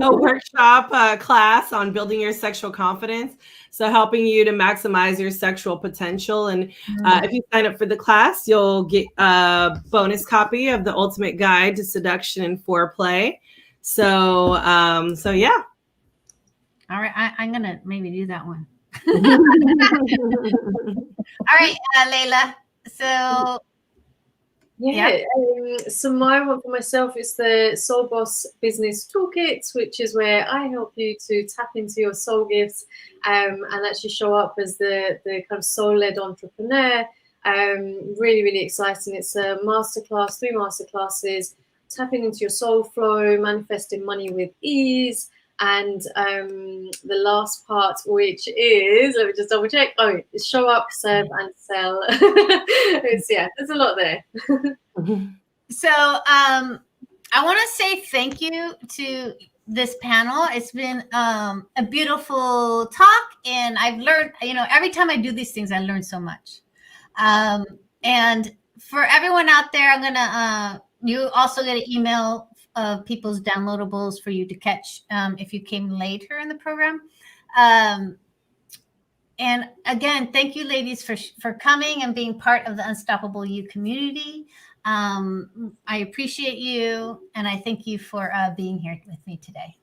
Speaker 3: workshop class on building your sexual confidence. So helping you to maximize your sexual potential. And if you sign up for the class, you'll get a bonus copy of the Ultimate Guide to Seduction and Foreplay. So yeah.
Speaker 1: All right, I'm going to maybe do that one. All right, Layla. So
Speaker 4: so my one for myself is the Soul Boss Business Toolkit, which is where I help you to tap into your soul gifts and actually show up as the kind of soul-led entrepreneur. Really, really exciting. It's a masterclass, 3 masterclasses, tapping into your soul flow, manifesting money with ease. And the last part, which is, let me just double check. Oh, it's show up, serve, and sell. There's a lot there.
Speaker 1: So I want to say thank you to this panel. It's been a beautiful talk, and I've learned, every time I do these things, I learn so much. And for everyone out there, I'm gonna, you also get an email of people's downloadables for you to catch if you came later in the program. And again, thank you, ladies, for coming and being part of the Unstoppable You community. I appreciate you, and I thank you for being here with me today.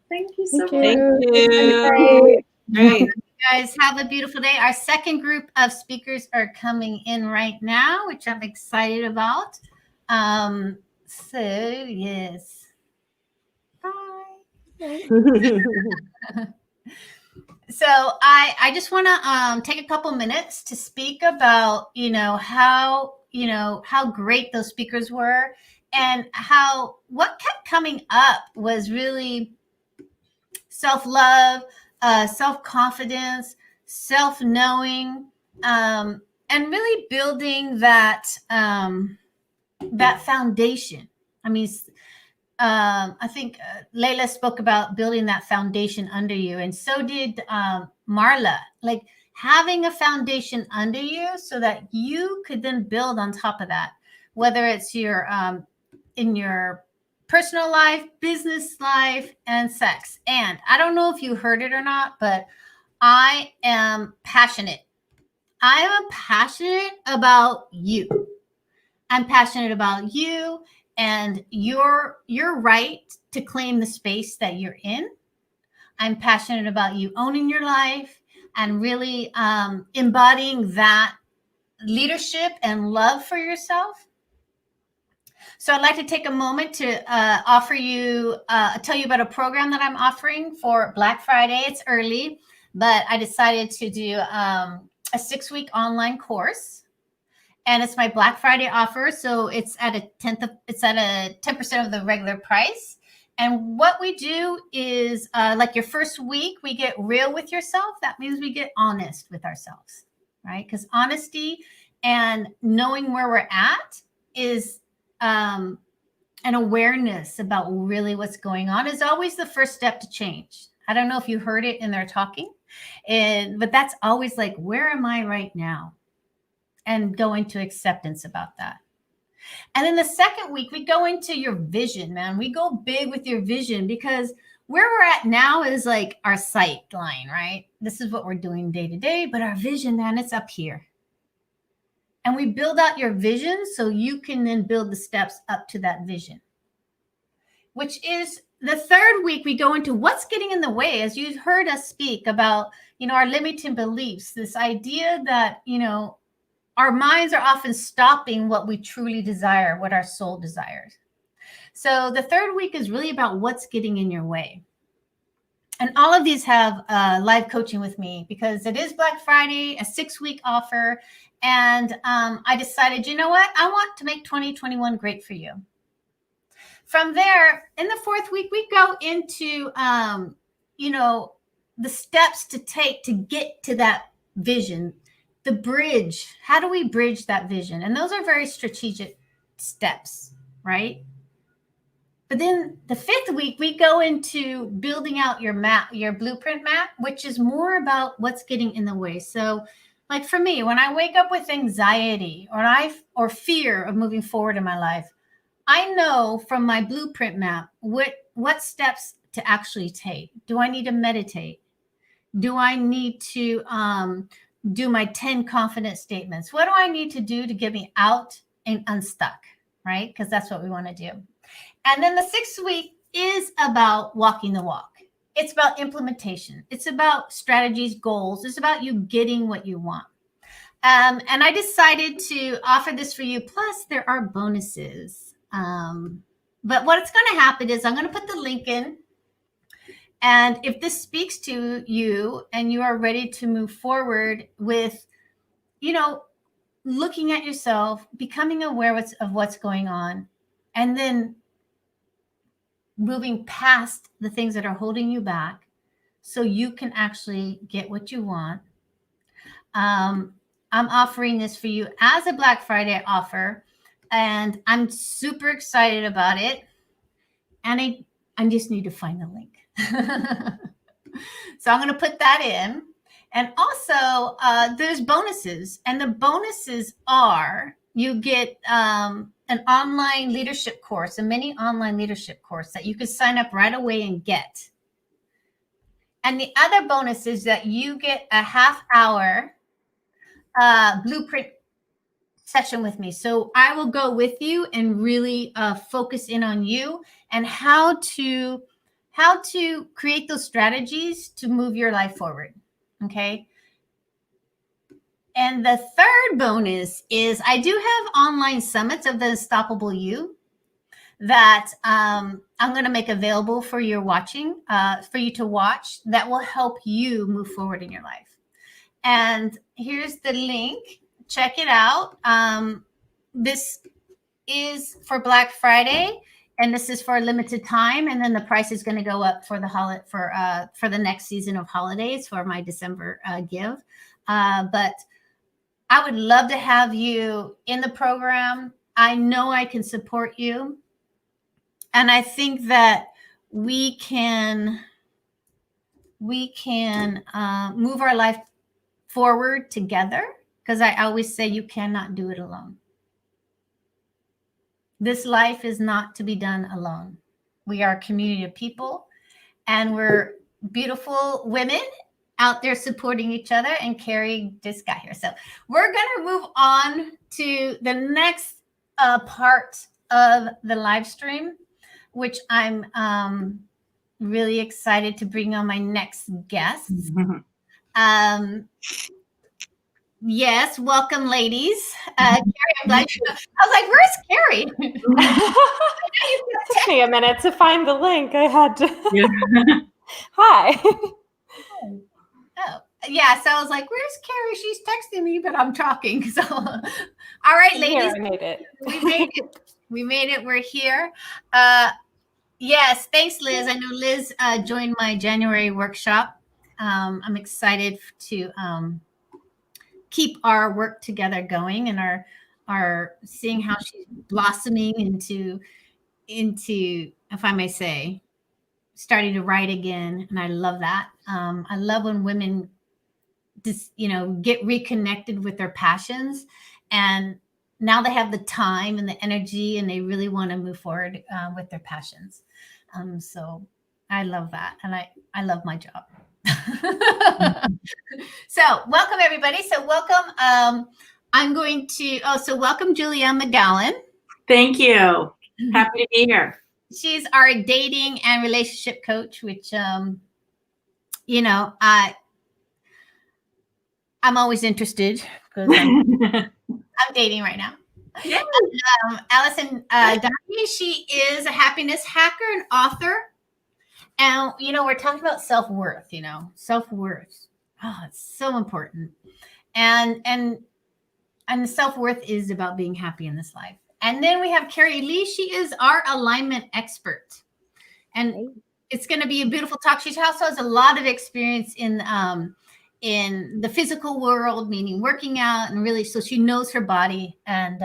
Speaker 4: Thank you so much.
Speaker 3: Thank you. Great.
Speaker 1: You guys have a beautiful day. Our second group of speakers are coming in right now, which I'm excited about. So yes. Bye. So I just want to take a couple minutes to speak about how great those speakers were, and how what kept coming up was really self-love, self-confidence, self-knowing, and really building that that foundation. I mean, I think Layla spoke about building that foundation under you, and so did Marla. Like having a foundation under you so that you could then build on top of that, whether it's your in your personal life, business life, and sex. And I don't know if you heard it or not, but I am passionate. I am passionate about you. I'm passionate about you and your right to claim the space that you're in. I'm passionate about you owning your life and really embodying that leadership and love for yourself. So I'd like to take a moment to tell you about a program that I'm offering for Black Friday. It's early, but I decided to do a 6-week online course, and it's my Black Friday offer. So it's at a 10% of the regular price. And what we do is like your first week, we get real with yourself. That means we get honest with ourselves, right? Because honesty and knowing where we're at is an awareness about really what's going on is always the first step to change. I don't know if you heard it in their talking, but that's always like, where am I right now? And go into acceptance about that. And then the second week, we go into your vision, man. We go big with your vision because where we're at now is like our sight line, right? This is what we're doing day to day, but our vision, man, it's up here. And we build out your vision so you can then build the steps up to that vision, which is the third week. We go into what's getting in the way, as you heard us speak about, our limiting beliefs, this idea that, our minds are often stopping what we truly desire, what our soul desires. So the third week is really about what's getting in your way. And all of these have live coaching with me because it is Black Friday, a 6-week offer. And I decided, you know what? I want to make 2021 great for you. From there, in the fourth week, we go into, the steps to take to get to that vision, the bridge. How do we bridge that vision? And those are very strategic steps, right? But then the fifth week, we go into building out your map, your blueprint map, which is more about what's getting in the way. So like for me, when I wake up with anxiety or fear of moving forward in my life, I know from my blueprint map what steps to actually take. Do I need to meditate? Do I need to do my 10 confident statements? What do I need to do to get me out and unstuck, right? Because that's what we want to do. And then the 6th week is about walking the walk. It's about implementation. It's about strategies, goals. It's about you getting what you want. And I decided to offer this for you. Plus, there are bonuses. But what's going to happen is I'm going to put the link in. And if this speaks to you and you are ready to move forward with, looking at yourself, becoming aware of what's going on, and then moving past the things that are holding you back so you can actually get what you want. I'm offering this for you as a Black Friday offer, and I'm super excited about it. And I just need to find the link. So I'm going to put that in. And also there's bonuses, and the bonuses are you get an online leadership course, a mini online leadership course that you can sign up right away and get. And the other bonus is that you get a half-hour blueprint session with me. So I will go with you and really focus in on you and how to create those strategies to move your life forward. Okay. And the third bonus is I do have online summits of the Unstoppable You that I'm going to make available for your watching, for you to watch, that will help you move forward in your life. And here's the link. Check it out. This is for Black Friday, and this is for a limited time. And then the price is going to go up for the for the next season of holidays for my December give. But I would love to have you in the program. I know I can support you. And I think that we can move our life forward together, because I always say you cannot do it alone. This life is not to be done alone. We are a community of people, and we're beautiful women out there supporting each other. And Carrie just got here. So we're going to move on to the next part of the live stream, which I'm really excited to bring on my next guest. Yes, welcome, ladies. Carrie, I'm glad you. I was like, "Where's Carrie?"
Speaker 5: It took me a minute to find the link. I had to. Hi.
Speaker 1: Oh, yeah. So I was like, "Where's Carrie?" She's texting me, but I'm talking. So, all right, ladies,
Speaker 5: Here, I made it.
Speaker 1: We made it. We made it. We're here. Yes, thanks, Liz. I know Liz joined my January workshop. I'm excited to keep our work together going, and our seeing how she's blossoming into, if I may say, starting to write again. And I love that. I love when women just, get reconnected with their passions, and now they have the time and the energy, and they really want to move forward with their passions. So I love that. And I love my job. So welcome, everybody. So welcome. I'm going to also welcome Julianne McGowan.
Speaker 6: Thank you. Happy to be here.
Speaker 1: She's our dating and relationship coach, which, I'm always interested, because I'm dating right now.
Speaker 6: Yeah.
Speaker 1: Allison Donahue, she is a happiness hacker and author. And, we're talking about self-worth, self-worth. Oh, it's so important. And self-worth is about being happy in this life. And then we have Carrie Lee. She is our alignment expert. And it's going to be a beautiful talk. She also has a lot of experience in the physical world, meaning working out, and really, so she knows her body, and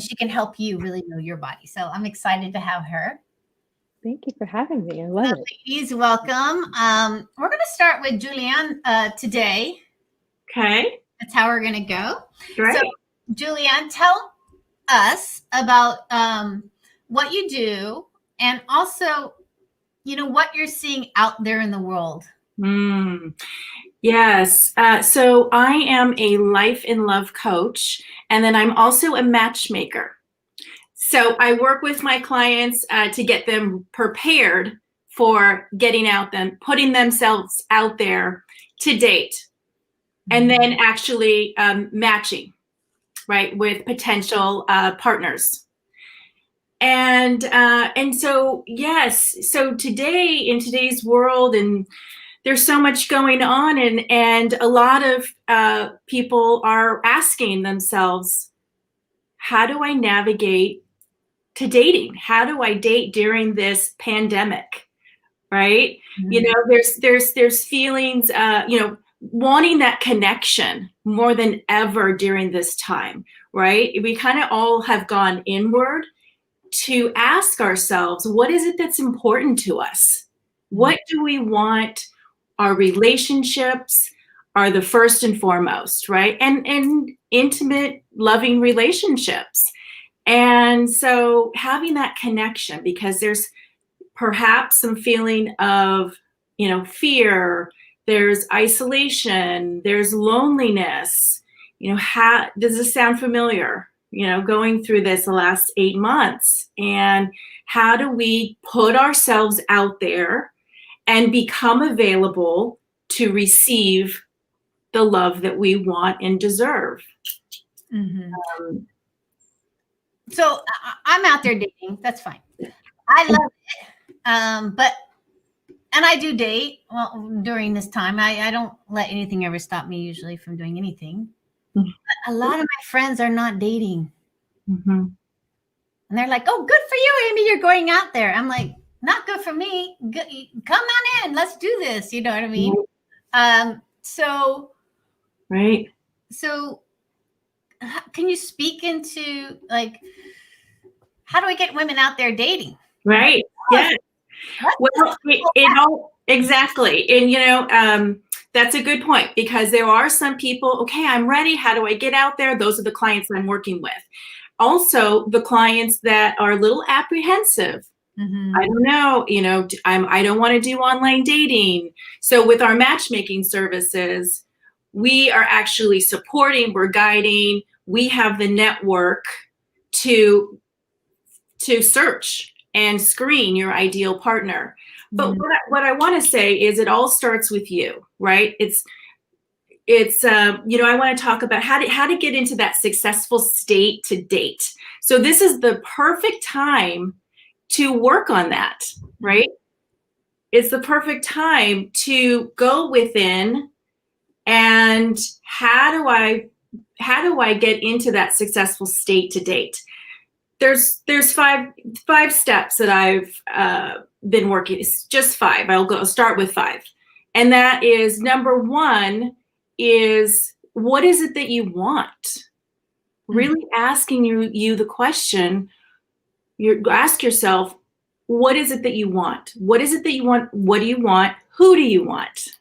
Speaker 1: she can help you really know your body. So I'm excited to have her.
Speaker 5: Thank you for having me. I love it.
Speaker 1: Ladies, welcome. We're going to start with Julianne today.
Speaker 6: Okay.
Speaker 1: That's how we're going to go.
Speaker 6: Great.
Speaker 1: So, Julianne, tell us about what you do, and also, what you're seeing out there in the world.
Speaker 6: Yes. So I am a life and love coach, and then I'm also a matchmaker. So I work with my clients to get them prepared for getting out, them putting themselves out there to date, and then actually matching, right, with potential partners. And so, yes, so today, in today's world, and there's so much going on, and a lot of people are asking themselves, how do I navigate to dating? How do I date during this pandemic, right? There's feelings, wanting that connection more than ever during this time, right? We kind of all have gone inward to ask ourselves, what is it that's important to us? What do we want? Our relationships are the first and foremost, right? And intimate, loving relationships. And so having that connection, because there's perhaps some feeling of, fear, there's isolation, there's loneliness. Does this sound familiar? Going through this the last 8 months, and how do we put ourselves out there and become available to receive the love that we want and deserve?
Speaker 1: So I'm out there dating. That's fine. I love it. And I do date. Well, during this time, I don't let anything ever stop me usually from doing anything. But a lot of my friends are not dating. And they're like, oh, good for you, Amy. You're going out there. I'm like, not good for me. Good, come on in. Let's do this. You know what I mean? So,
Speaker 6: right.
Speaker 1: So can you speak into, like, how do we get women out there dating?
Speaker 6: Right. Yeah. Well, it all exactly. And that's a good point, because there are some people, okay, I'm ready. How do I get out there? Those are the clients I'm working with. Also, the clients that are a little apprehensive.
Speaker 1: Mhm.
Speaker 6: I don't know, I don't want to do online dating. So with our matchmaking services, we are actually supporting, we're guiding, we have the network to search and screen your ideal partner. But
Speaker 1: Mhm.
Speaker 6: what I want to say is it all starts with you, right? I want to talk about how to get into that successful state to date. So this is the perfect time to work on that, right? It's the perfect time to go within and how do I get into that successful state to date? There's five steps that I've been working. It's just five. I'll start with five. And that is, number one is, what is it that you want? Really asking you the question, ask yourself, what is it that you want? What is it that you want? What do you want? Who do you want?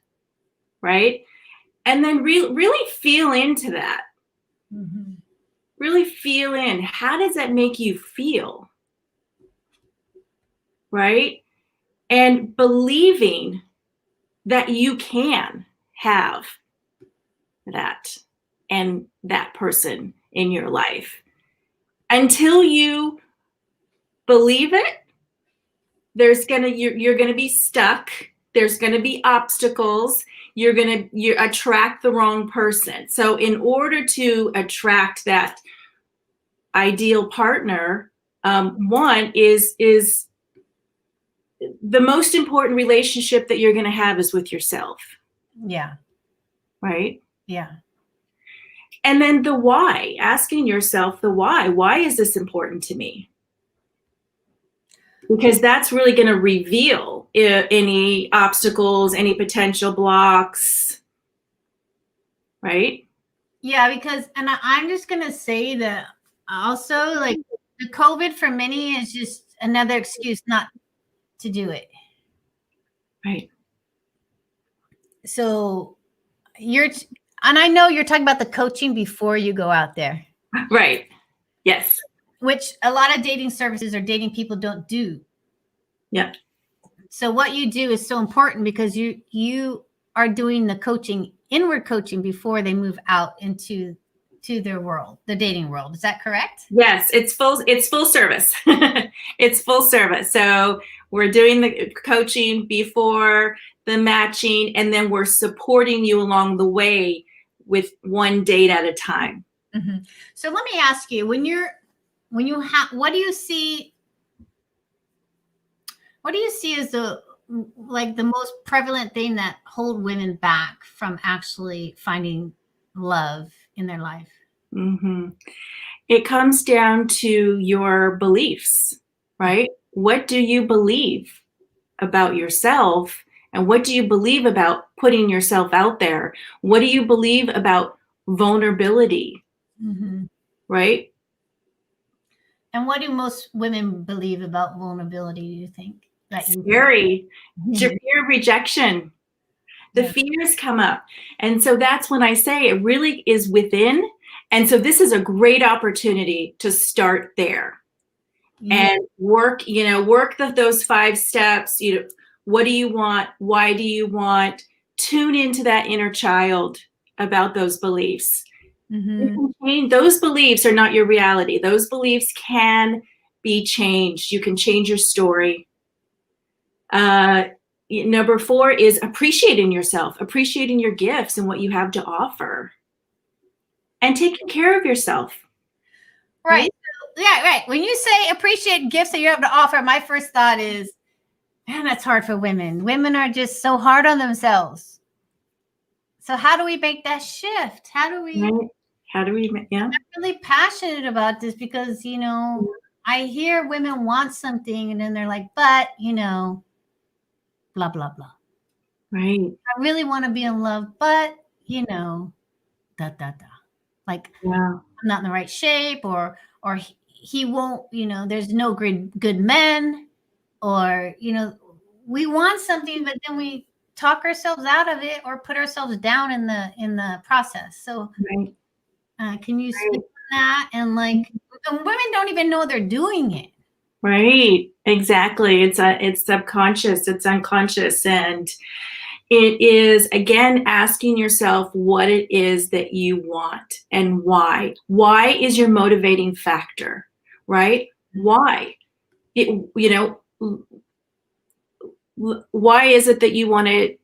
Speaker 6: Right? And then really feel into that.
Speaker 1: Mhm.
Speaker 6: Really feel in. How does that make you feel? Right? And believing that you can have that and that person in your life. Until you believe it, you're gonna be stuck. There's gonna be obstacles. You attract the wrong person. So in order to attract that ideal partner, one is the most important relationship that you're gonna have is with yourself.
Speaker 1: Yeah.
Speaker 6: Right?
Speaker 1: Yeah.
Speaker 6: And then the why, asking yourself the why. Why is this important to me? Because that's really going to reveal any obstacles, any potential blocks, right?
Speaker 1: Yeah, because, and I'm just gonna say that also, like, the COVID for many is just another excuse not to do it.
Speaker 6: Right.
Speaker 1: So and I know you're talking about the coaching before you go out there,
Speaker 6: Right. Yes.
Speaker 1: which a lot of dating services or dating people don't do.
Speaker 6: Yeah.
Speaker 1: So what you do is so important, because you are doing the coaching, inward coaching, before they move out into their world, the dating world. Is that correct?
Speaker 6: Yes, it's full service. It's full service. So we're doing the coaching before the matching, and then we're supporting you along the way with one date at a time.
Speaker 1: Mm-hmm. So let me ask you, what do you see? What do you see as the most prevalent thing that hold women back from actually finding love in their life?
Speaker 6: Mm-hmm. It comes down to your beliefs, right? What do you believe about yourself? And what do you believe about putting yourself out there? What do you believe about vulnerability,
Speaker 1: Mm-hmm.
Speaker 6: right?
Speaker 1: And what do most women believe about vulnerability, do you think?
Speaker 6: Scary. Fear of rejection. The fears come up. And so that's when I say it really is within. And so this is a great opportunity to start there. And work those 5 steps. What do you want? Why do you want? Tune into that inner child about those beliefs.
Speaker 1: Mm-hmm.
Speaker 6: Those beliefs are not your reality. Those beliefs can be changed. You can change your story. Number 4 is appreciating yourself, appreciating your gifts and what you have to offer, and taking care of yourself.
Speaker 1: Right. Yeah, right. When you say appreciate gifts that you have to offer, my first thought is, man, that's hard for women. Women are just so hard on themselves. So how do we make that shift? How do we?
Speaker 6: Yeah.
Speaker 1: I'm really passionate about this because, I hear women want something and then they're like, but, blah, blah, blah.
Speaker 6: Right.
Speaker 1: I really want to be in love, but, da, da, da. Like,
Speaker 6: yeah.
Speaker 1: I'm not in the right shape, or he won't, there's no good men. or, we want something, but then we talk ourselves out of it or put ourselves down in the process. So
Speaker 6: Right.
Speaker 1: can you speak on that? And women don't even know they're doing it.
Speaker 6: Right. Exactly. It's subconscious, it's unconscious. And it is, again, asking yourself what it is that you want and why. Why is your motivating factor, right? Why? Why is it that you want to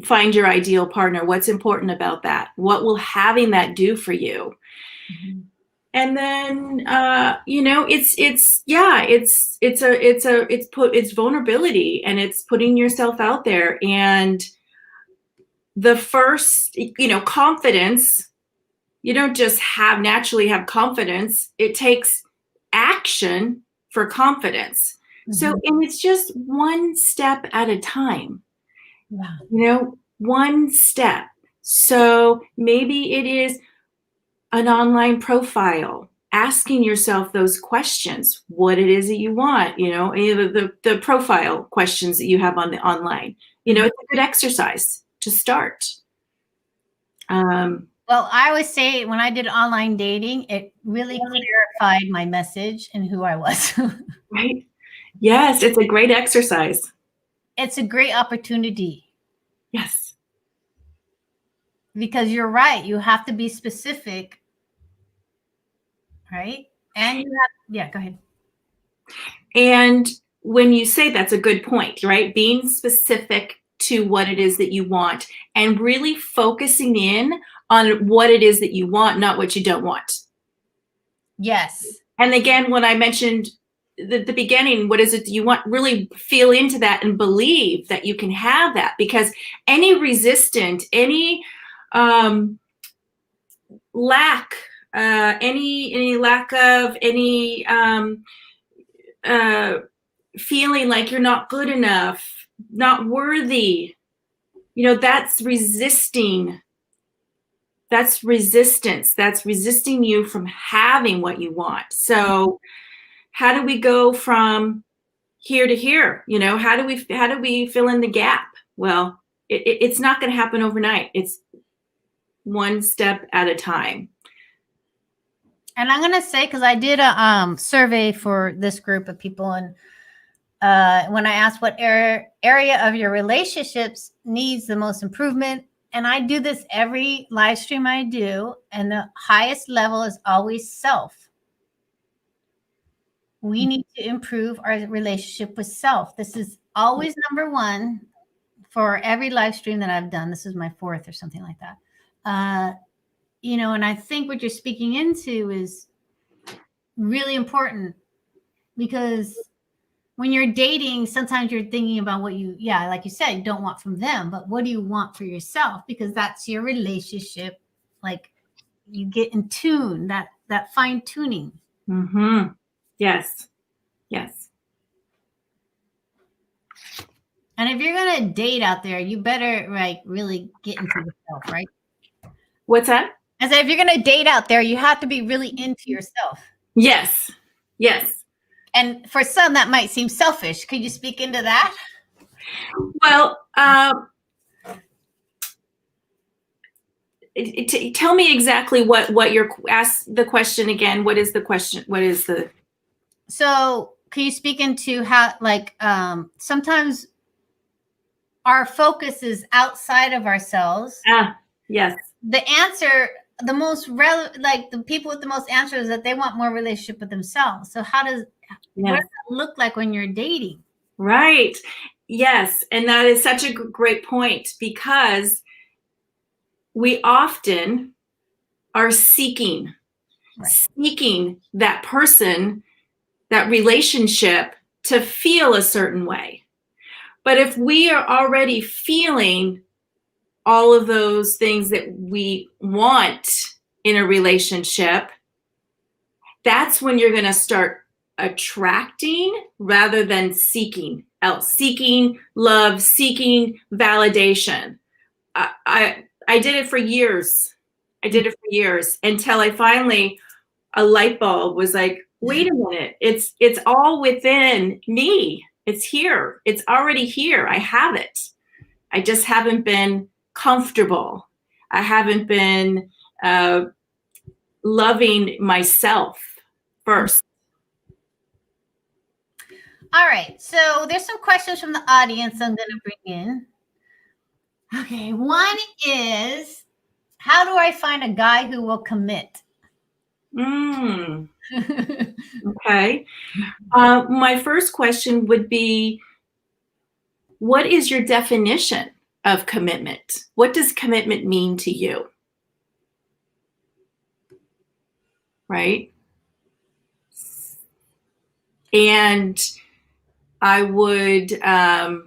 Speaker 6: find your ideal partner? What's important about that? What will having that do for you? Mm-hmm. And then, it's vulnerability, and it's putting yourself out there. And the first, confidence, you don't just naturally have confidence. It takes action for confidence. Mm-hmm. So, and it's just one step at a time, one step. So maybe it is an online profile, asking yourself those questions, what it is that you want, the profile questions that you have on the online, it's a good exercise to start.
Speaker 1: Well, I always say when I did online dating, it really clarified my message and who I was.
Speaker 6: Right. Yes. It's a great exercise.
Speaker 1: It's a great opportunity.
Speaker 6: Yes.
Speaker 1: Because you're right. You have to be specific. Right. And go ahead.
Speaker 6: And when you say, that's a good point, right? Being specific to what it is that you want and really focusing in on what it is that you want, not what you don't want.
Speaker 1: Yes.
Speaker 6: And again, when I mentioned the beginning, what is it that you want? Really feel into that and believe that you can have that, because any resistance, any lack, any lack of any feeling like you're not good enough, not worthy, that's resisting. That's resistance. That's resisting you from having what you want. So how do we go from here to here? How do we fill in the gap? Well, it's not going to happen overnight. It's one step at a time.
Speaker 1: And I'm going to say, because I did a survey for this group of people, and when I asked what area of your relationships needs the most improvement, and I do this every live stream I do, and the highest level is always self. We need to improve our relationship with self. This is always number one for every live stream that I've done. This is my fourth or something like that. And I think what you're speaking into is really important, because when you're dating, sometimes you're thinking about what you, like you said, don't want from them, but what do you want for yourself? Because that's your relationship. Like, you get in tune, that fine tuning.
Speaker 6: Mm-hmm. Yes. Yes.
Speaker 1: And if you're going to date out there, you better really get into yourself, right?
Speaker 6: What's that?
Speaker 1: I said, if you're going to date out there, you have to be really into yourself.
Speaker 6: Yes. Yes.
Speaker 1: And for some, that might seem selfish. Could you speak into that?
Speaker 6: Well, tell me exactly what you're ask the question again. What is the question? What is the?
Speaker 1: So can you speak into how, sometimes our focus is outside of ourselves?
Speaker 6: Yes.
Speaker 1: The answer, the most the people with the most answers, that they want more relationship with themselves. So what does that look like when you're dating?
Speaker 6: Right. Yes. And that is such a great point, because we often are seeking that person, that relationship, to feel a certain way. But if we are already feeling all of those things that we want in a relationship, that's when you're going to start attracting rather than seeking love, seeking validation. I did it for years. Until I finally, a light bulb was like, wait a minute, it's all within me. It's here. It's already here. I have it. I just haven't been comfortable. I haven't been loving myself first.
Speaker 1: All right. So there's some questions from the audience I'm going to bring in. Okay. One is, how do I find a guy who will commit?
Speaker 6: Okay. My first question would be, what is your definition of commitment? What does commitment mean to you? Right? And I would, that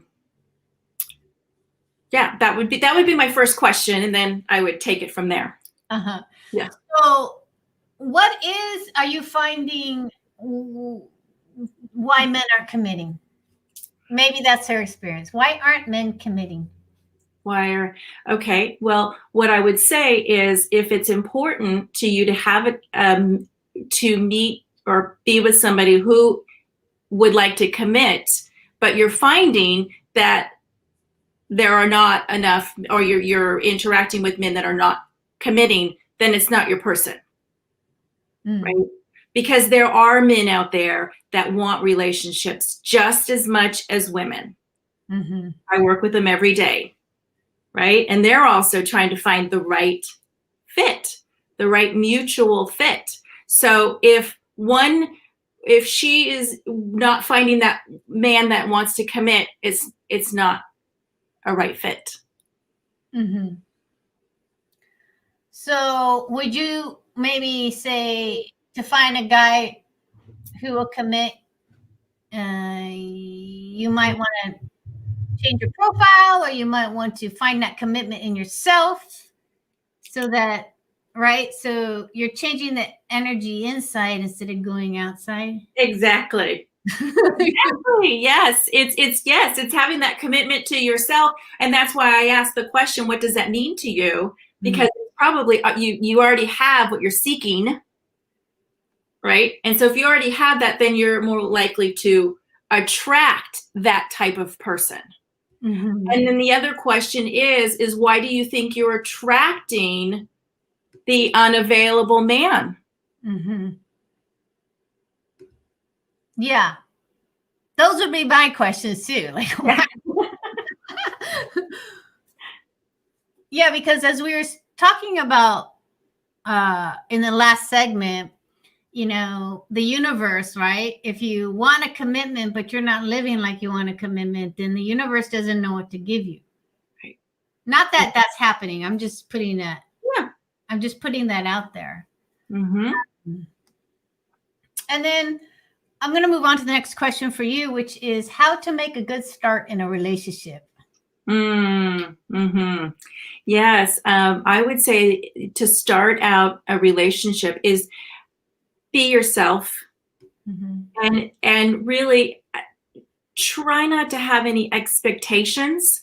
Speaker 6: would be my first question, and then I would take it from there.
Speaker 1: Uh-huh.
Speaker 6: Yeah.
Speaker 1: So are you finding why men aren't committing? Maybe that's her experience. Why aren't men committing?
Speaker 6: Okay. Well, what I would say is, if it's important to you to have it, to meet or be with somebody who would like to commit, but you're finding that there are not enough, or you're interacting with men that are not committing, then it's not your person. Right? Because there are men out there that want relationships just as much as women.
Speaker 1: Mm-hmm.
Speaker 6: I work with them every day, right? And they're also trying to find the right fit, the right mutual fit. So if she is not finding that man that wants to commit, it's not a right fit.
Speaker 1: Mm-hmm. So would you maybe say, to find a guy who will commit, you might want to change your profile, or you might want to find that commitment in yourself, so that, right? So you're changing the energy inside instead of going outside.
Speaker 6: Exactly. Exactly. Yes. It's having that commitment to yourself. And that's why I asked the question, what does that mean to you? Because probably you already have what you're seeking, right? And so if you already have that, then you're more likely to attract that type of person.
Speaker 1: Mm-hmm.
Speaker 6: And then the other question is why do you think you're attracting the unavailable man?
Speaker 1: Mm-hmm. Yeah. Those would be my questions too. Like, why? Yeah, because as we were talking about in the last segment, the universe, right? If you want a commitment, but you're not living like you want a commitment, then the universe doesn't know what to give you.
Speaker 6: Right.
Speaker 1: Not that that's happening. I'm just putting that.
Speaker 6: Yeah.
Speaker 1: I'm just putting that out there.
Speaker 6: Mm-hmm.
Speaker 1: And then I'm going to move on to the next question for you, which is how to make a good start in a relationship.
Speaker 6: Mm-hmm. Yes. I would say to start out a relationship is be yourself, and really try not to have any expectations,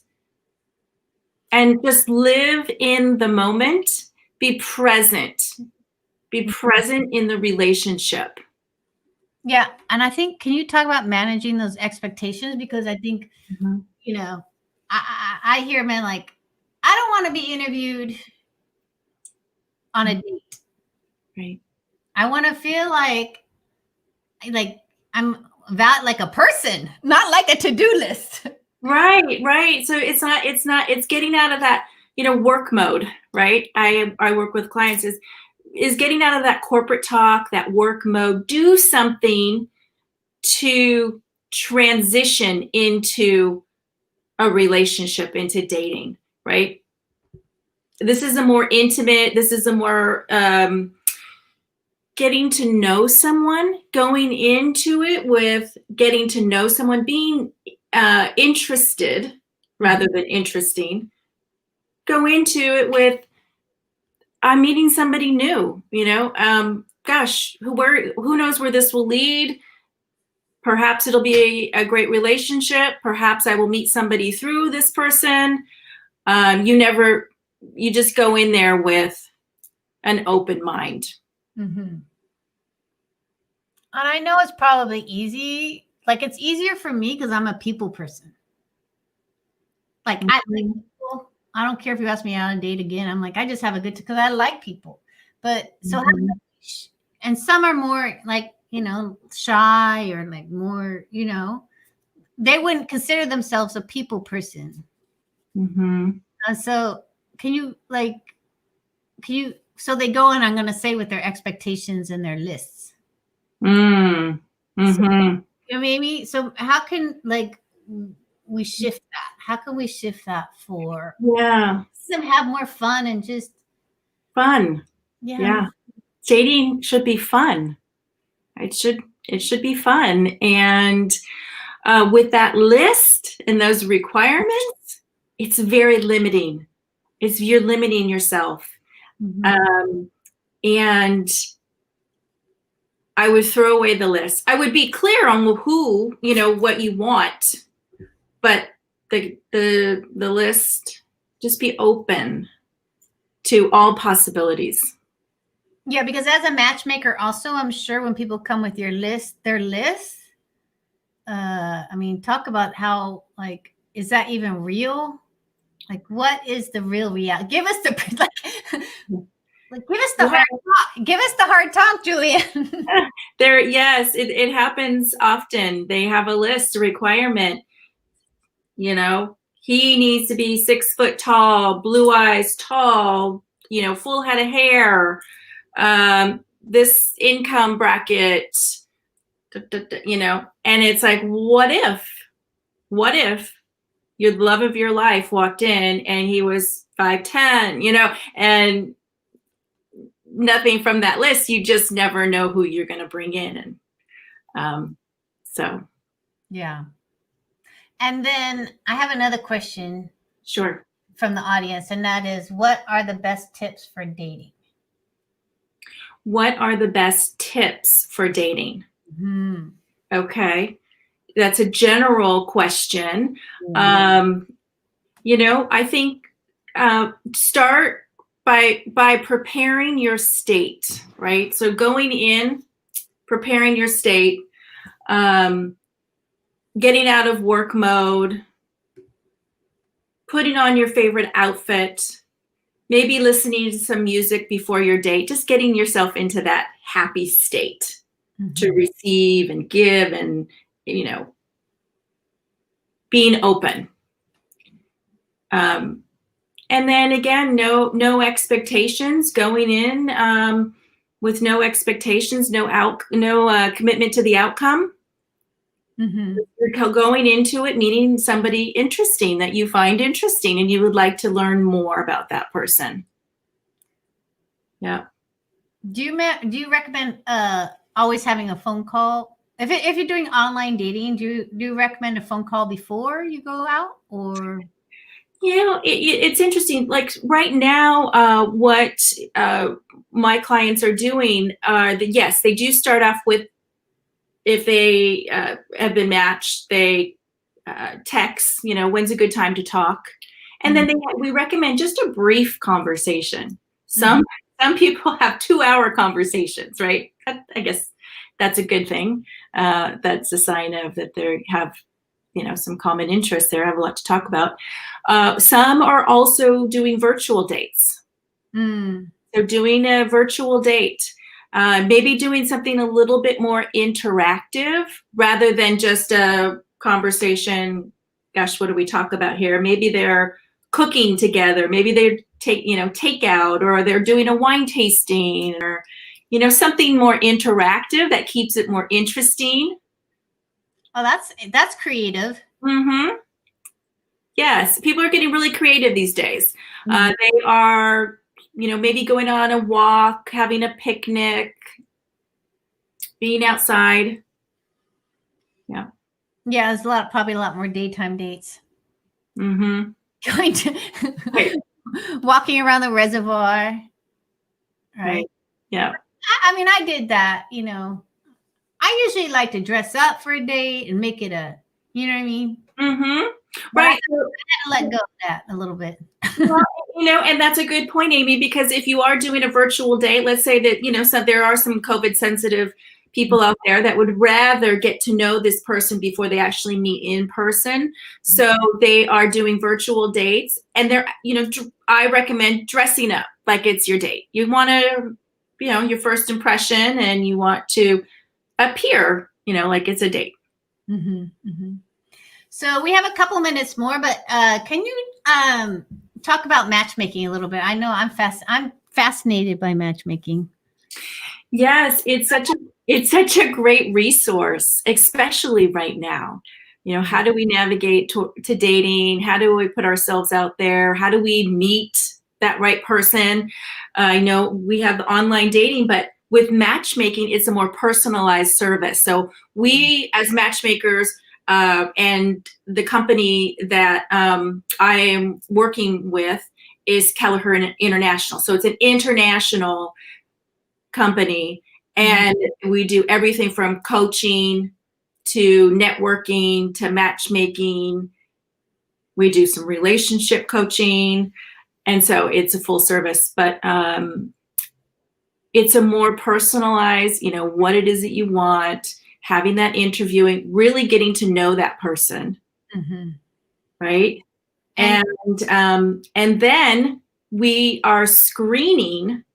Speaker 6: and just live in the moment. Be present in the relationship.
Speaker 1: Yeah. And I think, can you talk about managing those expectations? Because I think, I hear men like, I don't want to be interviewed on a date.
Speaker 6: Right.
Speaker 1: I want to feel like I'm like a person, not like a to-do list.
Speaker 6: Right. So it's getting out of that, work mode, right? I work with clients is getting out of that corporate talk, that work mode. Do something to transition into a relationship, into dating, right? This is a more intimate, this is a more getting to know someone, going into it with getting to know someone, being interested rather than interesting. Go into it with, I'm meeting somebody new, gosh, who knows where this will lead? Perhaps it'll be a great relationship. Perhaps I will meet somebody through this person. You just go in there with an open mind.
Speaker 1: Mm-hmm. And I know it's probably easy, Like it's easier for me because I'm a people person. Like I like people. I don't care if you ask me out on a date again. I'm like, I just have a good because I like people. But so and some are more like, shy or like more, they wouldn't consider themselves a people person. So so they go in, I'm going to say with their expectations and their lists. So how can we shift that? How can we shift that for them have more fun and just
Speaker 6: fun? Yeah. Dating should be fun. It should be fun. And with that list and those requirements, it's very limiting. You're limiting yourself. And I would throw away the list. I would be clear on who, what you want, but the list, just be open to all possibilities.
Speaker 1: Yeah, because as a matchmaker, also, I'm sure when people come with their list, talk about how, is that even real? Like, what is the real reality? Give us the give us the hard talk. Give us the hard talk, Julian.
Speaker 6: Yes, it happens often. They have a list, a requirement. He needs to be 6 foot tall, blue eyes, tall, full head of hair, this income bracket, and it's like, what if your love of your life walked in and he was 5'10", and nothing from that list, you just never know who you're going to bring in. And
Speaker 1: yeah. And then I have another question.
Speaker 6: Sure.
Speaker 1: From the audience, and that is, what are the best tips for dating?
Speaker 6: What are the best tips for dating? Okay. That's a general question. I think start by preparing your state, right? So going in, preparing your state, getting out of work mode, putting on your favorite outfit, maybe listening to some music before your date, just getting yourself into that happy state to receive and give and, being open. And then again, no expectations, going in with no expectations, no commitment to the outcome. You're going into it meeting somebody interesting that you find interesting and you would like to learn more about that person. Yeah.
Speaker 1: Do you recommend always having a phone call? If you're doing online dating, do you recommend a phone call before you go out, or?
Speaker 6: It's interesting. Like right now, what my clients are doing are yes, they do start off with, if they have been matched, they text, when's a good time to talk. And then we recommend just a brief conversation. Some people have 2-hour conversations, right? I guess that's a good thing. That's a sign of that they have, some common interests there, have a lot to talk about. Some are also doing virtual dates. They're doing a virtual date. Maybe doing something a little bit more interactive rather than just a conversation. Gosh, what do we talk about here? Maybe they're cooking together. Maybe they're takeout, or they're doing a wine tasting, or something more interactive that keeps it more interesting.
Speaker 1: Oh, that's creative.
Speaker 6: Yes, people are getting really creative these days. They are, maybe going on a walk, having a picnic, being outside. Yeah.
Speaker 1: Yeah, there's probably a lot more daytime dates. Going to walking around the reservoir. Right.
Speaker 6: Yeah.
Speaker 1: I did that, I usually like to dress up for a date and make it a, you know what I mean?
Speaker 6: Right.
Speaker 1: I had to let go of that a little bit.
Speaker 6: Well, and that's a good point, Amy, because if you are doing a virtual date, let's say that, there are some COVID sensitive people out there that would rather get to know this person before they actually meet in person. So they are doing virtual dates, and they're, I recommend dressing up like it's your date. You want to, your first impression, and you want to appear, like it's a date.
Speaker 1: Mm-hmm, mm-hmm. So we have a couple minutes more, but can you talk about matchmaking a little bit? I know I'm fascinated by matchmaking.
Speaker 6: Yes, it's such a great resource, especially right now. How do we navigate to dating? How do we put ourselves out there? How do we meet that right person? I know we have online dating, but with matchmaking, it's a more personalized service. So we, as matchmakers, and the company that I am working with is Kelleher International. So it's an international company, and we do everything from coaching to networking to matchmaking. We do some relationship coaching, and so it's a full service, but it's a more personalized, what it is that you want, having that interviewing, really getting to know that person, right? And then we are screening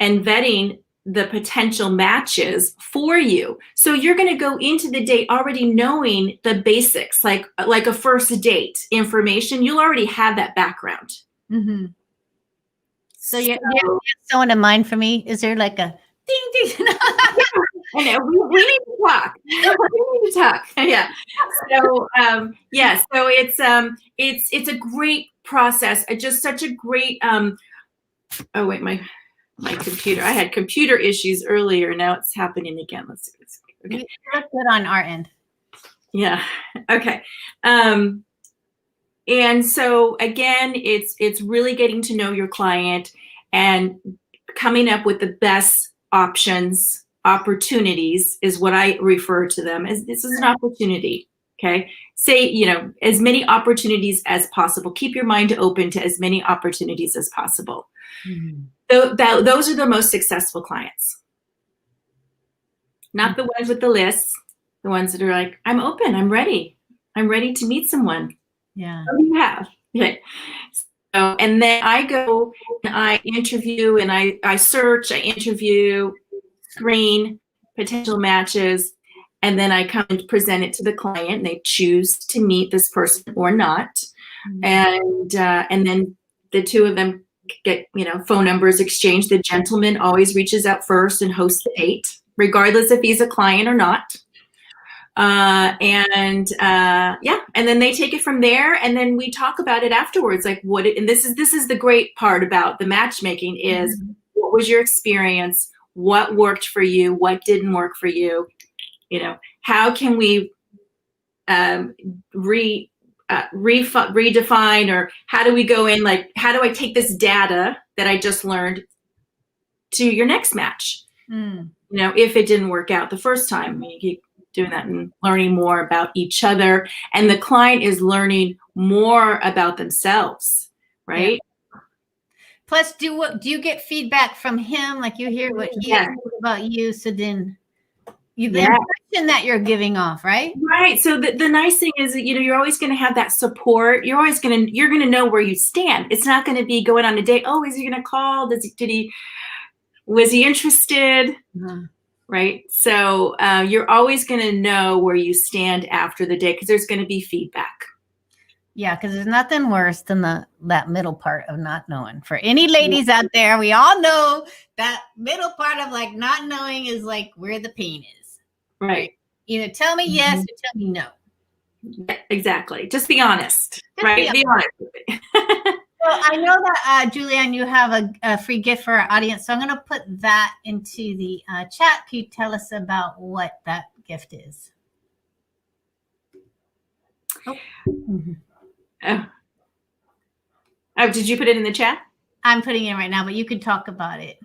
Speaker 6: and vetting the potential matches for you. So you're going to go into the date already knowing the basics, like a first date information. You'll already have that background.
Speaker 1: Mm-hmm. So you have someone in mind for me? Is there like a ding ding?
Speaker 6: I know we need to talk. We need to talk. Yeah. So so it's a great process. Just such a great. Oh wait, my computer. I had computer issues earlier. Now it's happening again. Let's see. Okay.
Speaker 1: You look good on our end.
Speaker 6: Yeah. Okay. And so again, it's really getting to know your client and coming up with the best opportunities is what I refer to them as. This is an opportunity. Okay. Say, as many opportunities as possible. Keep your mind open to as many opportunities as possible. Those are the most successful clients. Not the ones with the lists, the ones that are like, I'm open, I'm ready to meet someone.
Speaker 1: Yeah.
Speaker 6: What do you have? Okay. So, and then I go and I interview and I search, I interview, screen potential matches, and then I come and present it to the client, and they choose to meet this person or not. And then the two of them get, phone numbers exchanged. The gentleman always reaches out first and hosts the date, regardless if he's a client or not. And then they take it from there, and then we talk about it afterwards. Like and this is the great part about the matchmaking is what was your experience? What worked for you? What didn't work for you? How can we redefine, or how do we go in? Like, how do I take this data that I just learned to your next match? If it didn't work out the first time, you keep doing that and learning more about each other, and the client is learning more about themselves, right?
Speaker 1: Yeah. Plus, do you get feedback from him? Like you hear what he has about you, so then the impression that you're giving off, right?
Speaker 6: Right. So the nice thing is that, you're always going to have that support. You're going to know where you stand. It's not going to be going on a date. Oh, is he going to call? Was he interested? Right. So you're always going to know where you stand after the date, because there's going to be feedback.
Speaker 1: Yeah, because there's nothing worse than that middle part of not knowing. For any ladies out there, we all know that middle part of like not knowing is like where the pain is.
Speaker 6: Right.
Speaker 1: Either tell me yes or tell me no.
Speaker 6: Yeah, exactly. Just be honest. Right. Be honest with me.
Speaker 1: Well, I know that, Julianne, you have a free gift for our audience. So I'm going to put that into the chat. Can you tell us about what that gift is?
Speaker 6: Oh, did you put it in the chat?
Speaker 1: I'm putting it in right now, but you could talk about it.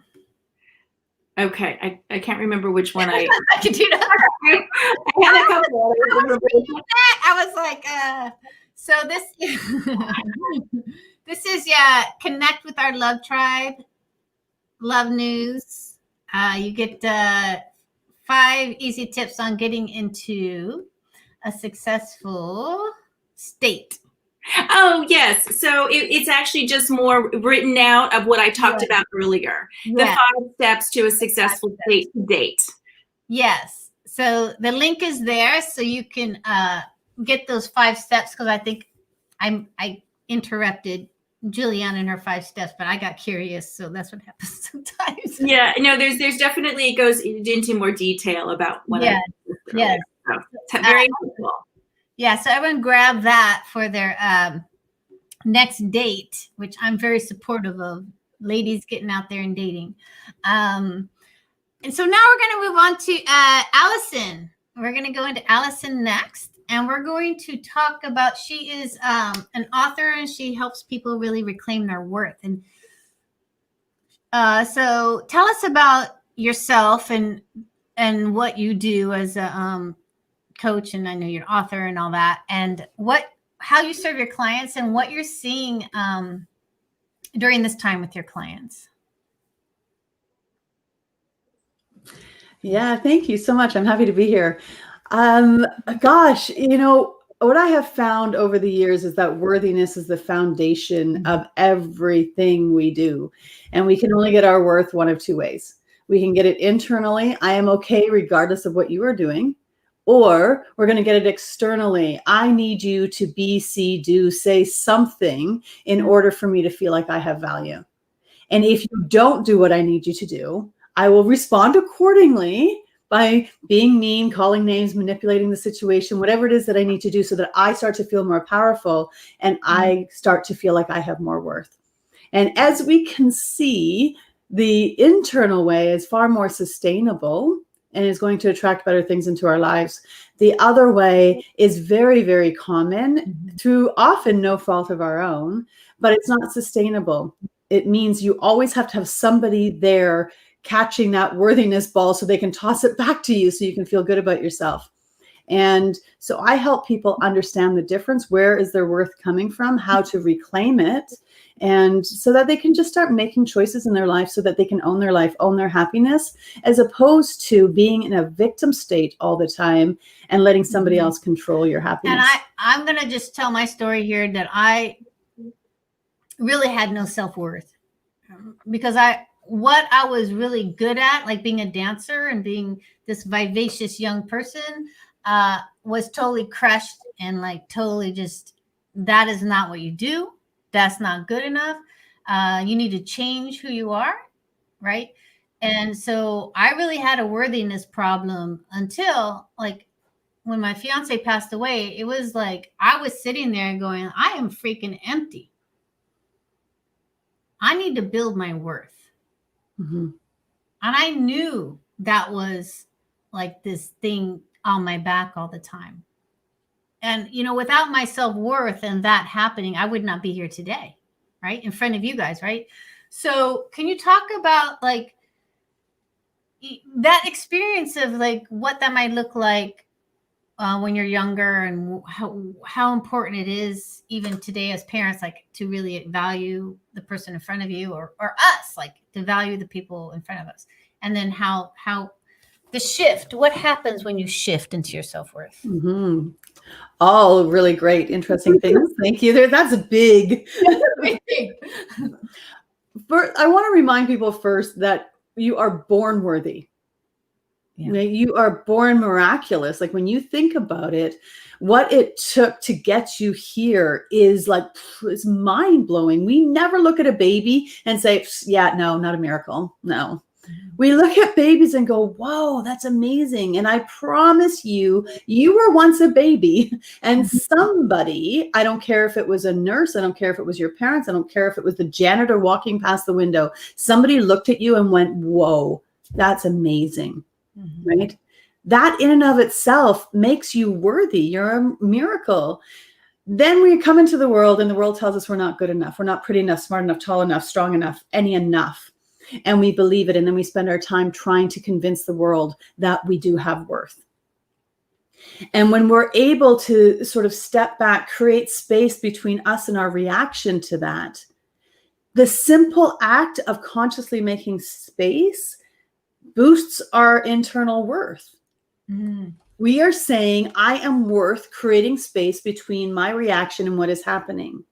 Speaker 6: Okay. I can't remember which one
Speaker 1: I could do that.
Speaker 6: I had a couple.
Speaker 1: I was like, so this this is connect with our Love Tribe, Love News. You get 5 easy tips on getting into a successful state.
Speaker 6: Oh, yes. So it's actually just more written out of what I talked about earlier. The 5 steps to a successful state to date.
Speaker 1: Yes. So the link is there, so you can get those 5 steps, because I think I interrupted Julianne in her 5 steps, but I got curious, so that's what happens sometimes.
Speaker 6: Yeah, no, there's definitely, it goes into more detail about what I
Speaker 1: yes.
Speaker 6: So, very helpful.
Speaker 1: Yeah, so everyone grab that for their next date, which I'm very supportive of, ladies getting out there and dating. And so now we're going to move on to Allison. We're going to go into Allison next, and we're going to talk about, she is an author, and she helps people really reclaim their worth. And so tell us about yourself and what you do as a coach, and I know you're an author and all that, and how you serve your clients and what you're seeing during this time with your clients.
Speaker 7: Yeah, thank you so much. I'm happy to be here. Gosh, what I have found over the years is that worthiness is the foundation of everything we do. And we can only get our worth one of 2 ways. We can get it internally. I am okay regardless of what you are doing. Or we're going to get it externally. I need you to be, see, do, say something in order for me to feel like I have value. And if you don't do what I need you to do, I will respond accordingly by being mean, calling names, manipulating the situation, whatever it is that I need to do, so that I start to feel more powerful and I start to feel like I have more worth. And as we can see, the internal way is far more sustainable and is going to attract better things into our lives. The other way is very, very common through often no fault of our own, but it's not sustainable. It means you always have to have somebody there catching that worthiness ball so they can toss it back to you so you can feel good about yourself. And so I help people understand the difference. Where is their worth coming from? How to reclaim it. And so that they can just start making choices in their life so that they can own their life, own their happiness, as opposed to being in a victim state all the time and letting somebody else control your happiness.
Speaker 1: And I'm going to just tell my story here, that I really had no self-worth, because what I was really good at, like being a dancer and being this vivacious young person, was totally crushed, and like totally just, that is not what you do. That's not good enough. You need to change who you are, right? And so I really had a worthiness problem until, like, when my fiance passed away. It was like I was sitting there going, I am freaking empty. I need to build my worth.
Speaker 7: Mm-hmm.
Speaker 1: And I knew that was like this thing on my back all the time. And, without my self-worth and that happening, I would not be here today, right? In front of you guys, right? So can you talk about like that experience of like what that might look like when you're younger, and how important it is even today as parents, like to really value the person in front of you, or us, like to value the people in front of us. And then how the shift, what happens when you shift into your self-worth?
Speaker 7: Mm-hmm. All really great, interesting things. Thank you. That's a big. I want to remind people first that you are born worthy. Yeah. You are born miraculous. Like when you think about it, what it took to get you here is mind blowing. We never look at a baby and say, yeah, no, not a miracle. No. We look at babies and go, whoa, that's amazing. And I promise you, you were once a baby, and somebody, I don't care if it was a nurse, I don't care if it was your parents, I don't care if it was the janitor walking past the window, somebody looked at you and went, whoa, that's amazing, right? That in and of itself makes you worthy. You're a miracle. Then we come into the world, and the world tells us we're not good enough. We're not pretty enough, smart enough, tall enough, strong enough, any enough. And we believe it. And then we spend our time trying to convince the world that we do have worth. And when we're able to sort of step back, create space between us and our reaction to that, the simple act of consciously making space boosts our internal worth.
Speaker 1: Mhm.
Speaker 7: We are saying, I am worth creating space between my reaction and what is happening.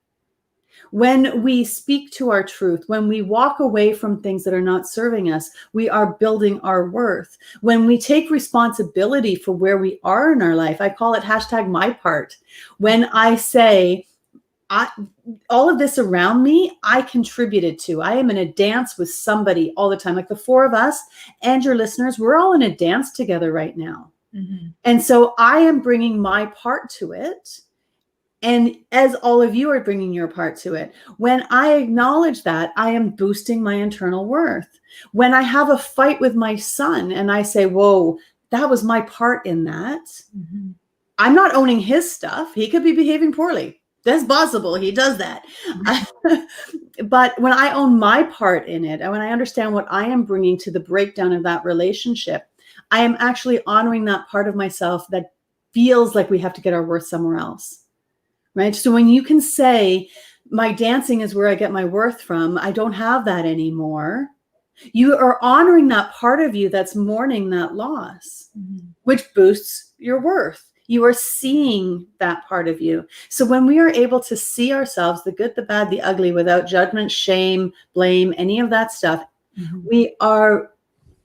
Speaker 7: When we speak to our truth, when we walk away from things that are not serving us, we are building our worth. When we take responsibility for where we are in our life, I call it #mypart. When I say, all of this around me, I contributed to. I am in a dance with somebody all the time. Like the four of us and your listeners, we're all in a dance together right now.
Speaker 1: Mhm.
Speaker 7: And so I am bringing my part to it. And as all of you are bringing your part to it, when I acknowledge that, I am boosting my internal worth. When I have a fight with my son and I say, whoa, that was my part in that.
Speaker 1: Mhm.
Speaker 7: I'm not owning his stuff. He could be behaving poorly. That's possible. He does that. But when I own my part in it, and when I understand what I am bringing to the breakdown of that relationship, I am actually honoring that part of myself that feels like we have to get our worth somewhere else. Right? So when you can say, my dancing is where I get my worth from, I don't have that anymore. You are honoring that part of you that's mourning that loss, which boosts your worth. You are seeing that part of you. So when we are able to see ourselves, the good, the bad, the ugly, without judgment, shame, blame, any of that stuff, we are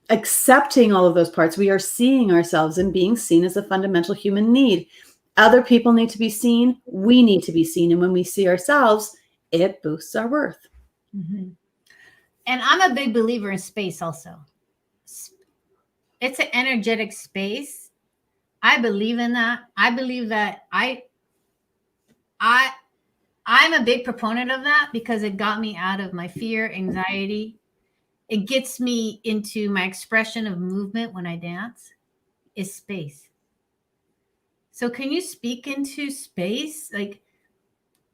Speaker 7: accepting all of those parts. We are seeing ourselves and being seen as a fundamental human need. Other people need to be seen. We need to be seen. And when we see ourselves, it boosts our worth.
Speaker 1: Mhm. And I'm a big believer in space also. It's an energetic space. I believe in that. I believe that I'm a big proponent of that because it got me out of my fear, anxiety. It gets me into my expression of movement when I dance is space. So can you speak into space? Like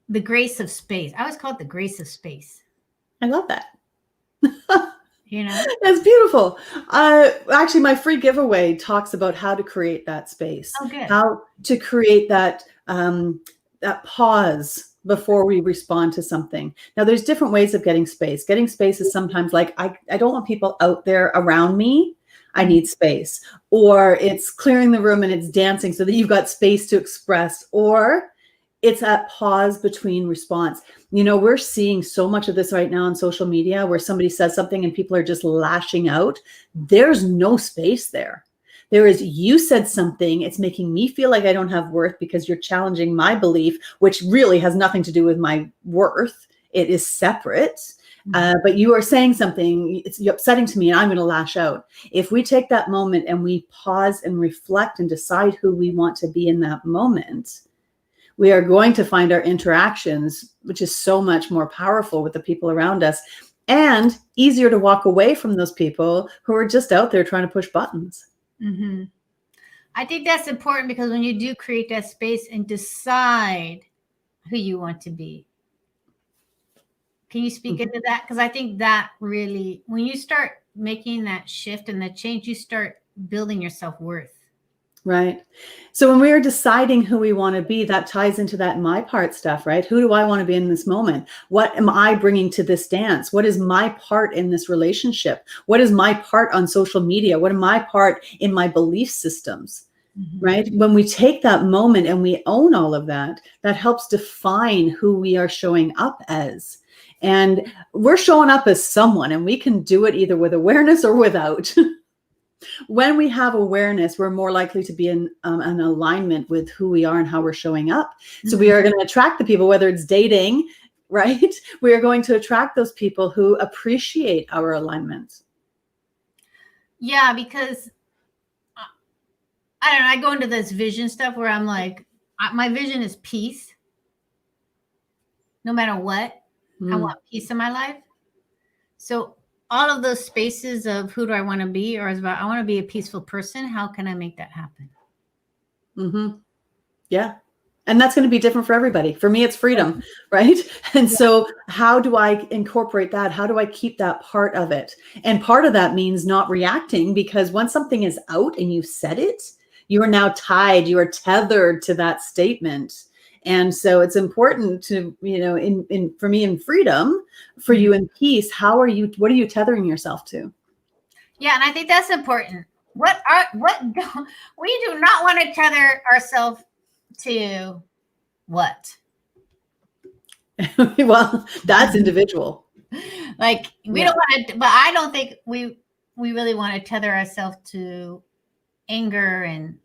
Speaker 1: the grace of space. I always call it the grace of space.
Speaker 7: I love that.
Speaker 1: You know?
Speaker 7: That's beautiful. Actually, my free giveaway talks about how to create that space,
Speaker 1: Oh, good.
Speaker 7: how to create that that pause before we respond to something. Now, there's different ways of getting space. Getting space is sometimes like, I don't want people out there around me. I need space. Or it's clearing the room and it's dancing so that you've got space to express. Or it's that pause between response. You know, we're seeing so much of this right now on social media where somebody says something and people are just lashing out. There's no space there. There is, you said something, it's making me feel like I don't have worth because you're challenging my belief, which really has nothing to do with my worth. It is separate. But you are saying something, it's upsetting to me, and I'm going to lash out. If we take that moment and we pause and reflect and decide who we want to be in that moment, we are going to find our interactions, which is so much more powerful with the people around us, and easier to walk away from those people who are just out there trying to push buttons.
Speaker 1: Mm-hmm. I think that's important because when you do create that space and decide who you want to be, can you speak into that? Because I think that really, when you start making that shift and that change, you start building your self-worth.
Speaker 7: Right. So when we are deciding who we want to be, that ties into that my part stuff, right? Who do I want to be in this moment? What am I bringing to this dance? What is my part in this relationship? What is my part on social media? What am my part in my belief systems? Right? When we take that moment and we own all of that, that helps define who we are showing up as. And we're showing up as someone, and we can do it either with awareness or without. When we have awareness, we're more likely to be in an alignment with who we are and how we're showing up. So we are going to attract the people, whether it's dating, right? We are going to attract those people who appreciate our alignment.
Speaker 1: Yeah, because I don't know, I go into this vision stuff where I'm like, my vision is peace. No matter what, I want peace in my life. So all of those spaces of who do I want to be, or is about, I want to be a peaceful person. How can I make that happen?
Speaker 7: Yeah. And that's going to be different for everybody. For me, it's freedom, right? And so how do I incorporate that? How do I keep that part of it? And part of that means not reacting, because once something is out and you said it, you are now tied, you are tethered to that statement. And so it's important to, you know, for me in freedom, for you in peace, what are you tethering yourself to?
Speaker 1: Yeah, and I think that's important. We do not want to tether ourselves to what?
Speaker 7: Well, that's individual.
Speaker 1: Like we
Speaker 7: Yeah.
Speaker 1: don't want to, but I don't think we really want to tether ourselves to anger and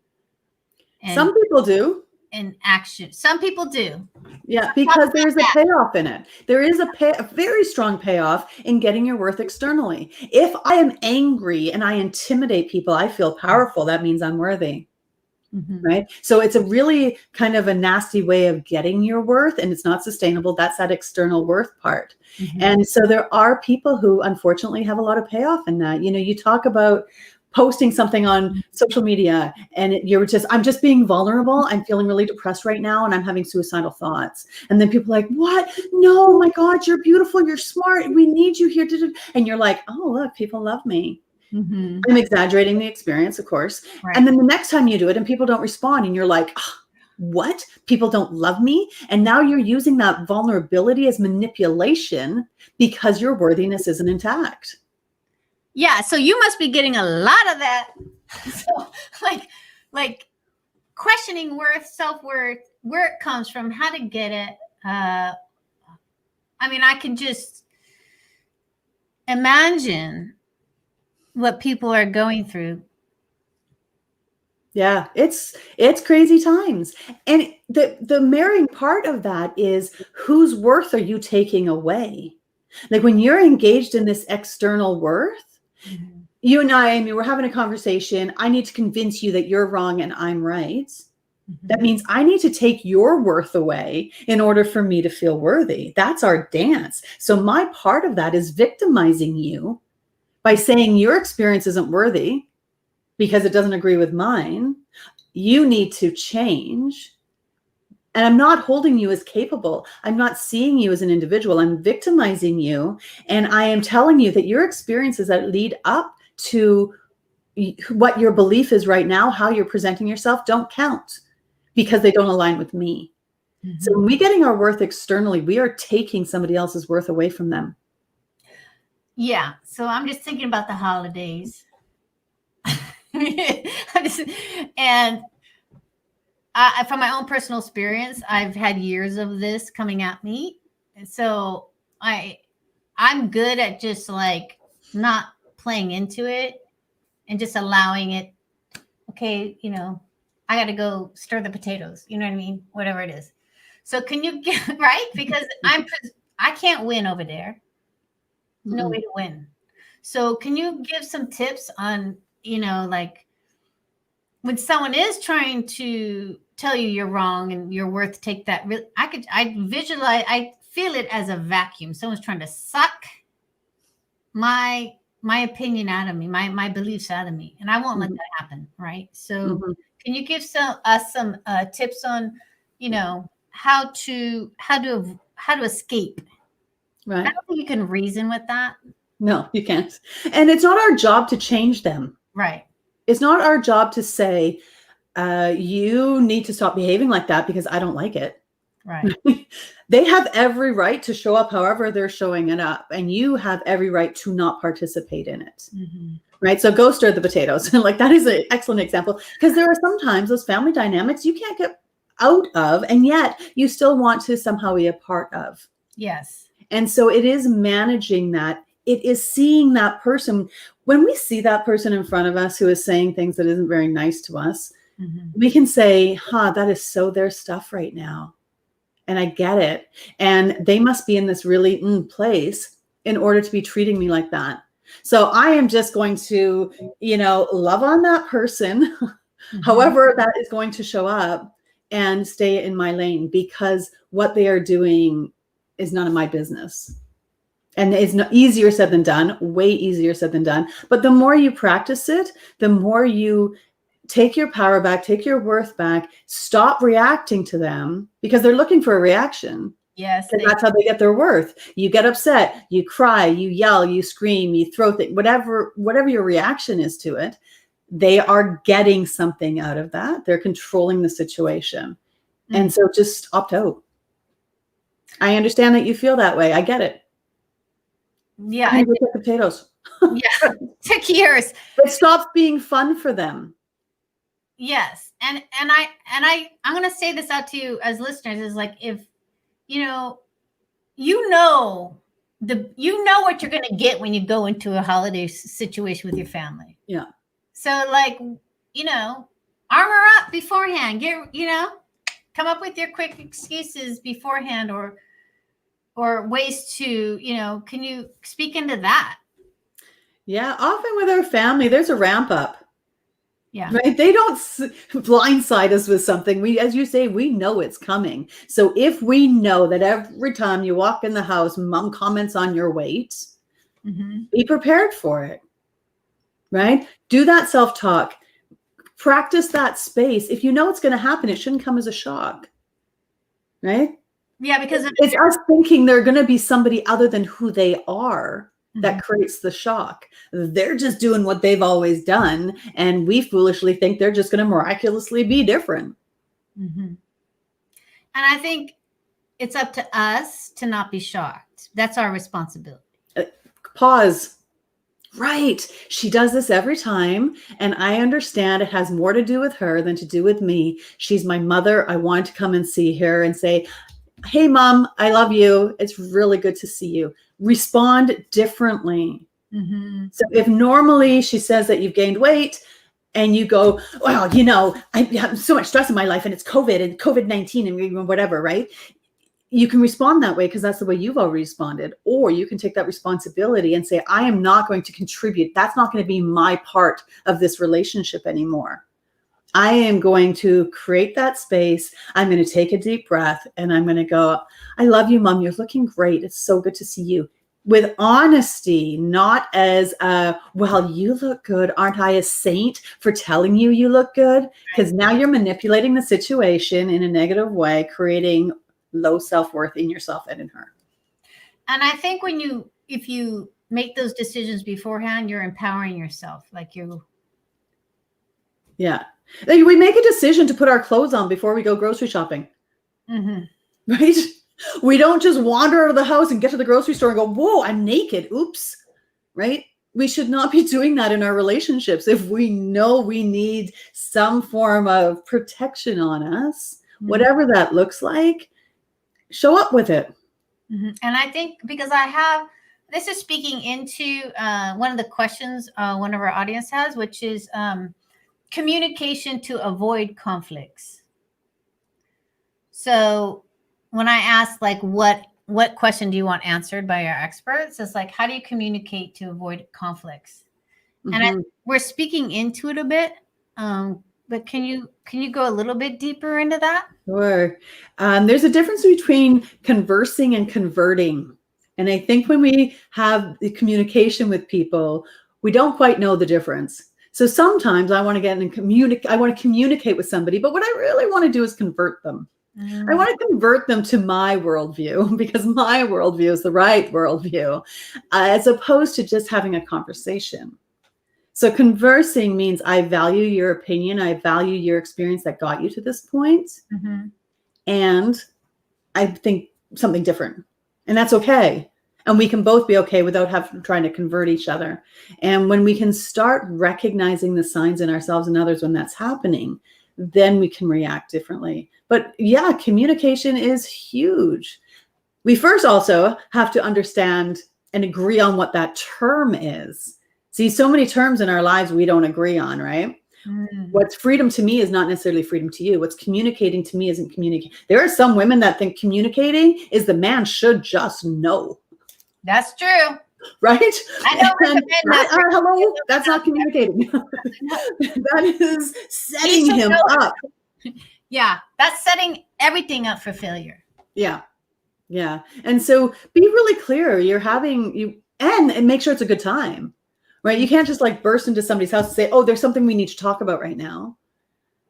Speaker 7: Some people do.
Speaker 1: and action. Some people do.
Speaker 7: Yeah, because there's a payoff in it. There is a very strong payoff in getting your worth externally. If I am angry and I intimidate people, I feel powerful. That means I'm worthy, right? So it's a really kind of a nasty way of getting your worth, and it's not sustainable. That's that external worth part. And so there are people who unfortunately have a lot of payoff in that. You know, you talk about posting something on social media and I'm just being vulnerable. I'm feeling really depressed right now and I'm having suicidal thoughts. And then people are like, what? No, my God, you're beautiful. You're smart. We need you here. And you're like, oh, look, people love me. I'm exaggerating the experience, of course.
Speaker 1: Right.
Speaker 7: And then the next time you do it and people don't respond and you're like, oh, what? People don't love me? And now you're using that vulnerability as manipulation because your worthiness isn't intact.
Speaker 1: Yeah, so you must be getting a lot of that. So, like questioning worth, self-worth, where it comes from, how to get it. I mean, I can just imagine what people are going through.
Speaker 7: Yeah, it's crazy times. And the marrying part of that is whose worth are you taking away? Like when you're engaged in this external worth, you and I mean, we're having a conversation. I need to convince you that you're wrong and I'm right. That means I need to take your worth away in order for me to feel worthy. That's our dance. So my part of that is victimizing you by saying your experience isn't worthy because it doesn't agree with mine. You need to change. And I'm not holding you as capable. I'm not seeing you as an individual. I'm victimizing you. And I am telling you that your experiences that lead up to what your belief is right now, how you're presenting yourself, don't count because they don't align with me. So when we're getting our worth externally, we are taking somebody else's worth away from them.
Speaker 1: Yeah. So I'm just thinking about the holidays. And from my own personal experience, I've had years of this coming at me. So I'm good at just like not playing into it and just allowing it. Okay, you know, I got to go stir the potatoes. You know what I mean? Whatever it is. So can you get right? Because I can't win over there. No way to win. So can you give some tips on, you know, like when someone is trying to tell you you're wrong and you're worth, take that. I visualize, I feel it as a vacuum. Someone's trying to suck my opinion out of me, my beliefs out of me, and I won't let that happen. Right. So can you give us some tips on, you know, how to escape?
Speaker 7: Right.
Speaker 1: I don't think you can reason with that.
Speaker 7: No, you can't. And it's not our job to change them.
Speaker 1: Right.
Speaker 7: It's not our job to say, you need to stop behaving like that because I don't like it.
Speaker 1: Right.
Speaker 7: They have every right to show up however they're showing it up. And you have every right to not participate in it. Right. So go stir the potatoes. Like that is an excellent example because there are sometimes those family dynamics you can't get out of. And yet you still want to somehow be a part of.
Speaker 1: Yes.
Speaker 7: And so it is managing that. It is seeing that person. When we see that person in front of us who is saying things that isn't very nice to us, we can say, that is so their stuff right now. And I get it. And they must be in this really place in order to be treating me like that. So I am just going to, you know, love on that person, however that is going to show up, and stay in my lane because what they are doing is none of my business. And it's easier said than done, way easier said than done. But the more you practice it, the more you take your power back, take your worth back, stop reacting to them because they're looking for a reaction.
Speaker 1: Yes.
Speaker 7: And that's how they get their worth. You get upset, you cry, you yell, you scream, you throw things, whatever your reaction is to it, they are getting something out of that. They're controlling the situation. And so just opt out. I understand that you feel that way. I get it.
Speaker 1: Yeah.
Speaker 7: I get the potatoes.
Speaker 1: Yeah, took years.
Speaker 7: It stops being fun for them.
Speaker 1: Yes, and I'm gonna say this out to you as listeners is like, if you know what you're gonna get when you go into a holiday situation with your family.
Speaker 7: Yeah.
Speaker 1: So like, armor up beforehand. Come up with your quick excuses beforehand, or ways to, can you speak into that?
Speaker 7: Yeah, often with our family, there's a ramp up.
Speaker 1: Yeah.
Speaker 7: Right? They don't blindside us with something. As you say, we know it's coming. So if we know that every time you walk in the house, mom comments on your weight, be prepared for it. Right? Do that self-talk. Practice that space. If you know it's going to happen, it shouldn't come as a shock. Right?
Speaker 1: Yeah, because
Speaker 7: it's us thinking they're going to be somebody other than who they are that creates the shock. They're just doing what they've always done, and we foolishly think they're just going to miraculously be different.
Speaker 1: And I think it's up to us to not be shocked. That's our responsibility.
Speaker 7: Pause. Right. She does this every time, and I understand it has more to do with her than to do with me. She's my mother. I want to come and see her and say, hey, Mom, I love you. It's really good to see you. Respond differently. So if normally she says that you've gained weight and you go, well, I have so much stress in my life and it's COVID and COVID-19 and whatever, right? You can respond that way because that's the way you've already responded. Or you can take that responsibility and say, I am not going to contribute. That's not going to be my part of this relationship anymore. I am going to create that space. I'm going to take a deep breath and I'm going to go, I love you, Mom. You're looking great. It's so good to see you. With honesty, not as, well, you look good. Aren't I a saint for telling you look good? Because now you're manipulating the situation in a negative way, creating low self-worth in yourself and in her.
Speaker 1: And I think if you make those decisions beforehand, you're empowering yourself.
Speaker 7: Yeah. We make a decision to put our clothes on before we go grocery shopping. Right? We don't just wander out of the house and get to the grocery store and go, whoa, I'm naked. Oops. Right? We should not be doing that in our relationships. If we know we need some form of protection on us, whatever that looks like, show up with it.
Speaker 1: And I think because this is speaking into one of the questions one of our audience has, which is communication to avoid conflicts. So when I ask what question do you want answered by our experts, it's like, how do you communicate to avoid conflicts? And we're speaking into it a bit, but can you go a little bit deeper into that?
Speaker 7: Sure. There's a difference between conversing and converting. And I think when we have the communication with people, we don't quite know the difference. So sometimes I want to get in and I want to communicate with somebody, but what I really want to do is convert them. I want to convert them to my worldview because my worldview is the right worldview, as opposed to just having a conversation. So conversing means I value your opinion. I value your experience that got you to this point. And I think something different. And that's okay. And we can both be okay without trying to convert each other. And when we can start recognizing the signs in ourselves and others when that's happening, then we can react differently. But yeah, communication is huge. We first also have to understand and agree on what that term is. See, so many terms in our lives we don't agree on, right? What's freedom to me is not necessarily freedom to you. What's communicating to me isn't communicating. There are some women that think communicating is the man should just know.
Speaker 1: That's true.
Speaker 7: Right?
Speaker 1: I know.
Speaker 7: Hello, that's not communicating. That is setting him up.
Speaker 1: Yeah, that's setting everything up for failure.
Speaker 7: Yeah. Yeah. And so be really clear. And make sure it's a good time. Right? You can't just burst into somebody's house and say, oh, there's something we need to talk about right now.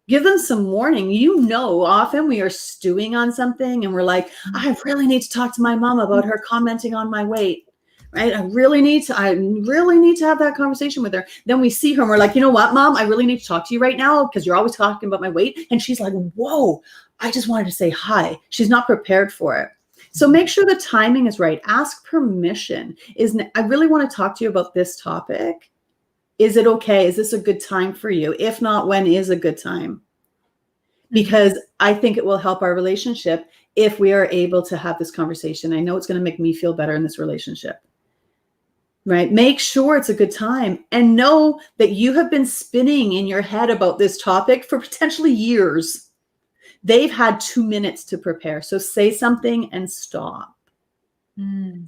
Speaker 7: Give them some warning. Often we are stewing on something and we're like, I really need to talk to my mom about her commenting on my weight. Right? I really need to have that conversation with her. Then we see her and we're like, you know what, Mom, I really need to talk to you right now because you're always talking about my weight. And she's like, whoa, I just wanted to say hi. She's not prepared for it. So make sure the timing is right. Ask permission. I really want to talk to you about this topic. Is it okay? Is this a good time for you? If not, when is a good time? Because I think it will help our relationship if we are able to have this conversation. I know it's going to make me feel better in this relationship. Right? Make sure it's a good time and know that you have been spinning in your head about this topic for potentially years. They've had 2 minutes to prepare. So say something and stop.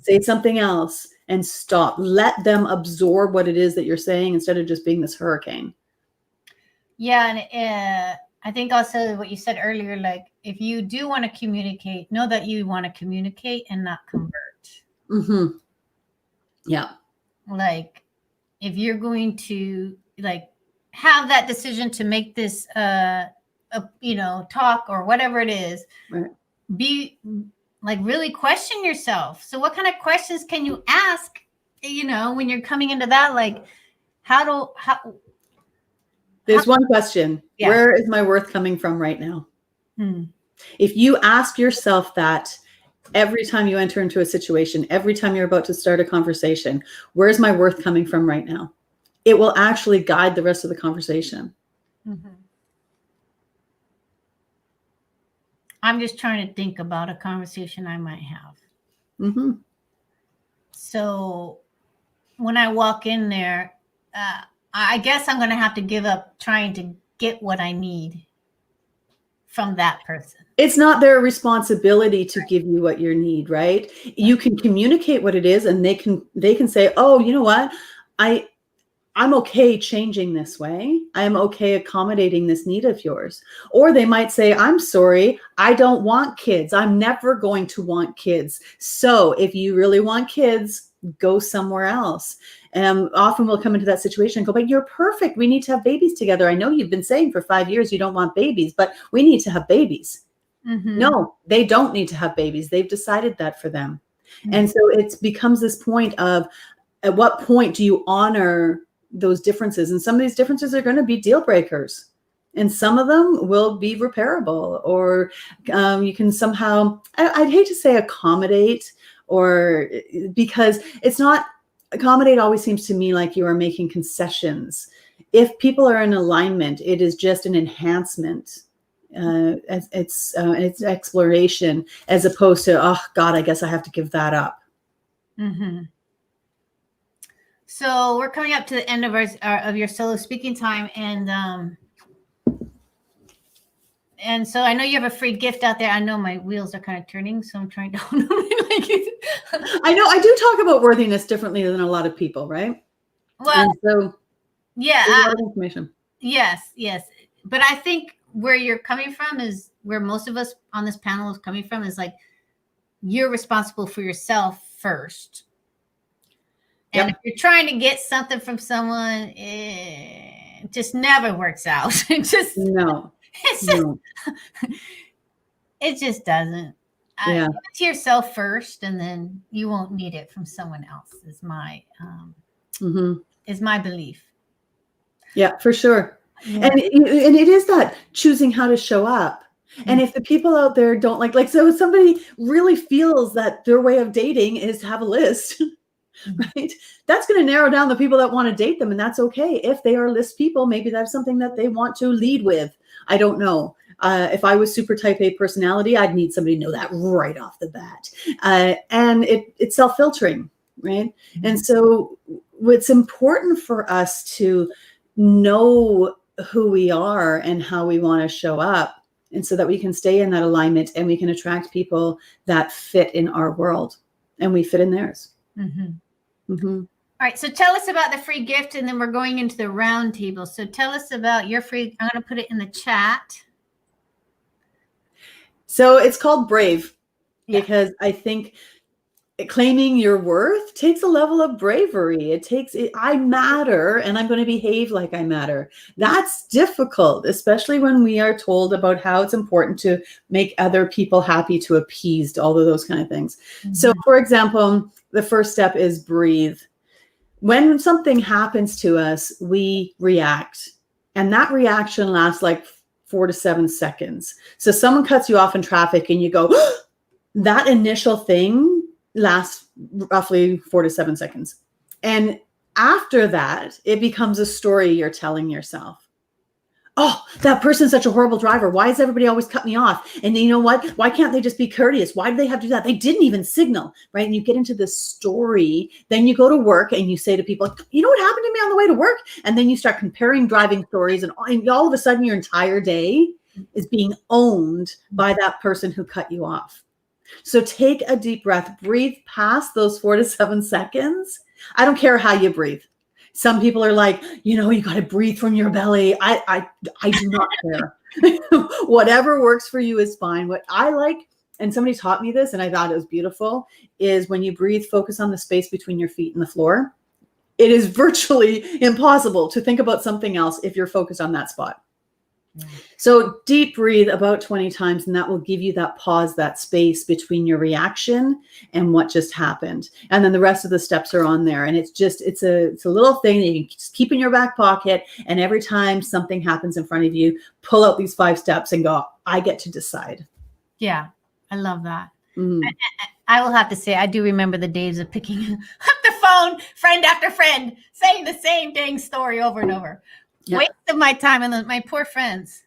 Speaker 7: Say something else and stop. Let them absorb what it is that you're saying instead of just being this hurricane.
Speaker 1: Yeah. And I think also what you said earlier, like if you do want to communicate, know that you want to communicate and not convert.
Speaker 7: Yeah.
Speaker 1: Like if you're going to like have that decision to make this talk or whatever it is,
Speaker 7: right.
Speaker 1: Be like really question yourself. So what kind of questions can you ask, when you're coming into that? Like
Speaker 7: there's one question.
Speaker 1: Yeah.
Speaker 7: Where is my worth coming from right now? If you ask yourself that every time you enter into a situation, every time you're about to start a conversation, where's my worth coming from right now? It will actually guide the rest of the conversation.
Speaker 1: I'm just trying to think about a conversation I might have. So when I walk in there, I guess I'm going to have to give up trying to get what I need from that person.
Speaker 7: It's not their responsibility to give you what you need, right? You can communicate what it is, and they can say, oh, you know what? I'm okay changing this way. I'm okay accommodating this need of yours. Or they might say, I'm sorry, I don't want kids. I'm never going to want kids. So if you really want kids, go somewhere else. And often we'll come into that situation and go, but you're perfect. We need to have babies together. I know you've been saying for 5 years you don't want babies, but we need to have babies. No, they don't need to have babies. They've decided that for them. And so it becomes this point of, at what point do you honor those differences? And some of these differences are going to be deal breakers. And some of them will be repairable, or you can somehow, I'd hate to say accommodate, or because it's not, accommodate always seems to me like you are making concessions. If people are in alignment, it is just an enhancement. It's exploration, as opposed to, oh God, I guess I have to give that up.
Speaker 1: So we're coming up to the end of your solo speaking time, and so I know you have a free gift out there. I know my wheels are kind of turning, so I'm trying to.
Speaker 7: I know I do talk about worthiness differently than a lot of people, right?
Speaker 1: Well,
Speaker 7: and so
Speaker 1: yeah,
Speaker 7: a lot of information.
Speaker 1: Yes, but I think where you're coming from is where most of us on this panel is coming from, is like you're responsible for yourself first. And if you're trying to get something from someone, it just never works out. It just it just doesn't. Give it to yourself first, and then you won't need it from someone else. Is my belief.
Speaker 7: Yeah, for sure. Yeah. And it is that choosing how to show up. And if the people out there don't like so if somebody really feels that their way of dating is to have a list, right? That's going to narrow down the people that want to date them. And that's okay. If they are list people, maybe that's something that they want to lead with. I don't know. If I was super type A personality, I'd need somebody to know that right off the bat. And it's self-filtering, right? And so it's important for us to know who we are and how we want to show up, and so that we can stay in that alignment and we can attract people that fit in our world and we fit in theirs.
Speaker 1: All right, so tell us about the free gift, and then we're going into the round table. So tell us about your free, I'm going to put it in the chat.
Speaker 7: So it's called Brave, because I think claiming your worth takes a level of bravery. I matter, and I'm going to behave like I matter. That's difficult, especially when we are told about how it's important to make other people happy, to appease, all of those kind of things. So for example, the first step is breathe. When something happens to us, we react, and that reaction lasts like 4 to 7 seconds. So someone cuts you off in traffic and you go, that initial thing lasts roughly 4 to 7 seconds. And after that, it becomes a story you're telling yourself. Oh, that person's such a horrible driver. Why does everybody always cut me off? And you know what? Why can't they just be courteous? Why do they have to do that? They didn't even signal, right? And you get into this story. Then you go to work and you say to people, you know what happened to me on the way to work? And then you start comparing driving stories, and all of a sudden your entire day is being owned by that person who cut you off. So take a deep breath, breathe past those 4 to 7 seconds. I don't care how you breathe. Some people are like, you know, you got to breathe from your belly. I do not care. Whatever works for you is fine. What I like, and somebody taught me this and I thought it was beautiful, is when you breathe, focus on the space between your feet and the floor. It is virtually impossible to think about something else if you're focused on that spot. So deep breathe about 20 times, and that will give you that pause, that space between your reaction and what just happened. And then the rest of the steps are on there. And it's a little thing that you can just keep in your back pocket. And every time something happens in front of you, pull out these 5 steps and go, I get to decide.
Speaker 1: Yeah, I love that.
Speaker 7: Mm.
Speaker 1: I will have to say, I do remember the days of picking up the phone, friend after friend, saying the same dang story over and over.
Speaker 7: Yeah.
Speaker 1: Waste of my time and my poor friends.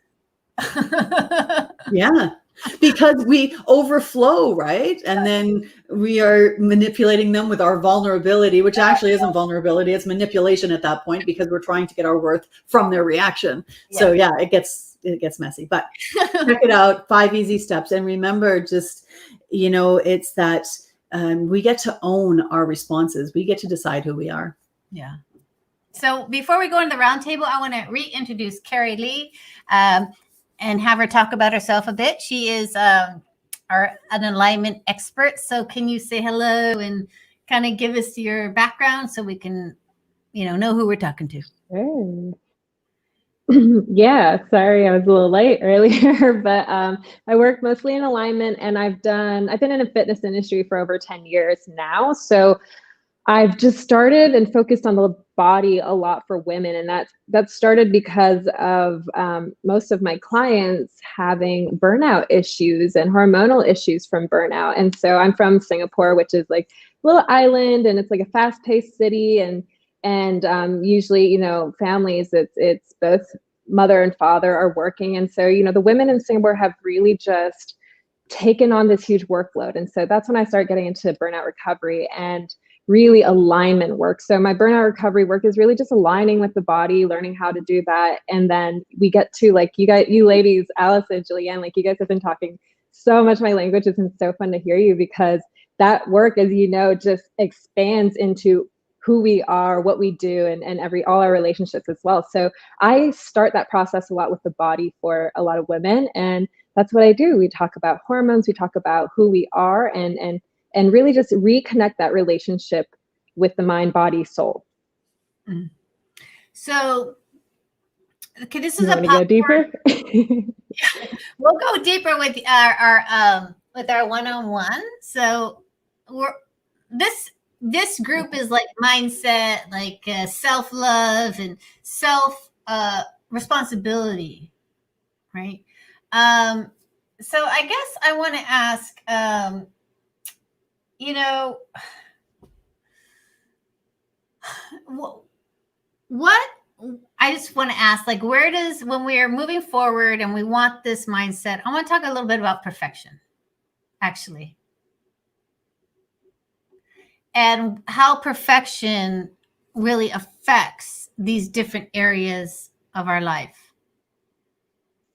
Speaker 7: Yeah, because we overflow, right? And then we are manipulating them with our vulnerability, which actually isn't vulnerability. It's manipulation at that point because we're trying to get our worth from their reaction. Yeah. So yeah, it gets messy, but check it out. 5 easy steps. And remember, just, you know, it's that we get to own our responses. We get to decide who we are.
Speaker 1: Yeah. So before we go into the roundtable, I want to reintroduce Carrie Lee and have her talk about herself a bit. She is an alignment expert. So can you say hello and kind of give us your background so we can, know who we're talking to?
Speaker 8: Sure. Yeah, sorry, I was a little late earlier, but I work mostly in alignment, and I've been in the fitness industry for over 10 years now. So I've just started and focused on the body a lot for women. And that started because of most of my clients having burnout issues and hormonal issues from burnout. And so I'm from Singapore, which is like a little island, and it's like a fast-paced city. And usually, families, it's both mother and father are working. And so, the women in Singapore have really just taken on this huge workload. And so that's when I started getting into burnout recovery and really alignment work. So my burnout recovery work is really just aligning with the body, learning how to do that. And then we get to you ladies, Alice and Julianne, you guys have been talking so much my language. It's been so fun to hear you, because that work, as just expands into who we are, what we do, and all our relationships as well. So I start that process a lot with the body for a lot of women. And that's what I do. We talk about hormones, we talk about who we are, and really just reconnect that relationship with the mind, body, soul.
Speaker 1: Mm. So, okay, this is
Speaker 8: go deeper.
Speaker 1: We'll go deeper with our one-on-one. So, this group is like mindset, like self-love and self responsibility, right? So, I guess I want to ask. What I just want to ask, when we are moving forward and we want this mindset, I want to talk a little bit about perfection, actually, and how perfection really affects these different areas of our life,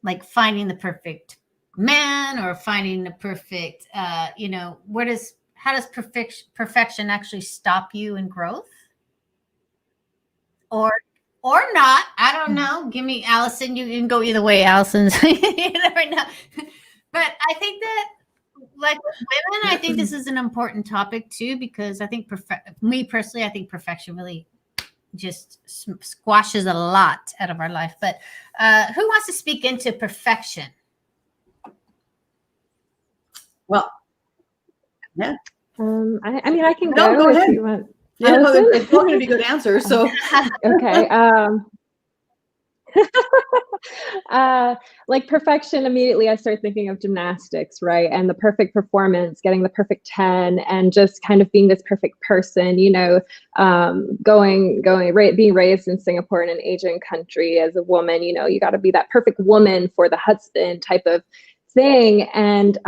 Speaker 1: like finding the perfect man or finding the perfect, how does perfection actually stop you in growth? Or not? I don't know. Give me, Allison. You can go either way, Allison. You never know. But I think that, like with women, I think this is an important topic too, because I think me personally, I think perfection really just squashes a lot out of our life. But who wants to speak into perfection?
Speaker 7: Well, yeah.
Speaker 8: I can
Speaker 7: go
Speaker 8: if
Speaker 7: ahead.
Speaker 8: you want.
Speaker 7: Yeah, it's not going to be good answers. So
Speaker 8: okay. Like perfection, immediately I start thinking of gymnastics, right? And the perfect performance, getting the perfect 10, and just kind of being this perfect person, being raised in Singapore, in an Asian country, as a woman, you got to be that perfect woman for the husband type of thing. And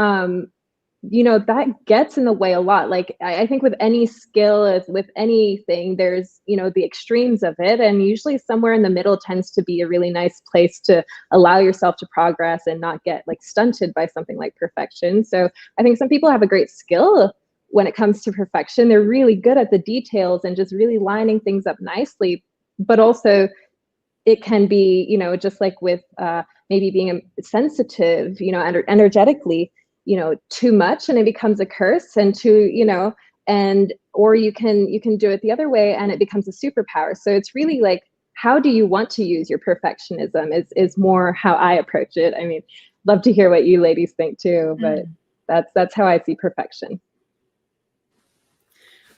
Speaker 8: that gets in the way a lot. Like I think with any skill, as with anything, there's the extremes of it, and usually somewhere in the middle tends to be a really nice place to allow yourself to progress and not get like stunted by something like perfection. So I think some people have a great skill when it comes to perfection. They're really good at the details and just really lining things up nicely, but also it can be just like with maybe being sensitive, energetically, too much, and it becomes a curse, and or you can do it the other way and it becomes a superpower. So it's really like, how do you want to use your perfectionism is more how I approach it. I mean, love to hear what you ladies think too, but that's how I see perfection.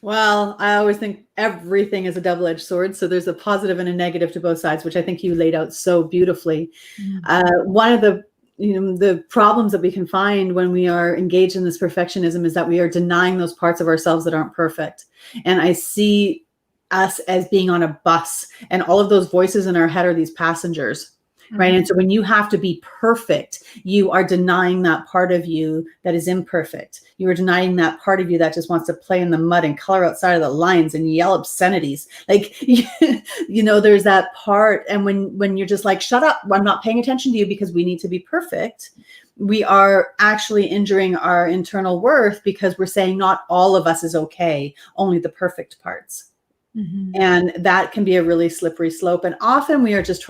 Speaker 7: Well, I always think everything is a double-edged sword. So there's a positive and a negative to both sides, which I think you laid out so beautifully. One of the problems that we can find when we are engaged in this perfectionism is that we are denying those parts of ourselves that aren't perfect. And I see us as being on a bus, and all of those voices in our head are these passengers, right? And so when you have to be perfect, you are denying that part of you that is imperfect. You are denying that part of you that just wants to play in the mud and color outside of the lines and yell obscenities. Like, there's that part. And when you're just like, shut up, I'm not paying attention to you because we need to be perfect, we are actually injuring our internal worth, because we're saying not all of us is okay, only the perfect parts. And that can be a really slippery slope. And often we are just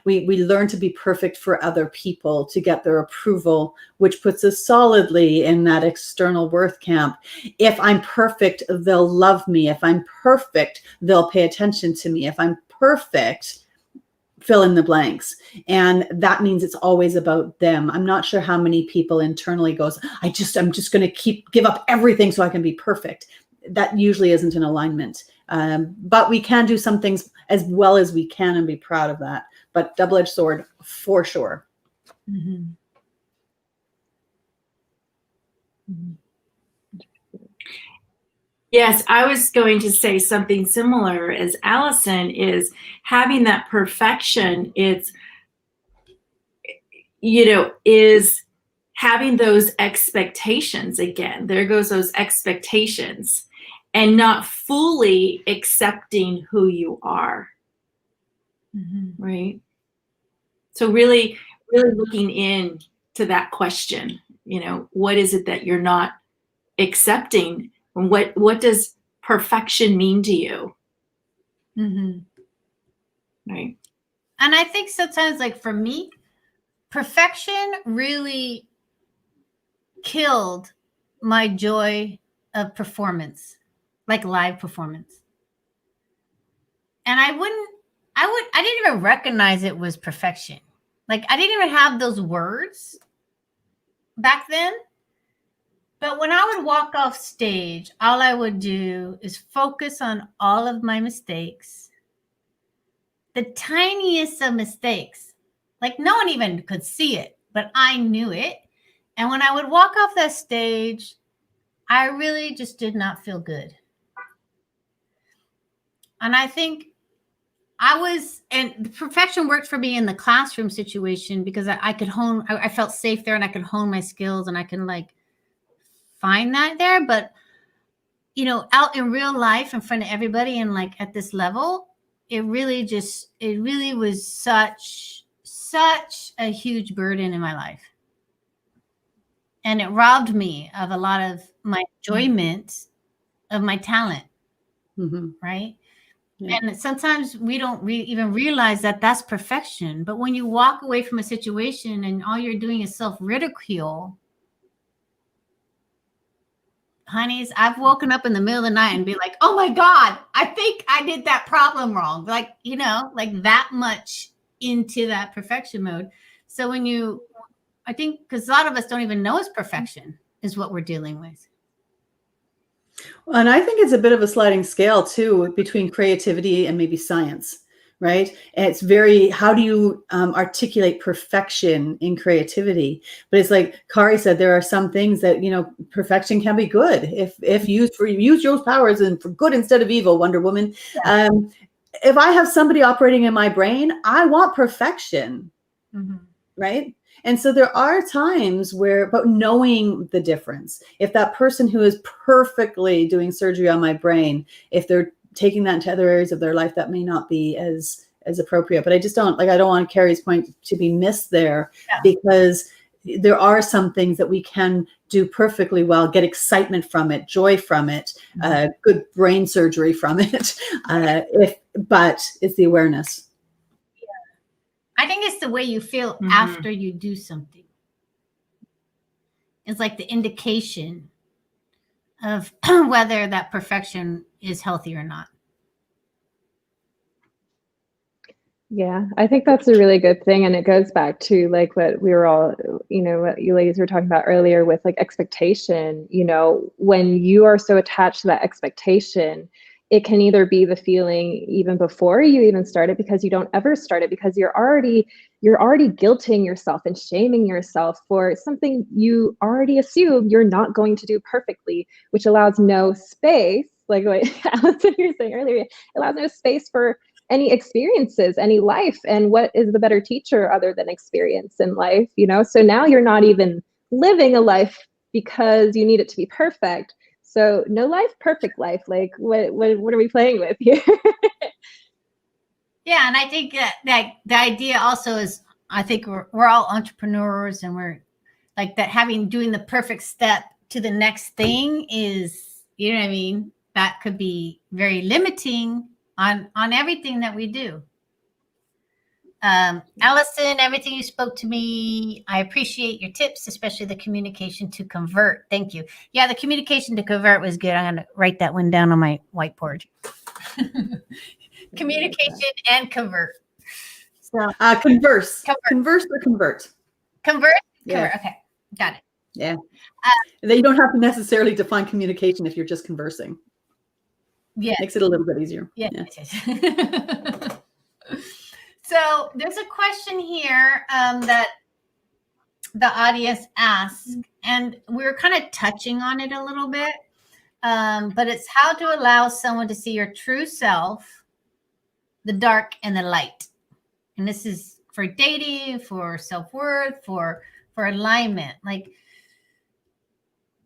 Speaker 7: we learn to be perfect for other people to get their approval, which puts us solidly in that external worth camp. If I'm perfect, they'll love me. If I'm perfect, they'll pay attention to me. If I'm perfect, fill in the blanks. And that means it's always about them. I'm not sure how many people internally goes, I'm just going to give up everything so I can be perfect. That usually isn't in alignment. But we can do some things as well as we can and be proud of that. But double-edged sword for sure.
Speaker 6: Yes, I was going to say something similar as Allison, is having that perfection. It's, is having those expectations. Again, there goes those expectations, and not fully accepting who you are. Right? So really looking into that question, what is it that you're not accepting? And what does perfection mean to you? Right.
Speaker 1: And I think sometimes, like for me, perfection really killed my joy of performance, like live performance. And I didn't even recognize it was perfection. Like I didn't even have those words back then. But when I would walk off stage, all I would do is focus on all of my mistakes, the tiniest of mistakes. Like no one even could see it, but I knew it. And when I would walk off that stage, I really just did not feel good. And I think and perfection worked for me in the classroom situation, because I could I felt safe there, and I could hone my skills, and I can like find that there. But, out in real life in front of everybody and like at this level, it really was such a huge burden in my life. And it robbed me of a lot of my enjoyment of my talent. Right. Yeah. And sometimes we don't even realize that that's perfection. But when you walk away from a situation and all you're doing is self-ridicule, honeys, I've woken up in the middle of the night and be like, oh my God, I think I did that problem wrong. Like, like that much into that perfection mode. So I think, because a lot of us don't even know it's perfection is what we're dealing with.
Speaker 7: And I think it's a bit of a sliding scale too, between creativity and maybe science, right? And it's very, how do you articulate perfection in creativity? But it's like Kari said, there are some things that, perfection can be good if used for, use your powers and for good instead of evil, Wonder Woman.
Speaker 1: Yeah.
Speaker 7: If I have somebody operating in my brain, I want perfection, right? And so there are times where, but knowing the difference, if that person who is perfectly doing surgery on my brain, if they're taking that into other areas of their life, that may not be as appropriate. But I just don't I don't want Carrie's point to be missed there, because there are some things that we can do perfectly well, get excitement from it, joy from it, good brain surgery from it. But it's the awareness.
Speaker 1: I think it's the way you feel after you do something. It's like the indication of whether that perfection is healthy or not.
Speaker 8: Yeah, I think that's a really good thing. And it goes back to like what we were all, what you ladies were talking about earlier with like expectation. When you are so attached to that expectation, it can either be the feeling even before you even start it, because you don't ever start it, because you're already guilting yourself and shaming yourself for something you already assume you're not going to do perfectly, which allows no space, like what Allison, you were saying earlier, it allows no space for any experiences, any life. And what is the better teacher other than experience in life, So now you're not even living a life because you need it to be perfect. So no life, perfect life. Like what are we playing with here?
Speaker 1: Yeah, and I think that the idea also is, I think we're all entrepreneurs, and we're like that, doing the perfect step to the next thing is, you know what I mean? That could be very limiting on everything that we do. Allison, everything you spoke to me, I appreciate your tips, especially the communication to convert. Thank you. Yeah, the communication to convert was good. I'm going to write that one down on my whiteboard. Communication and convert. So
Speaker 7: Converse or convert.
Speaker 1: Convert?
Speaker 7: Yeah.
Speaker 1: Convert. Okay, got it.
Speaker 7: Yeah. You don't have to necessarily define communication if you're just conversing.
Speaker 1: Yeah.
Speaker 7: Makes it a little bit easier.
Speaker 1: Yeah. So there's a question here that the audience asked, and we were kind of touching on it a little bit, but it's how to allow someone to see your true self, the dark and the light. And this is for dating, for self-worth, for alignment. Like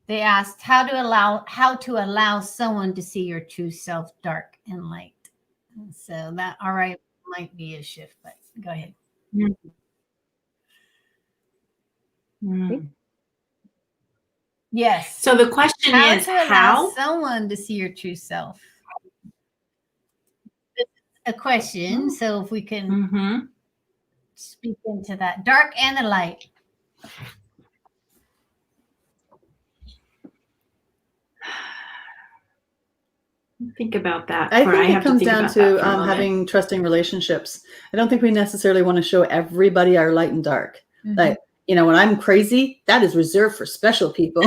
Speaker 1: they asked how to allow someone to see your true self, dark and light. And so that might be a shift, but go ahead. Yes.
Speaker 6: So the question is
Speaker 1: to allow
Speaker 6: how
Speaker 1: someone to see your true self. This is a question. So if we can speak into that dark and the light.
Speaker 6: Think about that.
Speaker 7: I think it comes down to having trusting relationships. I don't think we necessarily want to show everybody our light and dark. Like, when I'm crazy, that is reserved for special people.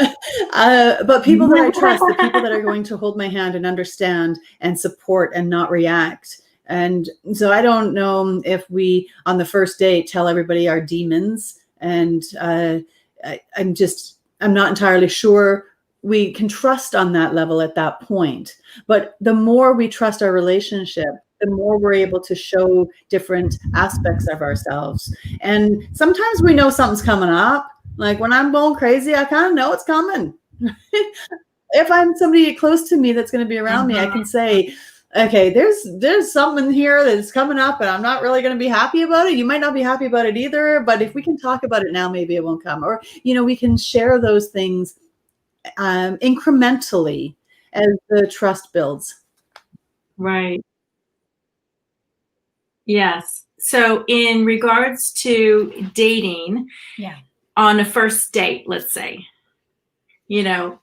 Speaker 7: But people that I trust, the people that are going to hold my hand and understand and support and not react. And so I don't know if we, on the first date, tell everybody our demons. And I'm not entirely sure we can trust on that level at that point. But the more we trust our relationship, the more we're able to show different aspects of ourselves. And sometimes we know something's coming up. Like when I'm going crazy, I kind of know it's coming. If I'm somebody close to me that's going to be around me, I can say, okay, there's something here that's coming up and I'm not really going to be happy about it. You might not be happy about it either, but if we can talk about it now, maybe it won't come. Or, we can share those things incrementally as the trust builds.
Speaker 6: Right. Yes. So in regards to dating, on a first date, let's say, you don't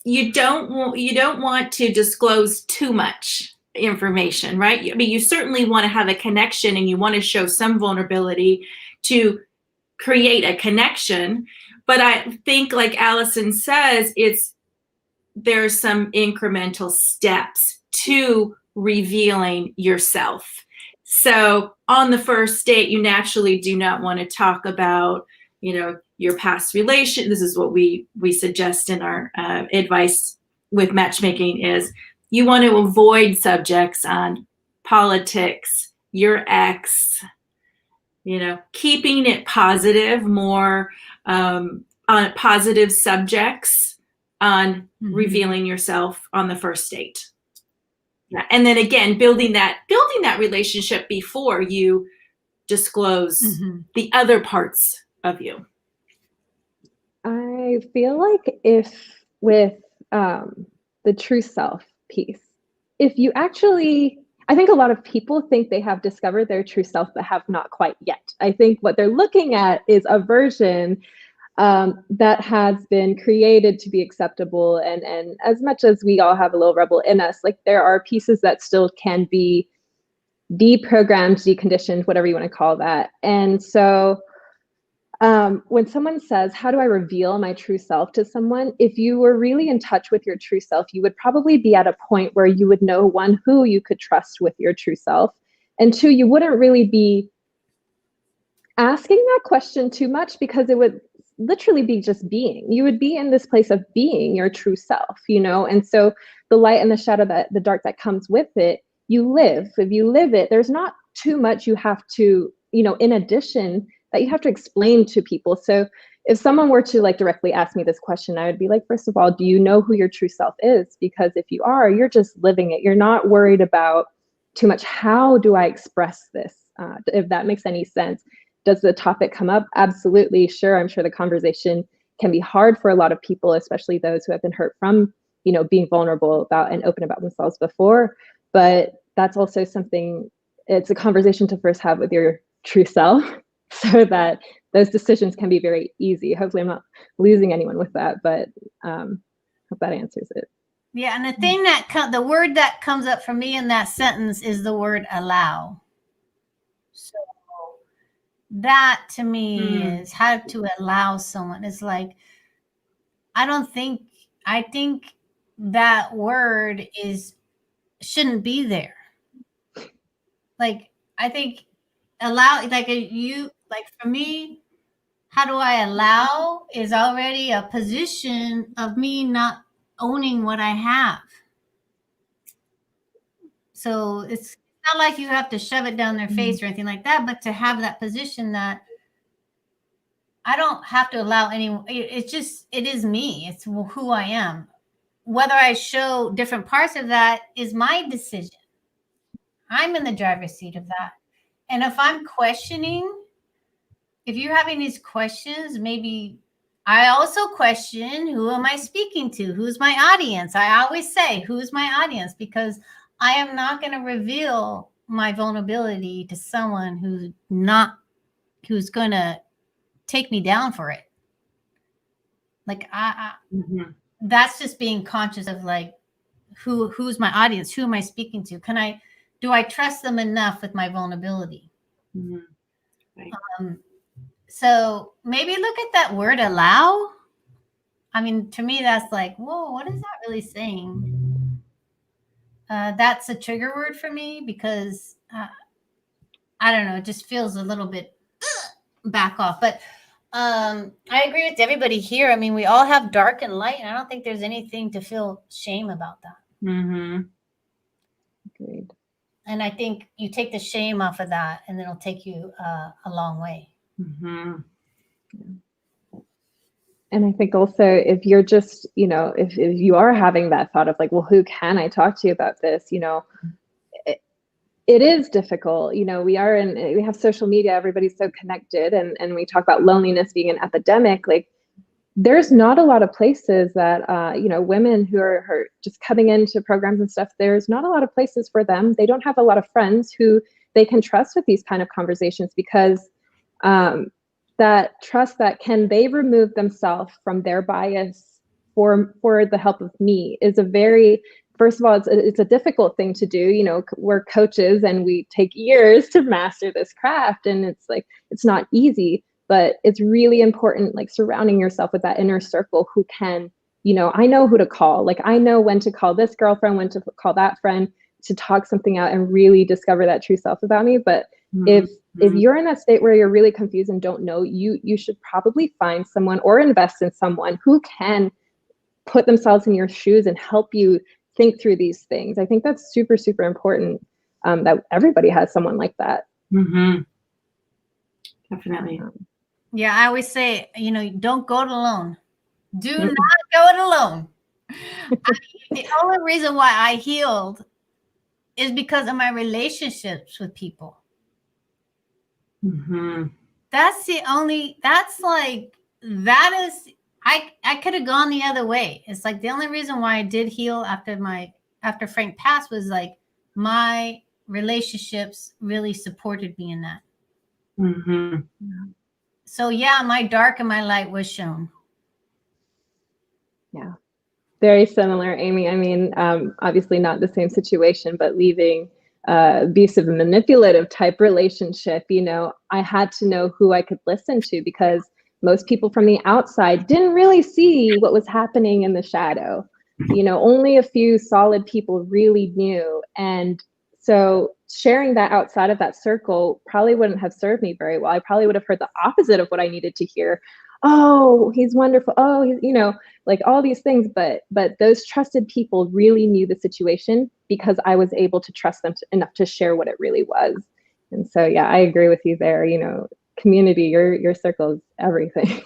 Speaker 6: want to disclose too much information, right? I mean, you certainly want to have a connection and you want to show some vulnerability to create a connection. But I think, like Allison says, there's some incremental steps to revealing yourself. So on the first date, you naturally do not want to talk about, your past relation. This is what we suggest in our advice with matchmaking is you want to avoid subjects on politics, your ex, keeping it positive, more on positive subjects on revealing yourself on the first date. Yeah. And then again, building that relationship before you disclose the other parts of you.
Speaker 8: I feel like if with the true self piece, if you actually, I think a lot of people think they have discovered their true self, but have not quite yet. I think what they're looking at is a version that has been created to be acceptable. And as much as we all have a little rebel in us, like there are pieces that still can be deprogrammed, deconditioned, whatever you want to call that. And so when someone says, how do I reveal my true self to someone? If you were really in touch with your true self, you would probably be at a point where you would know, one, who you could trust with your true self, and two, you wouldn't really be asking that question too much because it would literally be just being. You would be in this place of being your true self, and so the light and the shadow, the dark that comes with it, you live. If you live it, there's not too much you have to, in addition, that you have to explain to people. So if someone were to directly ask me this question, I would be like, first of all, do you know who your true self is? Because if you are, you're just living it. You're not worried about too much. How do I express this? If that makes any sense. Does the topic come up? Absolutely. Sure. I'm sure the conversation can be hard for a lot of people, especially those who have been hurt from, being vulnerable about and open about themselves before. But that's also something, it's a conversation to first have with your true self so that those decisions can be very easy. Hopefully I'm not losing anyone with that, but hope that answers it.
Speaker 1: Yeah. And the thing the word that comes up for me in that sentence is the word allow. So that to me is how to allow someone. It's like, I think that word shouldn't be there. Like, I think allow, for me, how do I allow is already a position of me not owning what I have. So it's not like you have to shove it down their face or anything like that, but to have that position that I don't have to allow anyone, it is me. It's who I am. Whether I show different parts of that is my decision. I'm in the driver's seat of that. And if I'm questioning, if you're having these questions, maybe I also question, who am I speaking to? Who's my audience? I always say, who's my audience? Because I am not going to reveal my vulnerability to someone who's going to take me down for it. Like that's just being conscious of who's my audience? Who am I speaking to? Do I trust them enough with my vulnerability? Right. So maybe look at that word allow. I mean, to me, that's like, whoa, what is that really saying? That's a trigger word for me because I don't know, it just feels a little bit back off. But I agree with everybody here. I mean, we all have dark and light, and I don't think there's anything to feel shame about that.
Speaker 8: Agreed.
Speaker 1: And I think you take the shame off of that, and it'll take you a long way.
Speaker 8: And I think also if you're just, if you are having that thought of well, who can I talk to about this? It is difficult. We have social media, everybody's so connected, and we talk about loneliness being an epidemic. There's not a lot of places that, women who are just coming into programs and stuff, there's not a lot of places for them. They don't have a lot of friends who they can trust with these kind of conversations because that trust that can they remove themselves from their bias for the help of me is first of all, it's a difficult thing to do. We're coaches and we take years to master this craft, and it's not easy. But it's really important, surrounding yourself with that inner circle who can I know who to call. Like, I know when to call this girlfriend, when to call that friend to talk something out and really discover that true self about me. But if you're in that state where you're really confused and don't know, you should probably find someone or invest in someone who can put themselves in your shoes and help you think through these things. I think that's super, super important, that everybody has someone like that.
Speaker 6: Definitely.
Speaker 1: Yeah, I always say, don't go it alone. Do not go it alone. The only reason why I healed is because of my relationships with people. That's I could have gone the other way. It's like the only reason why I did heal after Frank passed was like my relationships really supported me in that. So yeah, my dark and my light was shown.
Speaker 8: Yeah, very similar, Amy. I mean, obviously not the same situation, but leaving abusive and manipulative type relationship, I had to know who I could listen to, because most people from the outside didn't really see what was happening in the shadow. Only a few solid people really knew. And so sharing that outside of that circle probably wouldn't have served me very well. I probably would have heard the opposite of what I needed to hear. Oh, he's wonderful. Oh, he's, like all these things. But those trusted people really knew the situation because I was able to trust them enough to share what it really was. And so, yeah, I agree with you there. Community, your circle is everything.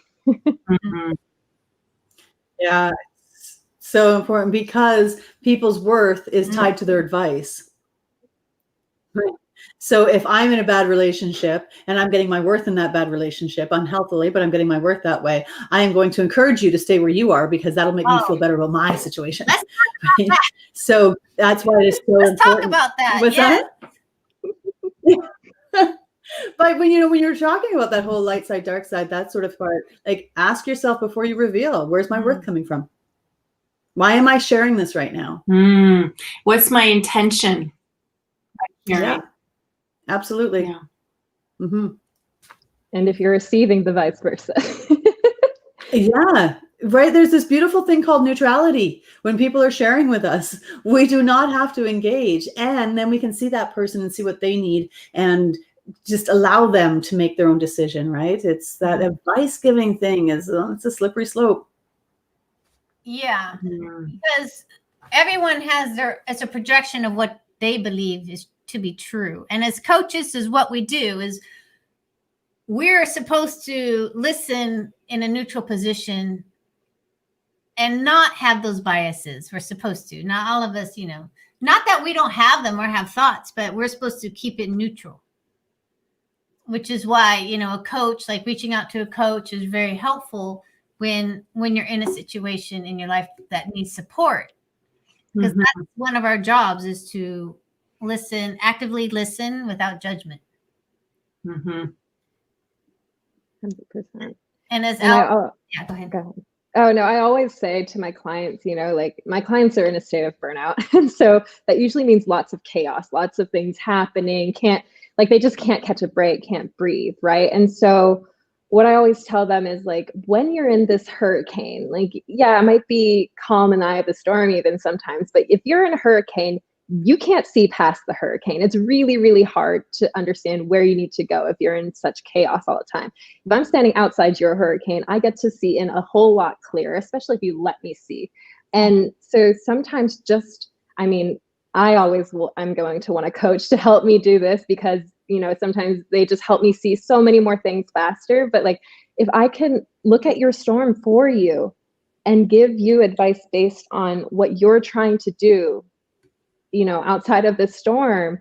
Speaker 7: Yeah, it's so important because people's worth is tied to their advice. Right. So if I'm in a bad relationship and I'm getting my worth in that bad relationship unhealthily, but I'm getting my worth that way, I am going to encourage you to stay where you are because that'll make me feel better about my situation. Right? So that's why it's so important.
Speaker 1: Let's talk about that.
Speaker 7: What's that? But when you're talking about that whole light side, dark side, that sort of part, like ask yourself before you reveal, where's my worth coming from? Why am I sharing this right now?
Speaker 6: What's my intention?
Speaker 7: Yeah, absolutely. Yeah.
Speaker 8: And if you're receiving, the vice versa.
Speaker 7: Yeah, right. There's this beautiful thing called neutrality. When people are sharing with us, we do not have to engage. And then we can see that person and see what they need and just allow them to make their own decision, right? It's that advice giving thing it's a slippery slope.
Speaker 1: Yeah, because everyone has it's a projection of what they believe is to be true. And as coaches, is what we do is we're supposed to listen in a neutral position and not have those biases. We're supposed to. Not all of us, not that we don't have them or have thoughts, but we're supposed to keep it neutral. Which is why, a coach, like reaching out to a coach is very helpful when you're in a situation in your life that needs support. Because that's one of our jobs is to actively listen without judgment.
Speaker 8: 100%.
Speaker 1: And as
Speaker 8: go
Speaker 1: ahead.
Speaker 8: Oh no, I always say to my clients, like my clients are in a state of burnout. And so that usually means lots of chaos, lots of things happening, they just can't catch a break, can't breathe, right? And so what I always tell them is like, when you're in this hurricane, it might be calm in the eye of the storm even sometimes, but if you're in a hurricane, you can't see past the hurricane. It's really, really hard to understand where you need to go if you're in such chaos all the time. If I'm standing outside your hurricane, I get to see in a whole lot clearer, especially if you let me see. And so sometimes I'm going to want a coach to help me do this because, sometimes they just help me see so many more things faster. But if I can look at your storm for you and give you advice based on what you're trying to do, outside of the storm,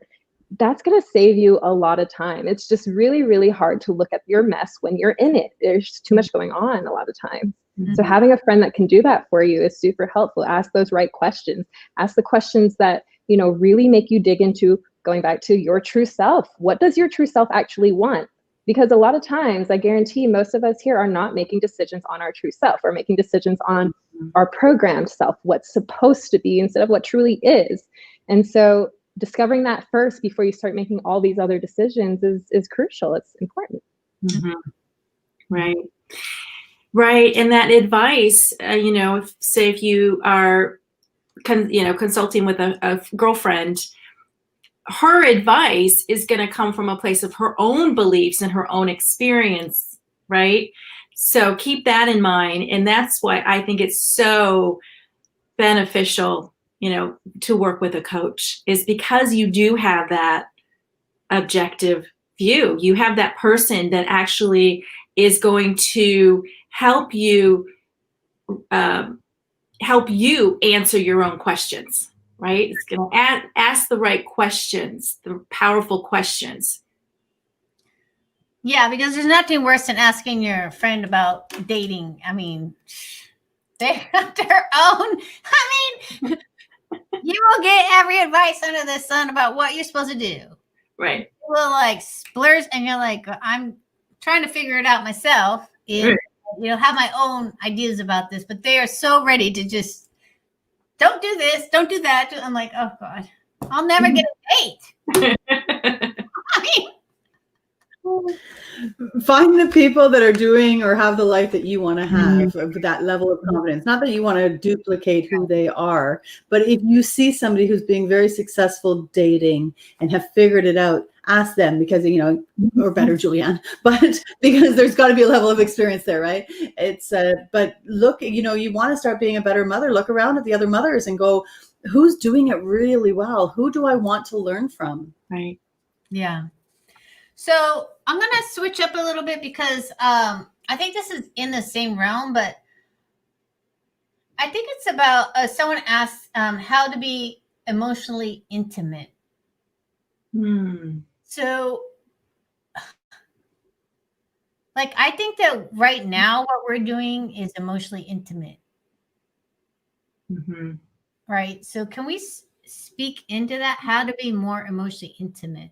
Speaker 8: that's going to save you a lot of time. It's just really, really hard to look at your mess when you're in it. There's too much going on a lot of times. So having a friend that can do that for you is super helpful. Ask those right questions. Ask the questions that, really make you dig into going back to your true self. What does your true self actually want? Because a lot of times, I guarantee most of us here are not making decisions on our true self. We're making decisions on our programmed self, what's supposed to be instead of what truly is. And so discovering that first before you start making all these other decisions is crucial. It's important.
Speaker 6: Right. right? And that advice, if you are, consulting with a girlfriend, her advice is going to come from a place of her own beliefs and her own experience, right? So keep that in mind. And that's why I think it's so beneficial, to work with a coach, is because you do have that objective view. You have that person that actually is going to help you answer your own questions, right? It's going to ask the right questions, the powerful questions.
Speaker 1: Yeah, because there's nothing worse than asking your friend about dating. I mean, they have their own. I mean, you will get every advice under the sun about what you're supposed to do.
Speaker 6: Right.
Speaker 1: You will like splurge, and you're like, I'm trying to figure it out myself. And, have my own ideas about this, but they are so ready to just don't do this, don't do that. I'm like, oh God, I'll never get a date. I mean,
Speaker 7: find the people that are doing or have the life that you want to have, with that level of confidence. Not that you want to duplicate who they are, but if you see somebody who's being very successful dating and have figured it out, ask them, because or better Julianne, but because there's got to be a level of experience there, right? It's but look, you want to start being a better mother, look around at the other mothers and go, who's doing it really well? Who do I want to learn from?
Speaker 6: Right.
Speaker 1: Yeah. So I'm going to switch up a little bit because I think this is in the same realm, but I think it's about someone asked how to be emotionally intimate. So, I think that right now what we're doing is emotionally intimate.
Speaker 6: Mm-hmm.
Speaker 1: Right. So can we speak into that? How to be more emotionally intimate?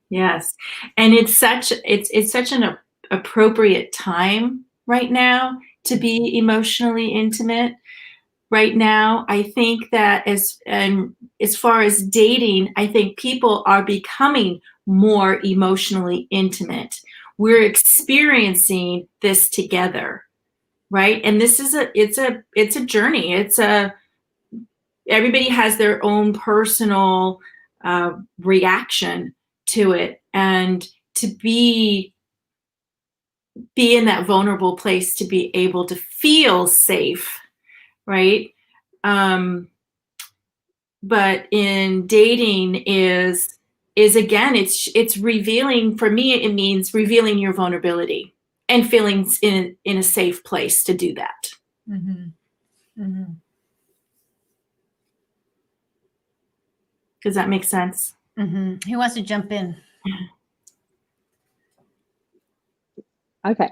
Speaker 6: Yes. And it's such an appropriate time right now to be emotionally intimate. Right now, I think that as far as dating, I think people are becoming more emotionally intimate. We're experiencing this together, right? And this is it's a journey. Everybody has their own personal reaction to it, and to be in that vulnerable place, to be able to feel safe, right? But in dating is again, it's revealing. For me, it means revealing your vulnerability and feelings in a safe place to do that.
Speaker 1: Mm-hmm. Mm-hmm.
Speaker 6: Does that make sense?
Speaker 1: Mm-hmm. Who wants to jump in?
Speaker 8: Okay.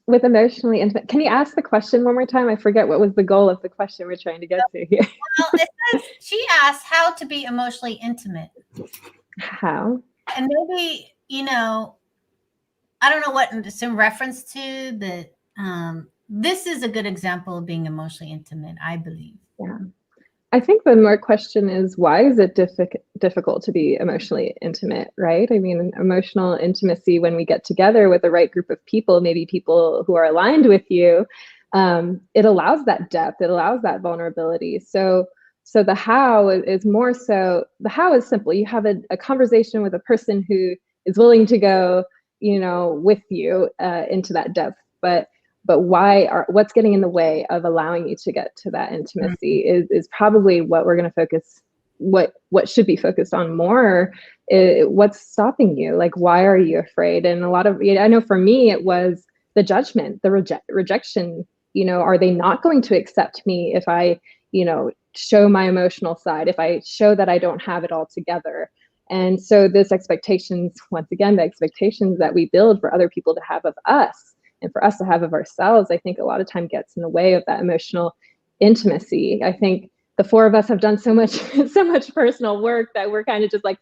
Speaker 8: With emotionally intimate, can you ask the question one more time? I forget what was the goal of the question we're trying to get to here.
Speaker 1: Well, it says she asked how to be emotionally intimate.
Speaker 8: How?
Speaker 1: And maybe, I don't know what it's in reference to, but this is a good example of being emotionally intimate, I believe.
Speaker 8: Yeah. I think the more question is, why is it difficult to be emotionally intimate, right? I mean, emotional intimacy, when we get together with the right group of people, maybe people who are aligned with you, it allows that depth, it allows that vulnerability. So the how is more so, the how is simple. You have a conversation with a person who is willing to go, with you into that depth. But what's getting in the way of allowing you to get to that intimacy is probably what we're going to focus, what should be focused on more. What's stopping you? Why are you afraid? And a lot of, I know for me, it was the judgment, the rejection. Are they not going to accept me if I, show my emotional side, if I show that I don't have it all together? And so this expectations, once again, the expectations that we build for other people to have of us, and for us to have of ourselves, I think a lot of time gets in the way of that emotional intimacy. I think the four of us have done so much personal work that we're kind of just like,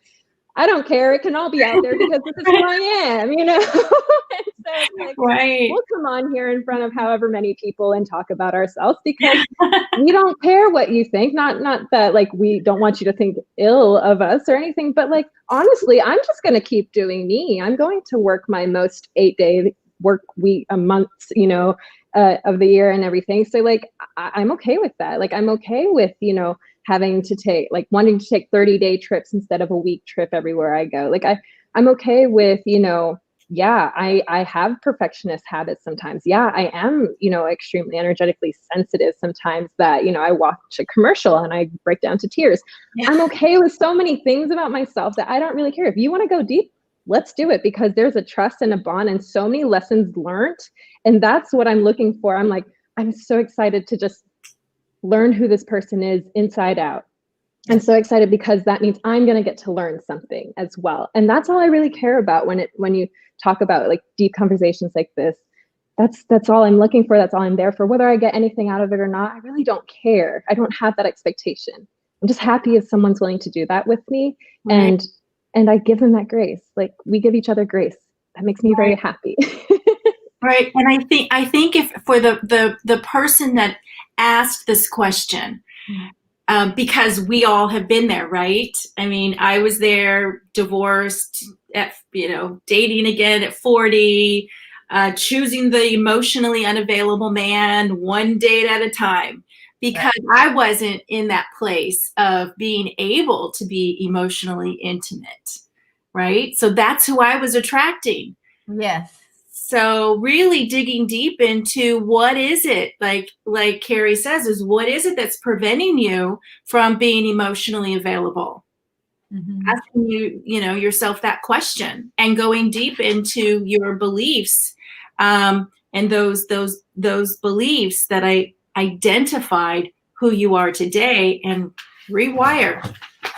Speaker 8: I don't care. It can all be out there because this is who I am, And so it's
Speaker 6: right.
Speaker 8: We'll come on here in front of however many people and talk about ourselves because we don't care what you think. Not that we don't want you to think ill of us or anything, but honestly, I'm just going to keep doing me. I'm going to work my most 8 work week, a month, you know, of the year and everything. So like, I'm okay with that. Like, I'm okay with, you know, having to take, like wanting to take 30-day trips instead of a week trip everywhere I go. Like I'm okay with, you know, yeah, I have perfectionist habits sometimes. Yeah, I am, you know, extremely energetically sensitive sometimes that, you know, I watch a commercial and I break down to tears. Yeah. I'm okay with so many things about myself that I don't really care. If you want to go deep, let's do it, because there's a trust and a bond and so many lessons learned. And that's what I'm looking for. I'm like, I'm so excited to just learn who this person is inside out. I'm so excited because that means I'm going to get to learn something as well. And that's all I really care about when you talk about like deep conversations like this. That's all I'm looking for. That's all I'm there for. Whether I get anything out of it or not, I really don't care. I don't have that expectation. I'm just happy if someone's willing to do that with me. Right. And I give them that grace. Like, we give each other grace. That makes me very happy.
Speaker 6: Right. And I think if for the person that asked this question, because we all have been there, right? I mean, I was there, divorced, dating again at 40, choosing the emotionally unavailable man one date at a time, because I wasn't in that place of being able to be emotionally intimate, right? So that's who I was attracting.
Speaker 1: Yes.
Speaker 6: So really digging deep into what is it, like Carrie says, is what is it that's preventing you from being emotionally available? Mm-hmm. Asking yourself that question and going deep into your beliefs, and those beliefs that I identified who you are today, and rewire,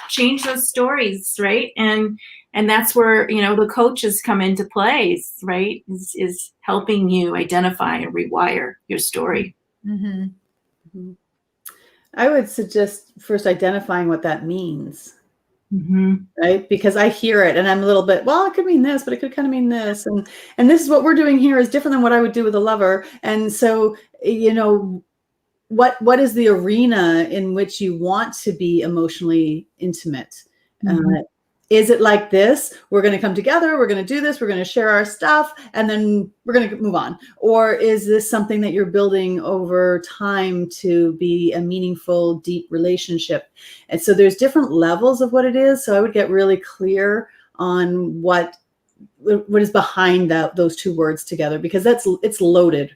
Speaker 6: change those stories, right? And that's where, the coaches come into place, right? Is helping you identify and rewire your story.
Speaker 7: Mm-hmm. Mm-hmm. I would suggest first identifying what that means, right? Because I hear it and I'm a little bit, well, it could mean this, but it could kind of mean this. And this is what we're doing here is different than what I would do with a lover. And so, what is the arena in which you want to be emotionally intimate? Mm-hmm. Is it like this? We're going to come together. We're going to do this. We're going to share our stuff, and then we're going to move on. Or is this something that you're building over time to be a meaningful, deep relationship? And so there's different levels of what it is. So I would get really clear on what is behind those two words together, because it's loaded.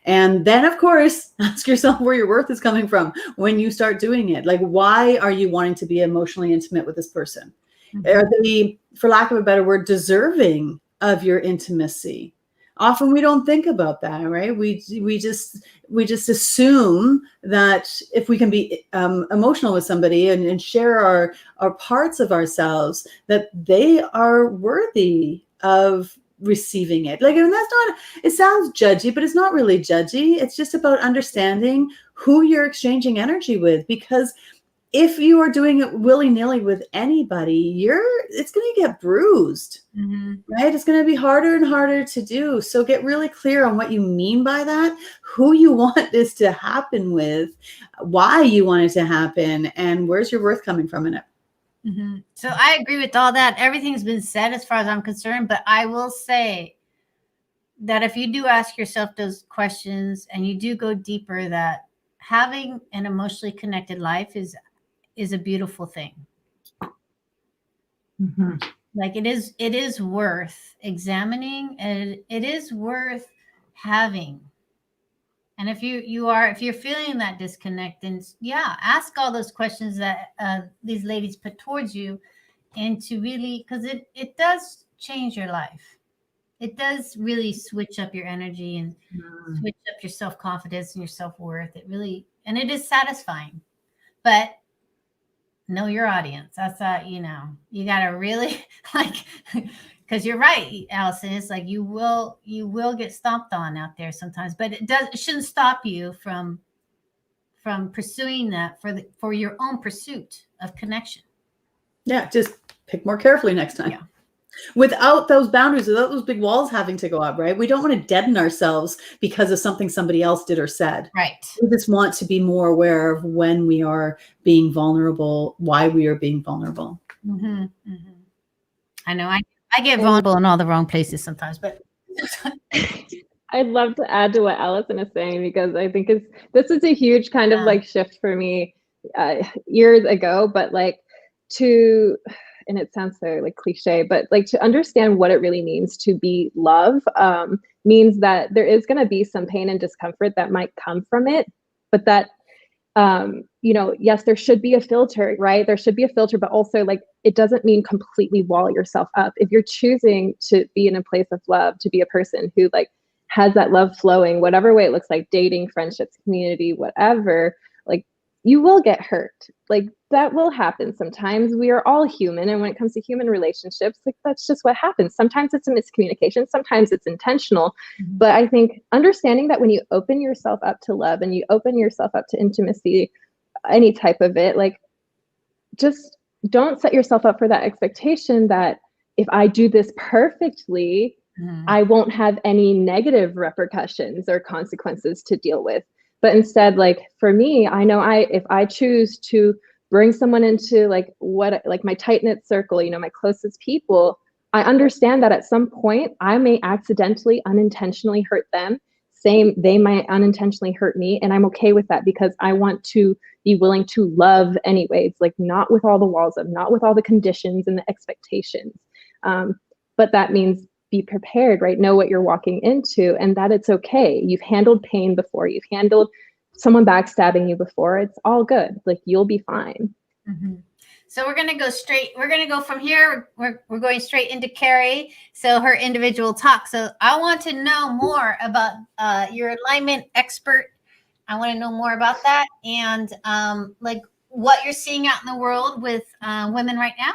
Speaker 7: And then, of course, ask yourself where your worth is coming from when you start doing it. Like, why are you wanting to be emotionally intimate with this person? Are they, for lack of a better word, deserving of your intimacy? Often we don't think about that, right? We just assume that if we can be emotional with somebody and share our parts of ourselves, that they are worthy of receiving it. Like, and that's not, it sounds judgy, but it's not really judgy. It's just about understanding who you're exchanging energy with, because if you are doing it willy-nilly with anybody, it's going to get bruised, right? It's going to be harder and harder to do. So get really clear on what you mean by that, who you want this to happen with, why you want it to happen, and where's your worth coming from in it.
Speaker 1: Mm-hmm. So I agree with all that. Everything's been said as far as I'm concerned, but I will say that if you do ask yourself those questions and you do go deeper, that having an emotionally connected life is a beautiful thing. Mm-hmm. Like, it is worth examining, and it is worth having. And if you're feeling that disconnect, then ask all those questions that these ladies put towards you, and to really, because it does change your life. It does really switch up your energy and switch up your self-confidence and your self-worth. It really, and it is satisfying. But know your audience. That's you got to really, like, because you're right, Allison. It's like you will get stomped on out there sometimes, but it shouldn't stop you from pursuing that for your own pursuit of connection.
Speaker 7: Yeah, just pick more carefully next time. Yeah. Without those boundaries, without those big walls having to go up, right? We don't want to deaden ourselves because of something somebody else did or said.
Speaker 1: Right.
Speaker 7: We just want to be more aware of when we are being vulnerable, why we are being vulnerable.
Speaker 1: Mm-hmm. Mm-hmm. I know I get vulnerable in all the wrong places sometimes, but
Speaker 8: I'd love to add to what Allison is saying, because I think this is a huge kind of like shift for me years ago, but like and it sounds so like cliche, but like to understand what it really means to be love means that there is going to be some pain and discomfort that might come from it, but that yes, there should be a filter, right? There should be a filter, but also like it doesn't mean completely wall yourself up. If you're choosing to be in a place of love, to be a person who like has that love flowing, whatever way it looks like, dating, friendships, community, whatever, like you will get hurt. Like that will happen. Sometimes we are all human. And when it comes to human relationships, like that's just what happens. Sometimes it's a miscommunication. Sometimes it's intentional. Mm-hmm. But I think understanding that when you open yourself up to love and you open yourself up to intimacy, any type of it, like just don't set yourself up for that expectation that if I do this perfectly, I won't have any negative repercussions or consequences to deal with. But instead, like for me, I know if I choose to bring someone into like my tight-knit circle, my closest people, I understand that at some point I may accidentally, unintentionally hurt them. They might unintentionally hurt me, and I'm okay with that because I want to be willing to love anyways, like not with all the walls up, not with all the conditions and the expectations. But that means be prepared, right? Know what you're walking into and that it's okay. You've handled pain before. You've handled someone backstabbing you before. It's all good. Like you'll be fine.
Speaker 1: Mm-hmm. So we're going to go from here. We're going straight into Carrie. So her individual talk. So I want to know more about your alignment expert. I want to know more about that and like what you're seeing out in the world with women right now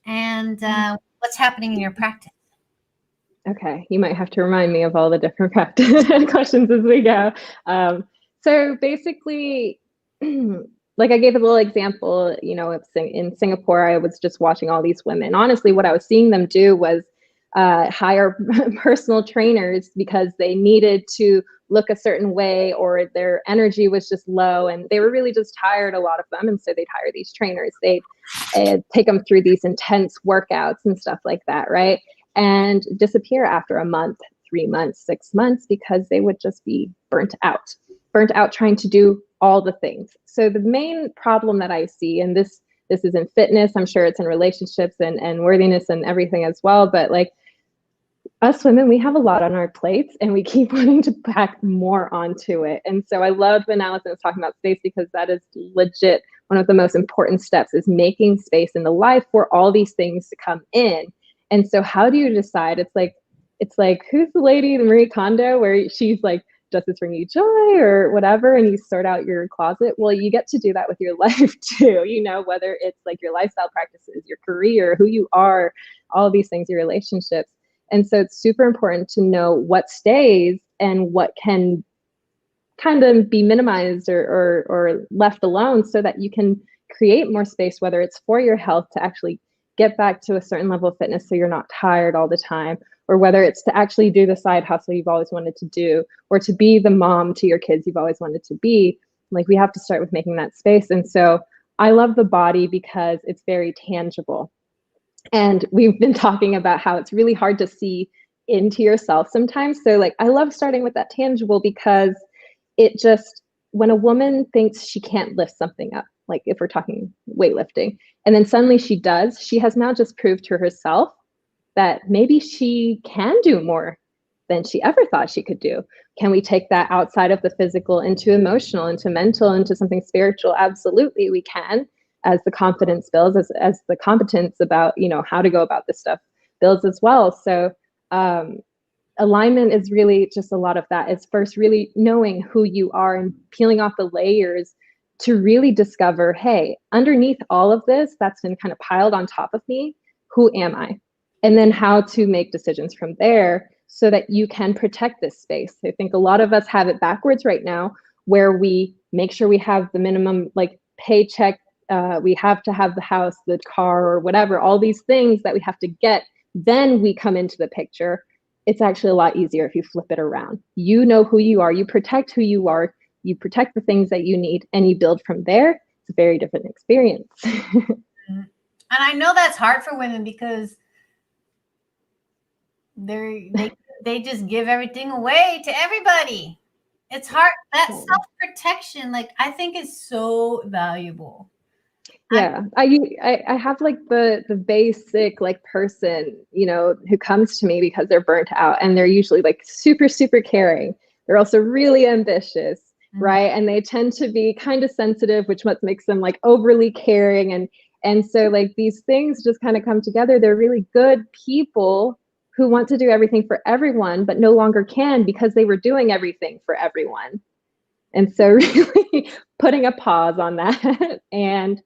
Speaker 1: and what's happening in your practice.
Speaker 8: Okay, you might have to remind me of all the different practice questions as we go. So basically, like I gave a little example, in Singapore, I was just watching all these women. Honestly, what I was seeing them do was hire personal trainers because they needed to look a certain way or their energy was just low and they were really just tired, a lot of them. And so they'd hire these trainers. They'd take them through these intense workouts and stuff like that, right? And disappear after a month, 3 months, 6 months, because they would just be burnt out trying to do all the things. So the main problem that I see, and this is in fitness, I'm sure it's in relationships and worthiness and everything as well, but like us women, we have a lot on our plates and we keep wanting to pack more onto it. And so I love when Allison was talking about space because that is legit one of the most important steps is making space in the life for all these things to come in. And so how do you decide? It's like who's the lady, the Marie Kondo, where she's like, does this bring you joy or whatever? And you sort out your closet. Well, you get to do that with your life too, whether it's like your lifestyle practices, your career, who you are, all of these things, your relationships. And so it's super important to know what stays and what can kind of be minimized or left alone so that you can create more space, whether it's for your health to actually get back to a certain level of fitness so you're not tired all the time, or whether it's to actually do the side hustle you've always wanted to do, or to be the mom to your kids you've always wanted to be. Like we have to start with making that space. And so I love the body because it's very tangible. And we've been talking about how it's really hard to see into yourself sometimes. So like I love starting with that tangible because it just, when a woman thinks she can't lift something up, like if we're talking weightlifting, and then suddenly she does, she has now just proved to herself that maybe she can do more than she ever thought she could do. Can we take that outside of the physical into emotional, into mental, into something spiritual? Absolutely, we can, as the confidence builds, as the competence about, how to go about this stuff builds as well. So alignment is really just a lot of that. It's first really knowing who you are and peeling off the layers to really discover, hey, underneath all of this that's been kind of piled on top of me, who am I? And then how to make decisions from there so that you can protect this space. I think a lot of us have it backwards right now, where we make sure we have the minimum like paycheck, we have to have the house, the car, or whatever, all these things that we have to get, then we come into the picture. It's actually a lot easier if you flip it around. You know who you are, you protect who you are, you protect the things that you need, and you build from there. It's a very different experience.
Speaker 1: And I know that's hard for women because they they just give everything away to everybody. It's hard. That self-protection, like, I think is so valuable.
Speaker 8: Yeah, I have like the basic like person, you know, who comes to me because they're burnt out, and they're usually like super, super caring. They're also really ambitious, right? And they tend to be kind of sensitive, which what makes them like overly caring. And so like these things just kind of come together. They're really good people who want to do everything for everyone, but no longer can because they were doing everything for everyone. And so really putting a pause on that and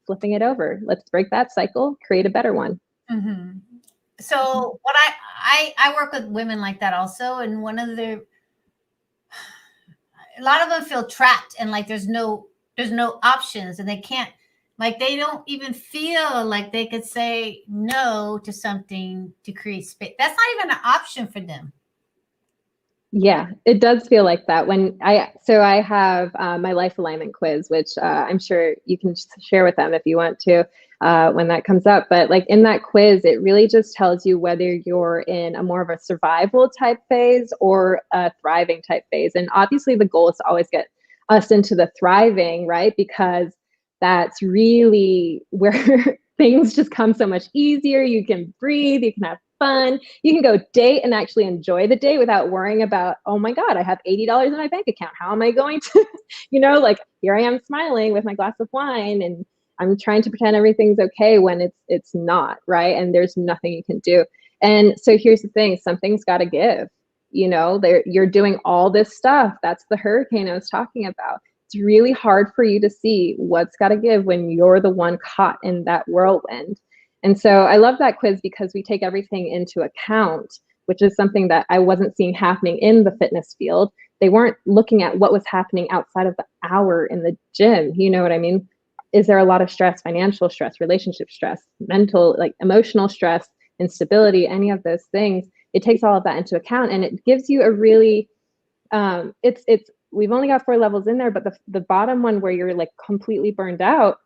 Speaker 8: flipping it over. Let's break that cycle, create a better one.
Speaker 1: Mm-hmm. So what I work with women like that also, and a lot of them feel trapped and like there's no options, and they can't, like, they don't even feel like they could say no to something to create space. That's not even an option for them.
Speaker 8: Yeah, it does feel like that. So I have my life alignment quiz, which I'm sure you can share with them if you want to when that comes up. But like in that quiz, it really just tells you whether you're in a more of a survival type phase or a thriving type phase. And obviously the goal is to always get us into the thriving, right? Because that's really where things just come so much easier. You can breathe, you can have fun, you can go date and actually enjoy the day without worrying about, oh my God, I have $80 in my bank account. How am I going to, like here I am smiling with my glass of wine and I'm trying to pretend everything's okay when it's not, right? And there's nothing you can do. And so here's the thing, something's got to give. You're doing all this stuff. That's the hurricane I was talking about. It's really hard for you to see what's got to give when you're the one caught in that whirlwind. And so I love that quiz because we take everything into account, which is something that I wasn't seeing happening in the fitness field. They weren't looking at what was happening outside of the hour in the gym. You know what I mean? Is there a lot of stress, financial stress, relationship stress, mental, like emotional stress, instability, any of those things? It takes all of that into account, and it gives you a really, we've only got 4 levels in there, but the bottom one where you're like completely burned out,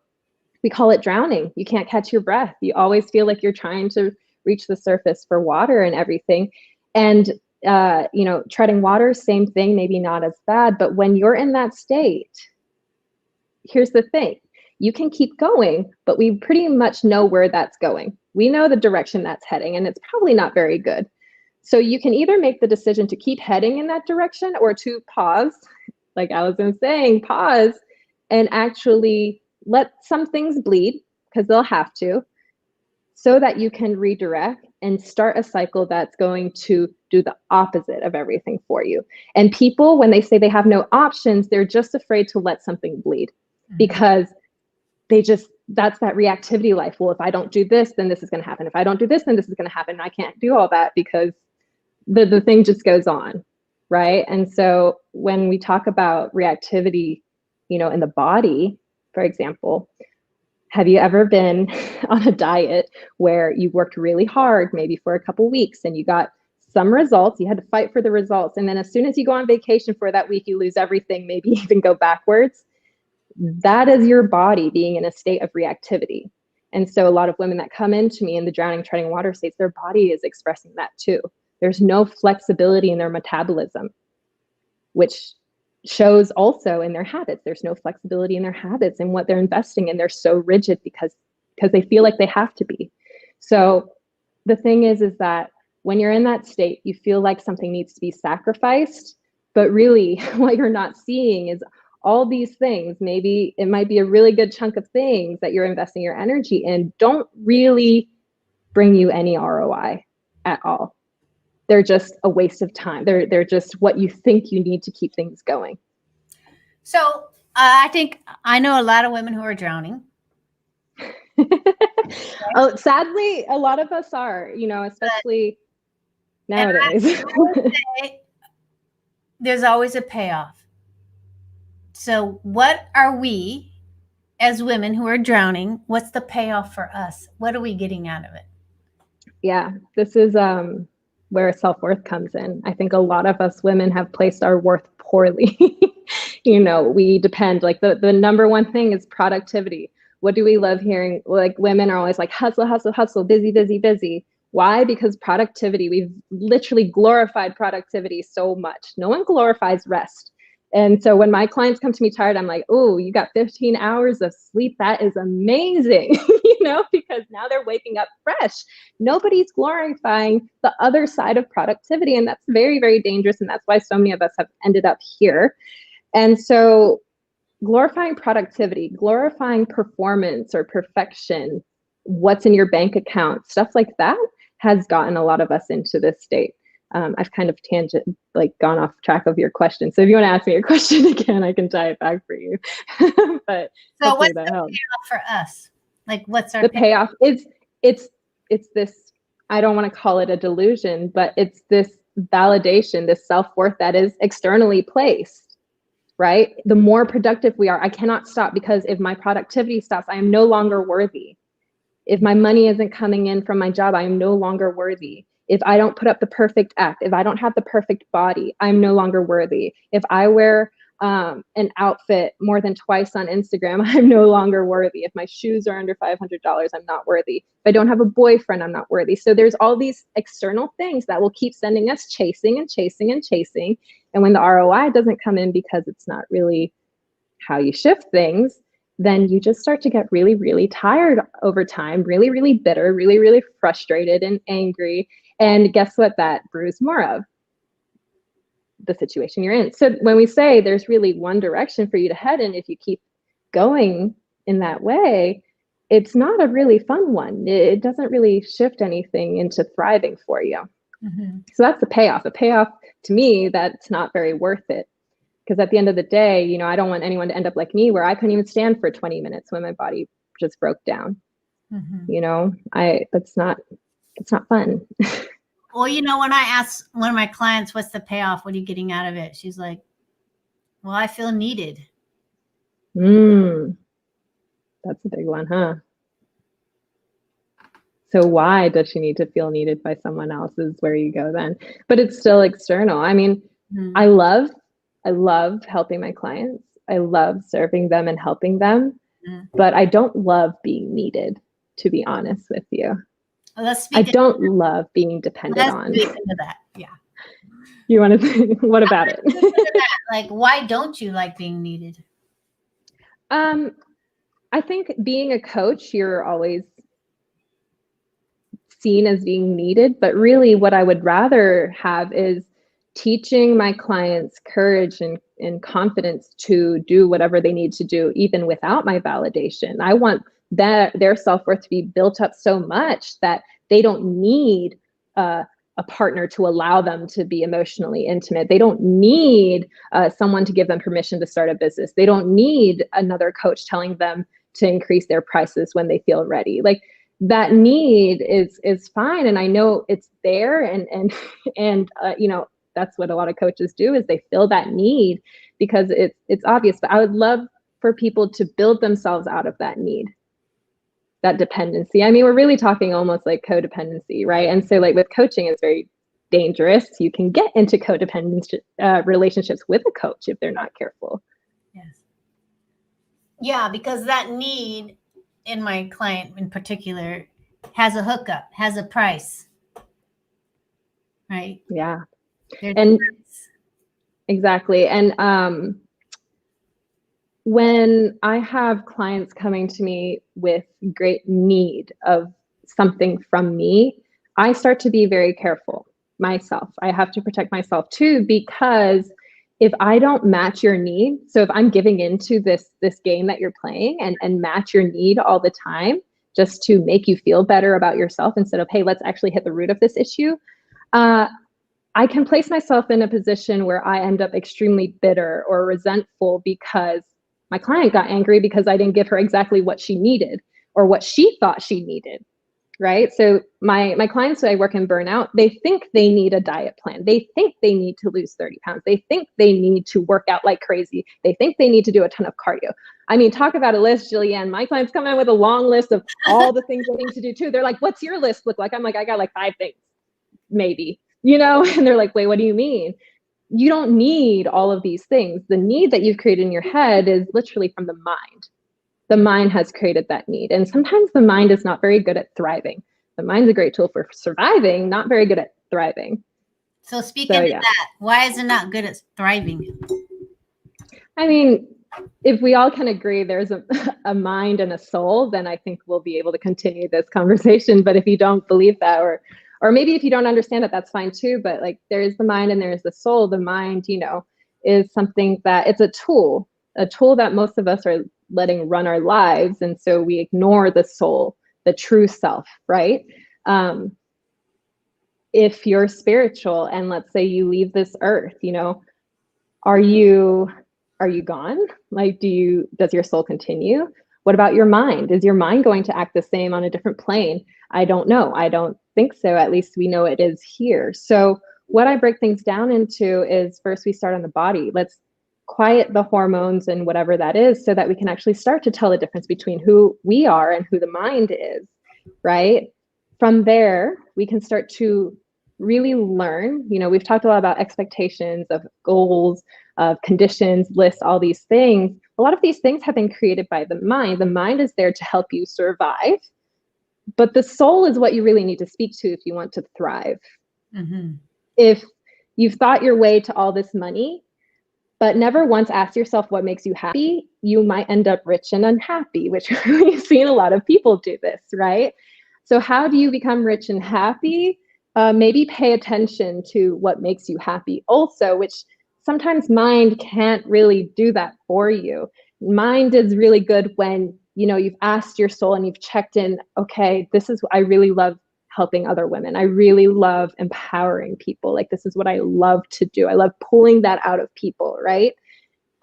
Speaker 8: we call it drowning. You can't catch your breath. You always feel like you're trying to reach the surface for water and everything. And, treading water, same thing, maybe not as bad, but when you're in that state, here's the thing. You can keep going, but we pretty much know where that's going. We know the direction that's heading, and it's probably not very good. So you can either make the decision to keep heading in that direction or to pause, like Allison's saying, pause and actually let some things bleed, because they'll have to, so that you can redirect and start a cycle that's going to do the opposite of everything for you. And people, when they say they have no options, they're just afraid to let something bleed, because that's that reactivity life. Well, if I don't do this, then this is going to happen. If I don't do this, then this is going to happen. I can't do all that because the thing just goes on, right? And so when we talk about reactivity, in the body, for example, have you ever been on a diet where you worked really hard, maybe for a couple weeks, and you got some results, you had to fight for the results, and then as soon as you go on vacation for that week, you lose everything, maybe even go backwards? That is your body being in a state of reactivity. And so a lot of women that come into me in the drowning, treading water states, their body is expressing that too. There's no flexibility in their metabolism, which shows also in their habits. There's no flexibility in their habits and what they're investing in. They're so rigid because they feel like they have to be. So the thing is that when you're in that state, you feel like something needs to be sacrificed, but really what you're not seeing is all these things. Maybe it might be a really good chunk of things that you're investing your energy in don't really bring you any ROI at all. They're just a waste of time. They're just what you think you need to keep things going.
Speaker 1: So I think I know a lot of women who are drowning.
Speaker 8: Oh, sadly, a lot of us are, especially nowadays.
Speaker 1: There's always a payoff. So what are we as women who are drowning? What's the payoff for us? What are we getting out of it?
Speaker 8: Yeah, this is where self-worth comes in. I think a lot of us women have placed our worth poorly. We depend, like the number one thing is productivity. What do we love hearing? Like women are always like hustle, hustle, hustle, busy, busy, busy. Why? Because productivity, we've literally glorified productivity so much. No one glorifies rest. And so when my clients come to me tired, I'm like, oh, you got 15 hours of sleep. That is amazing, because now they're waking up fresh. Nobody's glorifying the other side of productivity. And that's very, very dangerous. And that's why so many of us have ended up here. And so glorifying productivity, glorifying performance or perfection, what's in your bank account, stuff like that has gotten a lot of us into this state. I've kind of gone off track of your question. So if you want to ask me your question again, I can tie it back for you. But
Speaker 1: so what's the payoff for us? Like, what's our
Speaker 8: payoff? It's this, I don't want to call it a delusion, but it's this validation, this self-worth that is externally placed, right? The more productive we are, I cannot stop, because if my productivity stops, I am no longer worthy. If my money isn't coming in from my job, I am no longer worthy. If I don't put up the perfect act, if I don't have the perfect body, I'm no longer worthy. If I wear an outfit more than twice on Instagram, I'm no longer worthy. If my shoes are under $500, I'm not worthy. If I don't have a boyfriend, I'm not worthy. So there's all these external things that will keep sending us chasing and chasing and chasing. And when the ROI doesn't come in because it's not really how you shift things, then you just start to get really, really tired over time, really, really bitter, really, really frustrated and angry. And guess what that brews more of? The situation you're in. So when we say there's really one direction for you to head in, if you keep going in that way, it's not a really fun one. It doesn't really shift anything into thriving for you. Mm-hmm. So that's the payoff. A payoff to me that's not very worth it. Because at the end of the day, I don't want anyone to end up like me, where I couldn't even stand for 20 minutes when my body just broke down. Mm-hmm. It's not fun.
Speaker 1: Well, when I ask one of my clients, what's the payoff? What are you getting out of it? She's like, well, I feel needed.
Speaker 8: That's a big one, huh? So why does she need to feel needed by someone else is where you go then. But it's still external. I mean, I love helping my clients. I love serving them and helping them, but I don't love being needed, to be honest with you. I don't love being dependent on.
Speaker 1: Let's speak into that. Yeah.
Speaker 8: You want to? What about it?
Speaker 1: Like, why don't you like being needed?
Speaker 8: I think being a coach, you're always seen as being needed, but really, what I would rather have is teaching my clients courage and confidence to do whatever they need to do, even without my validation. I want their self-worth to be built up so much that they don't need a partner to allow them to be emotionally intimate. They don't need someone to give them permission to start a business. They don't need another coach telling them to increase their prices when they feel ready. Like, that need is fine, and I know it's there, and that's what a lot of coaches do, is they fill that need because it's obvious. But I would love for people to build themselves out of that need, that dependency. I mean, we're really talking almost like codependency, right? And so, like, with coaching, it's very dangerous. You can get into codependent relationships with a coach if they're not careful.
Speaker 1: Yes. Yeah, because that need in my client in particular has a hookup, has a price, right?
Speaker 8: Yeah. And exactly. And when I have clients coming to me with great need of something from me, I start to be very careful myself. I have to protect myself too, because if I don't match your need, so if I'm giving into this game that you're playing and match your need all the time just to make you feel better about yourself instead of, hey, let's actually hit the root of this issue, I can place myself in a position where I end up extremely bitter or resentful because my client got angry because I didn't give her exactly what she needed or what she thought she needed, right? So my clients that I work in burnout, they think they need a diet plan. They think they need to lose 30 pounds. They think they need to work out like crazy. They think they need to do a ton of cardio. I mean, talk about a list, Jillian. My clients come in with a long list of all the things they need to do too. They're like, what's your list look like? I'm like, I got like 5 things, maybe. And they're like, wait, what do you mean? You don't need all of these things. The need that you've created in your head is literally from the mind. The mind has created that need. And sometimes the mind is not very good at thriving. The mind's a great tool for surviving, not very good at thriving.
Speaker 1: So speaking of that, why is it not good at thriving?
Speaker 8: I mean, if we all can agree there's a mind and a soul, then I think we'll be able to continue this conversation. But if you don't believe that, or maybe if you don't understand it, that's fine too. But like, there's the mind and there's the soul. The mind, you know, is something that it's a tool that most of us are letting run our lives. And so we ignore the soul, the true self, right? If you're spiritual and let's say you leave this earth, you know, are you gone? Like, does your soul continue? What about your mind? Is your mind going to act the same on a different plane? I don't know. I don't think so. At least we know it is here. So what I break things down into is first we start on the body. Let's quiet the hormones and whatever that is so that we can actually start to tell the difference between who we are and who the mind is, right? From there, we can start to really learn. You know, we've talked a lot about expectations, of goals, of conditions, lists, all these things. A lot of these things have been created by the mind. The mind is there to help you survive, but the soul is what you really need to speak to if you want to thrive.
Speaker 1: Mm-hmm.
Speaker 8: If you've thought your way to all this money, but never once asked yourself what makes you happy, you might end up rich and unhappy, which we've seen a lot of people do this, right? So how do you become rich and happy? Maybe pay attention to what makes you happy also, which sometimes mind can't really do that for you. Mind is really good when, you know, you've asked your soul and you've checked in, okay, I really love helping other women. I really love empowering people. Like, this is what I love to do. I love pulling that out of people, right?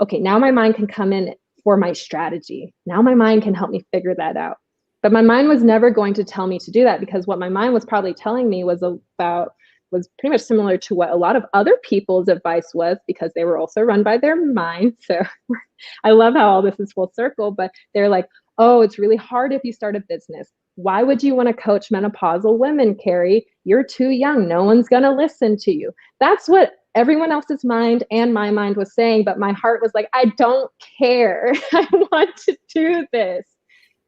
Speaker 8: Okay, now my mind can come in for my strategy. Now my mind can help me figure that out. But my mind was never going to tell me to do that, because what my mind was probably telling me was pretty much similar to what a lot of other people's advice was, because they were also run by their mind. So I love how all this is full circle, but they're like, oh, it's really hard if you start a business. Why would you want to coach menopausal women, Carrie? You're too young. No one's going to listen to you. That's what everyone else's mind and my mind was saying. But my heart was like, I don't care. I want to do this,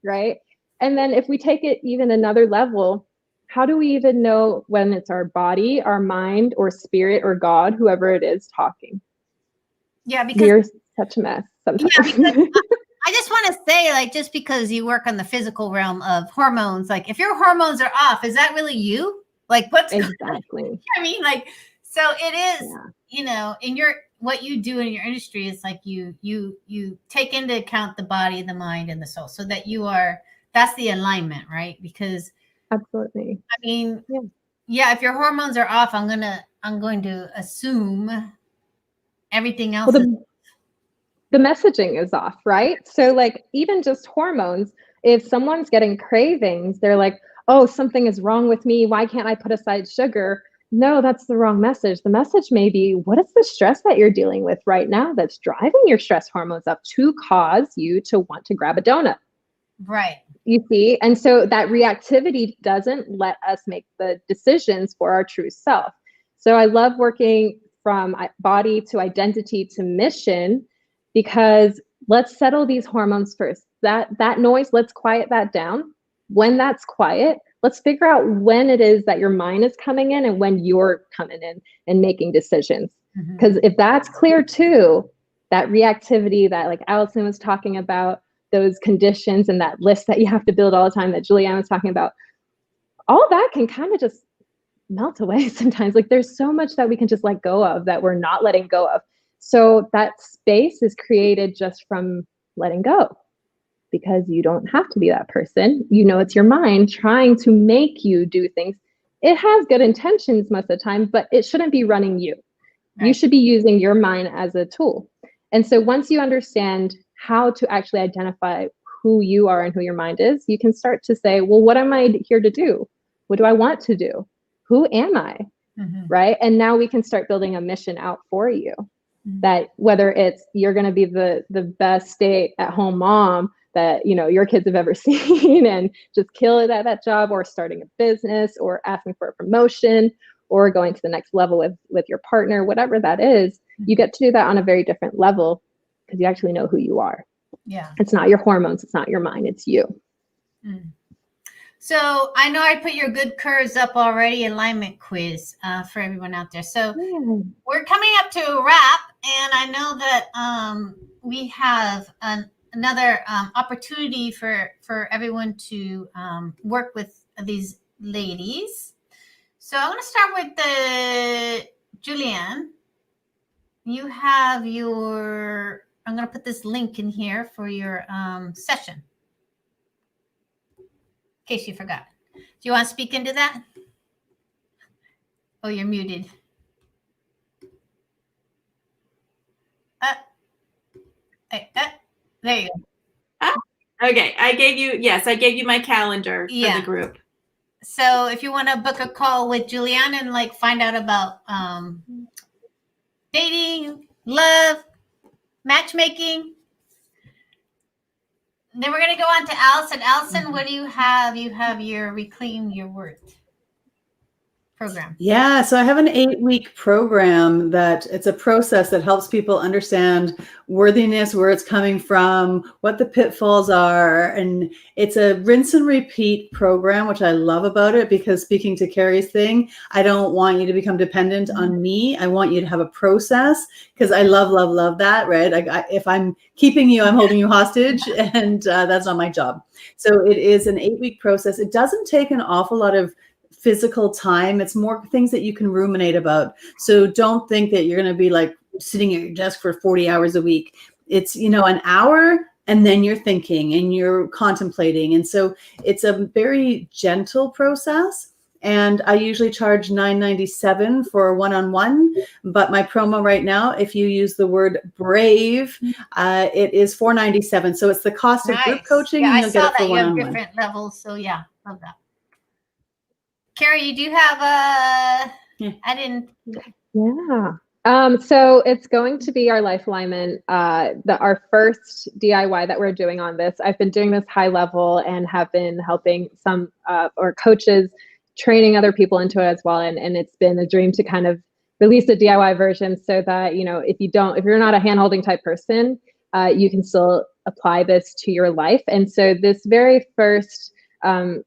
Speaker 8: right? And then if we take it even another level, how do we even know when it's our body, our mind, or spirit, or God, whoever it is talking?
Speaker 1: Yeah, because
Speaker 8: we're such a mess sometimes.
Speaker 1: Yeah, because I just want to say, like, just because you work on the physical realm of hormones, like, if your hormones are off, is that really you? Like, what's
Speaker 8: exactly?
Speaker 1: I mean, like, so it is. Yeah. You know, in what you do in your industry is like you take into account the body, the mind, and the soul, so that that's the alignment, right? Because
Speaker 8: absolutely.
Speaker 1: I mean, yeah, if your hormones are off, I'm going to assume everything else
Speaker 8: the messaging is off, right? So like, even just hormones, if someone's getting cravings, they're like, oh, something is wrong with me. Why can't I put aside sugar? No, that's the wrong message. The message may be, what is the stress that you're dealing with right now that's driving your stress hormones up to cause you to want to grab a donut?
Speaker 1: Right.
Speaker 8: You see? And so that reactivity doesn't let us make the decisions for our true self. So I love working from body to identity to mission, because let's settle these hormones first. That noise, let's quiet that down. When that's quiet, let's figure out when it is that your mind is coming in and when you're coming in and making decisions. Because if that's clear too, that reactivity that like Allison was talking about, those conditions and that list that you have to build all the time that Julianne was talking about, all that can kind of just melt away sometimes. Like, there's so much that we can just let go of that we're not letting go of. So that space is created just from letting go, because you don't have to be that person. You know, it's your mind trying to make you do things. It has good intentions most of the time, but it shouldn't be running you. Right. You should be using your mind as a tool. And so once you understand how to actually identify who you are and who your mind is, you can start to say, well, what am I here to do? What do I want to do? Who am I? Right? And now we can start building a mission out for you. That whether it's you're going to be the best stay-at-home mom that, you know, your kids have ever seen and just kill it at that job, or starting a business, or asking for a promotion, or going to the next level with your partner, whatever that is, you get to do that on a very different level, because you actually know who you are.
Speaker 1: Yeah.
Speaker 8: It's not your hormones. It's not your mind. It's you.
Speaker 1: So I know I put your good curves up already, alignment quiz for everyone out there. So we're coming up to a wrap, and I know that we have another opportunity for everyone to work with these ladies. So I want to start with the Julianne. You have your, I'm going to put this link in here for your session. In case you forgot. Do you want to speak into that? Oh, you're muted. There you go.
Speaker 6: Okay, I gave you my calendar for the group.
Speaker 1: So if you want to book a call with Julianne and like find out about dating, love, matchmaking. Then we're going to go on to Allison. Allison, what do you have? You have your Reclaim Your Worth program.
Speaker 7: Yeah, so I have an 8-week program that it's a process that helps people understand worthiness, where it's coming from, what the pitfalls are. And it's a rinse and repeat program, which I love about it, because speaking to Carrie's thing, I don't want you to become dependent on me. I want you to have a process, because I love that, right? If I'm keeping you, I'm holding you hostage, and that's not my job. So it is an 8-week process. It doesn't take an awful lot of physical time. It's more things that you can ruminate about. So don't think that you're going to be like sitting at your desk for 40 hours a week. It's, an hour, and then you're thinking and you're contemplating. And so it's a very gentle process. And I usually charge $9.97 for a one-on-one, but my promo right now, if you use the word brave, it is $4.97. So it's the cost of group coaching, and you'll get it for one-on-one.
Speaker 1: You have different levels. So yeah, love that. Carrie, you do have a, I didn't.
Speaker 8: Yeah. So it's going to be our Life Alignment, our first DIY that we're doing on this. I've been doing this high level and have been helping some or coaches training other people into it as well. And it's been a dream to kind of release a DIY version so that, if you're not a hand-holding type person, you can still apply this to your life. And so this very first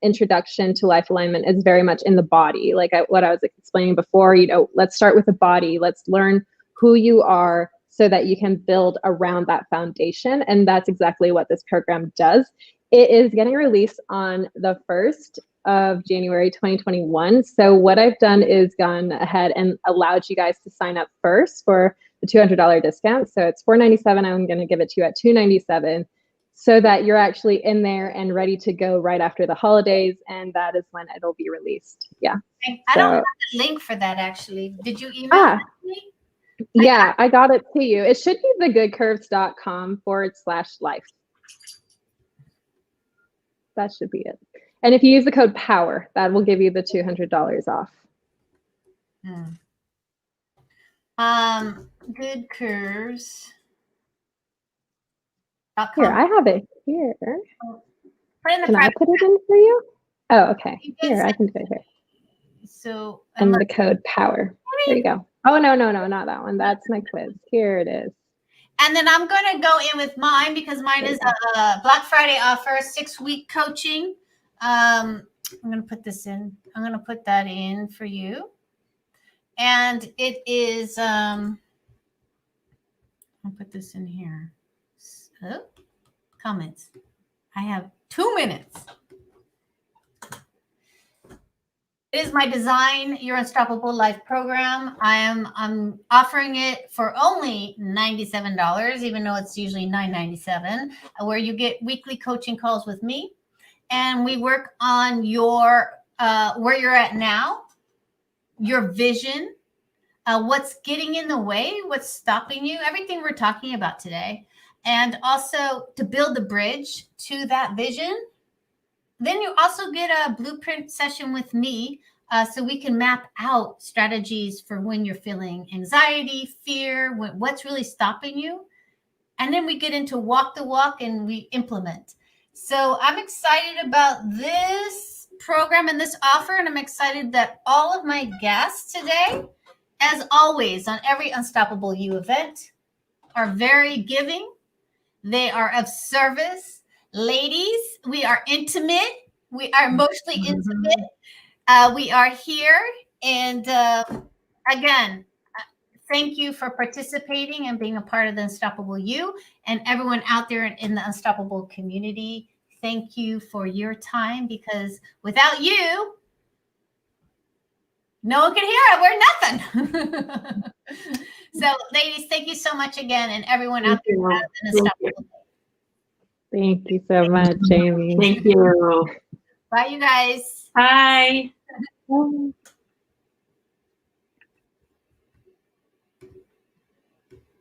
Speaker 8: introduction to Life Alignment is very much in the body. Like what I was explaining before, let's start with the body. Let's learn who you are so that you can build around that foundation. And that's exactly what this program does. It is getting released on the 1st of January 2021. So what I've done is gone ahead and allowed you guys to sign up first for the $200 discount. So it's $497. I'm going to give it to you at $297. So that you're actually in there and ready to go right after the holidays, and that is when it'll be released. Yeah.
Speaker 1: I don't have the link for that, actually. Did you email it to me?
Speaker 8: Yeah, I got it to you. It should be thegoodcurves.com/life. That should be it. And if you use the code POWER, that will give you the $200 off.
Speaker 1: Good Curves.
Speaker 8: Here, I have it here.
Speaker 1: Can
Speaker 8: I put it in for you? Oh, okay. Here, I can do it here.
Speaker 1: So,
Speaker 8: and the code POWER. There you go. Oh, no, not that one. That's my quiz. Here it is.
Speaker 1: And then I'm going to go in with mine, because mine is a Black Friday offer, 6-week coaching. I'm going to put this in. I'm going to put that in for you. And it is, I'll put this in here. So, comments. I have 2 minutes. It is my Design Your Unstoppable Life program. I'm offering it for only $97, even though it's usually $9.97, where you get weekly coaching calls with me. And we work on your where you're at now, your vision, what's getting in the way, what's stopping you, everything we're talking about today. And also to build the bridge to that vision. Then you also get a blueprint session with me, so we can map out strategies for when you're feeling anxiety, fear, what's really stopping you. And then we get into walk the walk and we implement. So I'm excited about this program and this offer, and I'm excited that all of my guests today, as always on every Unstoppable You event, are very giving. They are of service. Ladies, we are intimate. We are mostly intimate. We are here. And again, thank you for participating and being a part of the Unstoppable You, and everyone out there in the Unstoppable community. Thank you for your time, because without you, no one can hear it. We're nothing. So, ladies, thank you so much again, and everyone out there in the Unstoppable.
Speaker 8: Thank you so much, Amy.
Speaker 6: Thank you.
Speaker 1: Bye, you guys.
Speaker 6: Bye.
Speaker 8: Bye.